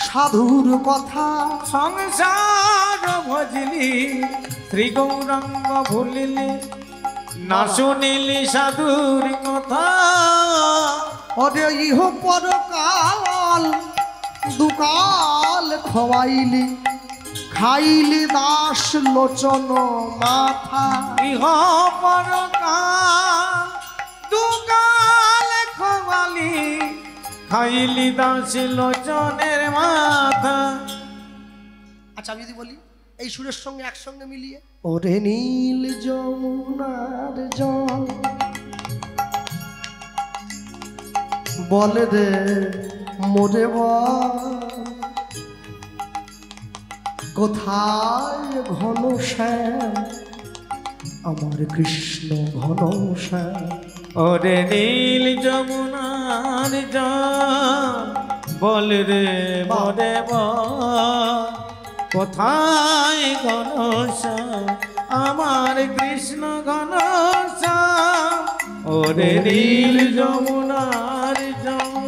সাধুর কথা, সংসার ভজিলি, শ্রী গৌরাঙ্গ ভুলিলি। না শুনিলি সাধুর কথা। ওরে ইহ পরকাল দুকাল খওয়াইলি, খাইলি দাস লোচন মাথা। ইহ পরকাল দুকাল খোয়ালি, খাইলি দাস লোচনের মাথা। আচ্ছা আমি যদি বলি এই সুরের সঙ্গে একসঙ্গে মিলিয়ে, ওরে নীল যমুনার জল বলে রে মোরে বল, কোথায় ঘন শ্যাম আমার কৃষ্ণ ঘন শ্যাম। ওরে নীল যমুনার জল বল রে বলে বল, কোথায় ঘনশ্যাম আমার কৃষ্ণ ঘনশ্যাম। ওরে নীল যমুনার জল।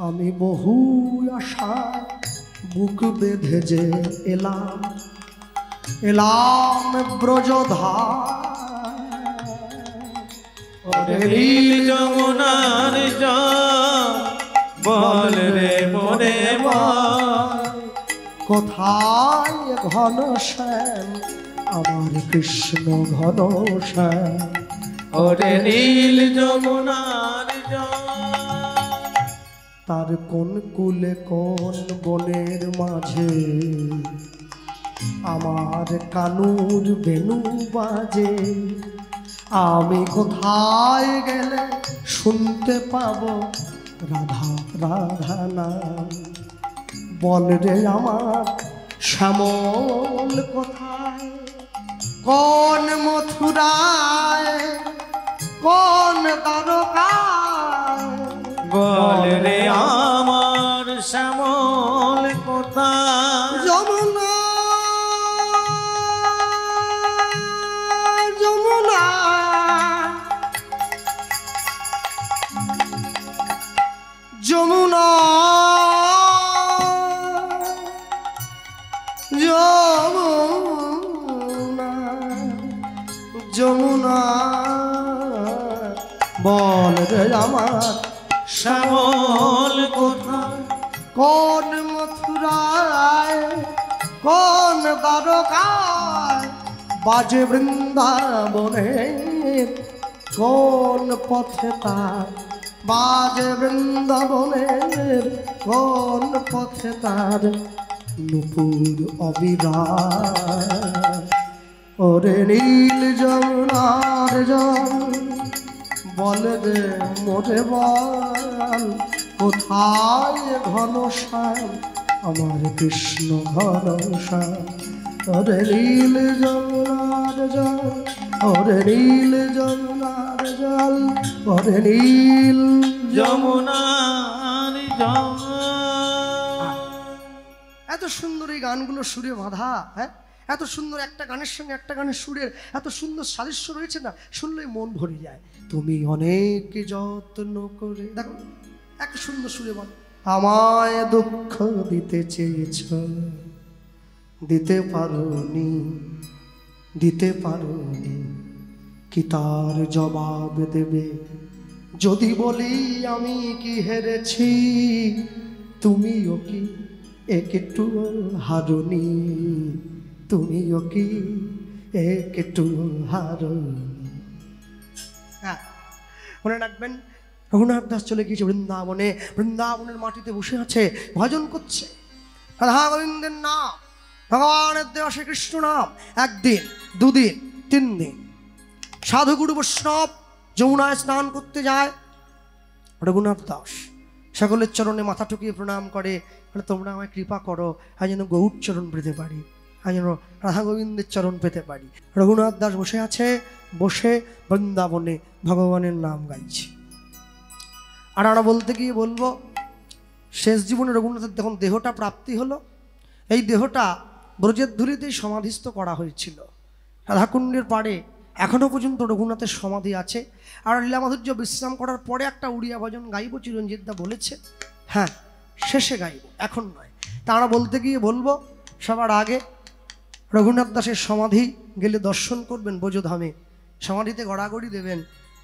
আমি বহু আশায় বুক বেঁধে যে এলাম, এলাম ব্রজধাম। ওরে নীল যমুনার জল বল রে মোরে বল, কোথায় ঘন শ্যাম আমার কৃষ্ণ ঘন শ্যাম। ওরে নীল যমুনার জল। তার কোন কুলে কোন বনের মাঝে আমার কানুর বেনু বাজে। আমি কোথায় গেলে শুনতে পাবো রাধা রাধা নাম। বল রে আমার শ্যামল কোথায়, কোন মথুরায়, কোন দ্বারকায়। বল রে আমার শ্যামল কোথায়। যমুনা যমুনা যমুনা যমুনা যমুনা। বল রে আমার শ্যামল কোথায়। কোন মথুরায়, কোন দ্বারকায়, বাজে বৃন্দাবনে কোন পথে তার। বাজে বৃন্দাবনের কোন পথে তার নুপুর অবিরাম। ওরে নীল যমুনার জল বল রে মোরে বল, কোথায় ঘন শ্যাম আমার কৃষ্ণ ঘন শ্যাম। ওরে নীল যমুনার জল, ওরে নীল যমুনার জল, ওরে নীল যমুনার জল। এত সুন্দর এই গানগুলো সুরে বাঁধা, হ্যাঁ এত সুন্দর একটা গানের সঙ্গে একটা গানের সুরের এত সুন্দর সাদৃশ্য রয়েছে না, শুনলেই মন ভরে যায়। তুমি অনেক যত্ন করে, দেখো এক সুন্দর সুরে বল, আমায় দুঃখ দিতে চেয়েছ দিতে পারোনি, দিতে পারোনি, কি তার জবাব দেবে যদি বলি আমি কি হেরেছি, তুমিও কি একটু হারনি, তুমিও কি একটু হারনি। হ্যাঁ, মনে রাখবেন, রঘুনাথ দাস চলে গিয়েছে বৃন্দাবনে, বৃন্দাবনের মাটিতে বসে আছে, ভজন করছে রাধা গোবিন্দের নাম, ভগবানের দেওয়া শ্রীকৃষ্ণ নাম। একদিন, দুদিন, 3 দিন সাধুগুরু বৈষ্ণব যমুনায় স্নান করতে যায়। রঘুনাথ দাস সকলের চরণে মাথা ঠুকিয়ে প্রণাম করে, তোমরা আমায় কৃপা করো, আমি যেন গৌর চরণ পেতে পারি, আমি যেন রাধা গোবিন্দের চরণ পেতে পারি। রঘুনাথ দাস বসে আছে, বসে বৃন্দাবনে ভগবানের নাম গাইছে। আর আমরা বলতে গিয়ে বলবো, শেষ জীবনে রঘুনাথের যখন দেহটা প্রাপ্তি হলো, এই দেহটা ব্রজের ধুলিতেই সমাধিস্থ করা হয়েছিল রাধাকুণ্ডের পাড়ে। এখনো পর্যন্ত রঘুনাথের সমাধি আছে। আর লীলা মাধুর্য বিশ্রাম করার পরে একটা উড়িয়া ভজন গাইব, চিরঞ্জিত দা বলেছে। হ্যাঁ, শেষে গাইব, এখন নয়। তা আমরা বলতে গিয়ে বলবো, সবার আগে রঘুনাথ দাসের সমাধি গেলে দর্শন করবেন ব্রজধামে, সমাধিতে গড়াগড়ি দেবেন।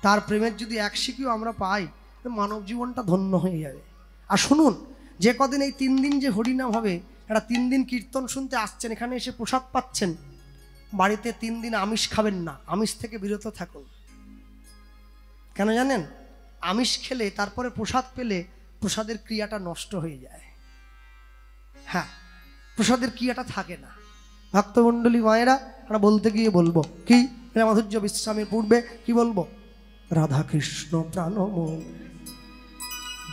তার প্রেমের যদি এক শিখিও আমরা পাই, মানব জীবনটা ধন্য হয়ে যাবে। আর শুনুন, যে কদিন এই 3 দিন যে হরিনাম হবে, একটা 3 দিন কীর্তন শুনতে আসছেন, এখানে এসে প্রসাদ পাচ্ছেন, বাড়িতে 3 দিন আমিষ খাবেন না, আমিষ থেকে বিরত থাকুন। কেন জানেন? আমিষ খেলে তারপরে প্রসাদ পেলে প্রসাদের ক্রিয়াটা নষ্ট হয়ে যায়। হ্যাঁ, প্রসাদের ক্রিয়াটা থাকে না। ভক্তমণ্ডলী মায়েরা, আমরা বলতে গিয়ে বলবো কি, মাধুর্য বিশ্রামের পূর্বে কি বলবো? রাধা কৃষ্ণ প্রাণম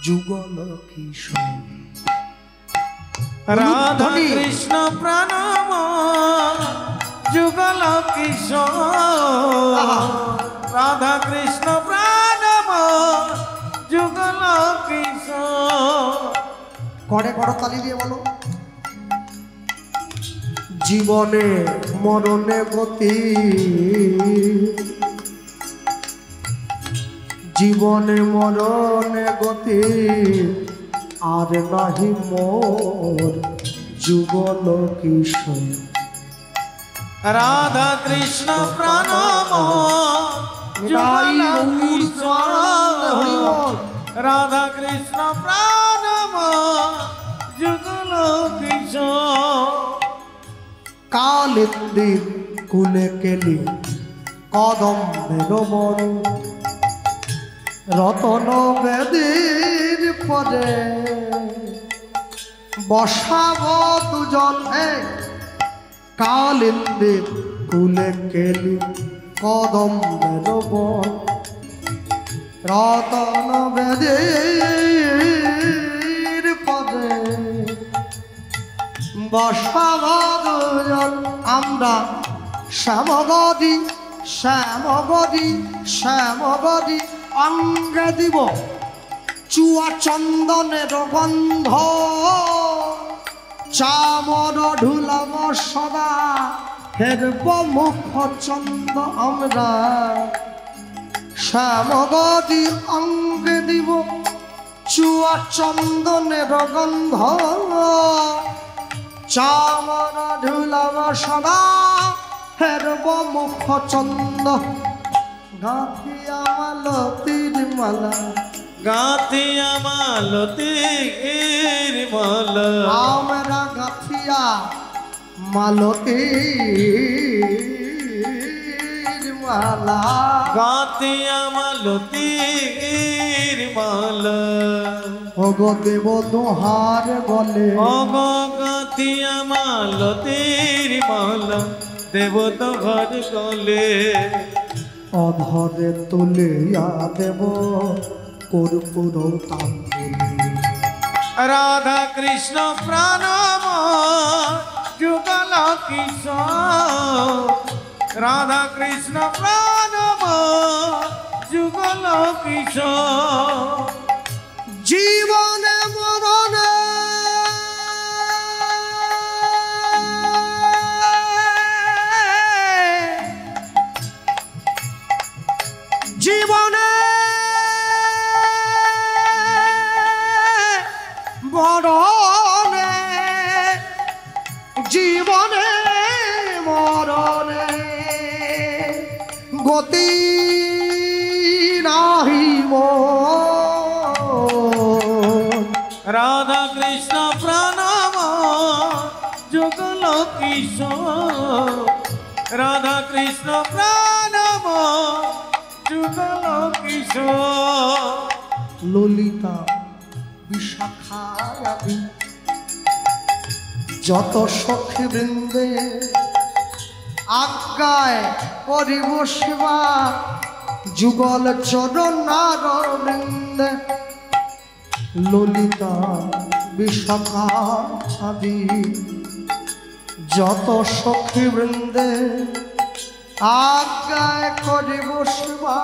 যুগল কিশোর, রাধা কৃষ্ণ প্রাণম যুগল কিশোর, রাধা কৃষ্ণ প্রাণম যুগল কিশোর। করে করতালি দিয়ে বলো। জীবনে মরণে গতি, জীবনে মরণে গতি, আর নাহি মোর যুগল কিশোর। রাধা কৃষ্ণ প্রাণম যুগল কিশোর, রাধা কৃষ্ণ প্রাণম যুগল কিশোর। কালিন্দির কুলে কেলি কদম্বের বন, রতন বেদির পরে বসাব দুজন। কালিন্দির কুলে কেলি কদম্বের বন, রতন বেদির পরে বসাব দুজন। আমরা শ্যামগদি শ্যামগদি শ্যামগদি অঙ্গে দিব চুয়া চন্দনের গন্ধ, চামর ঢুলাব সদা হেরব মুখ চন্দ। আমরা শ্যামগদি অঙ্গে দিব চুয়া চন্দনের গন্ধ, চামর ঢুলাব সদা হেরব মুখ চন্দ। গাঁথিয়া মালতীর মালা, গাঁথিয়া মালতীর মালা, আমরা গাঁথিয়া মালতীর মালা, গাঁথিয়া মালতীর মালা। ওগো দেব দোহার বলে, ওগো গাঁথিয়া মালতীর মালা, দেব তো ঘর গলে। অধরে তুলিয়া দেব কর্পূর তাম্বুলি। রাধা কৃষ্ণ প্রাণম যুগল কিশোর, রাধা কৃষ্ণ প্রাণম যুগল কিশোর। জীবনে মরণে জীবনে মরণে, জীবনে মরণে গতি নাহি মোর রাধা কৃষ্ণ প্রণাম যুগল কিশোর রাধা কৃষ্ণ প্রণাম যুগল কিশোর ললিতা বিশাখায়াদি যত সখী বৃন্দে আজ্ঞায় করিব সেবা যুগল চরণার বৃন্দে ললিতা বিশাখা আদি যত সখী বৃন্দে আজ্ঞায় করিব সেবা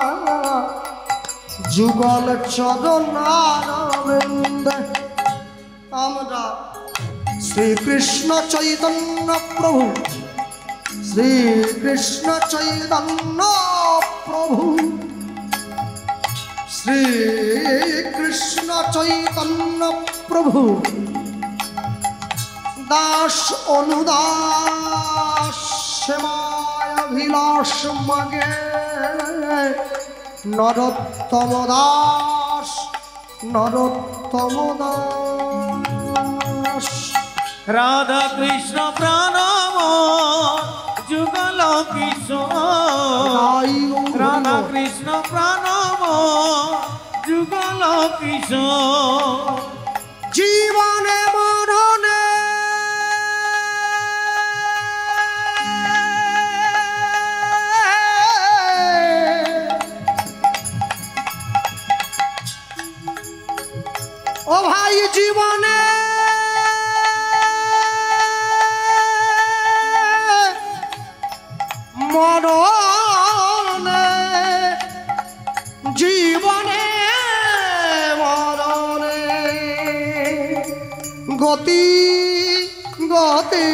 যুগল চরণার বৃন্দে আমরা শ্রীকৃষ্ণ চৈতন্য প্রভু শ্রীকৃষ্ণ চৈতন্য প্রভু শ্রীকৃষ্ণ চৈতন্য প্রভু দাস অনুদাস সেবায়াভিলাষ মাগে নরোত্তম দাস নরোত্তম দাস রাধা কৃষ্ণ প্রণাম যুগল কিশোর রাধা কৃষ্ণ প্রণাম যুগল কিশোর জীবনে মরণে ও ভাই জীবনে মরণে জীবনে মরণে গতি গতি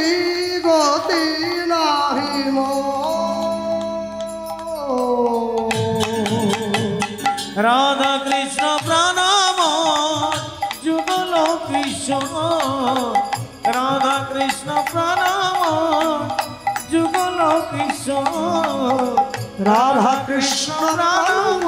গতি নাহি রাধা কৃষ্ণ প্রণাম যুগল কিশোর রাধা কৃষ্ণ প্রণাম যুগল কিশোর রাধা কৃষ্ণ প্রণাম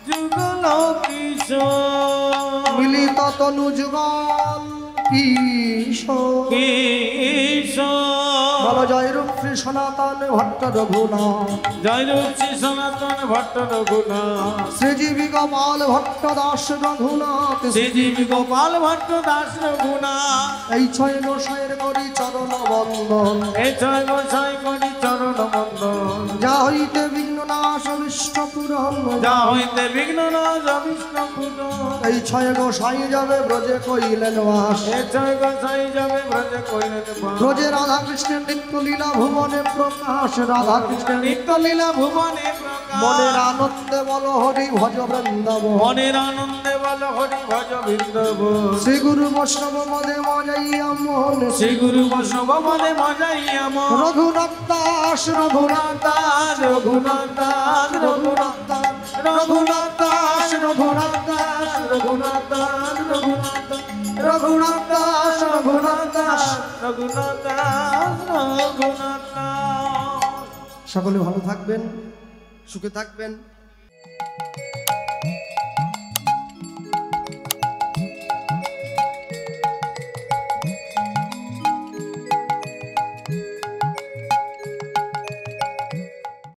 যুগল কিশোর মিলিত তনু যুগল কিশোর কিশোর বল জয় রূপ শ্রী সনাতন ভট্ট রঘুনাথ জয় রূপ শ্রী সনাতন ভট্ট রঘুনাথ শ্রীজীবী গোপাল ভট্ট দাস রঘুনাথ শ্রীজীবী গোপাল ভট্ট দাস রঘুনাথ এই ছয় গোসাইয়ের করি চরণ বন্দন এই ছয় গোসাই করি চরণ বন্দন যা হইতে বিঘ্ন নাশ অভিষ্ট পূরণ যা হইতে বিঘ্ন নাশ অভিষ্ট পূরণ এই ছয় গোসাই যাবে ব্রজে কইলেন বাস এই ছয় গোসাই যাবে ব্রজে কইলেন বাস ব্রজে রাধা কৃষ্ণের নিত্য লীলা ভুবনে প্রকাশ রাধা কৃষ্ণের নিত্য লীলা ভুবনে মনের প্রকাশ আনন্দে বল হরি ভজ বৃন্দাবন মনের আনন্দে বল হরি ভজ বৃন্দাবন শ্রী গুরু বৈষ্ণব মদে মজাইয়া মোহন শ্রী গুরু বৈষ্ণব মনে মজাইয়া মন রঘুনাথ দাস রঘুনাথ দাস রঘুনাথ দাস রঘুনাথ দাস রঘুনাথ দাস রঘুনাথ দাস রঘুনাথ দাস রঘুনাথ দাস রঘুনাথ দাস রঘুনাথ দাস রঘুনাথ দাস রঘুনাথ দাস সকলে ভালো থাকবেন সুখে থাকবেন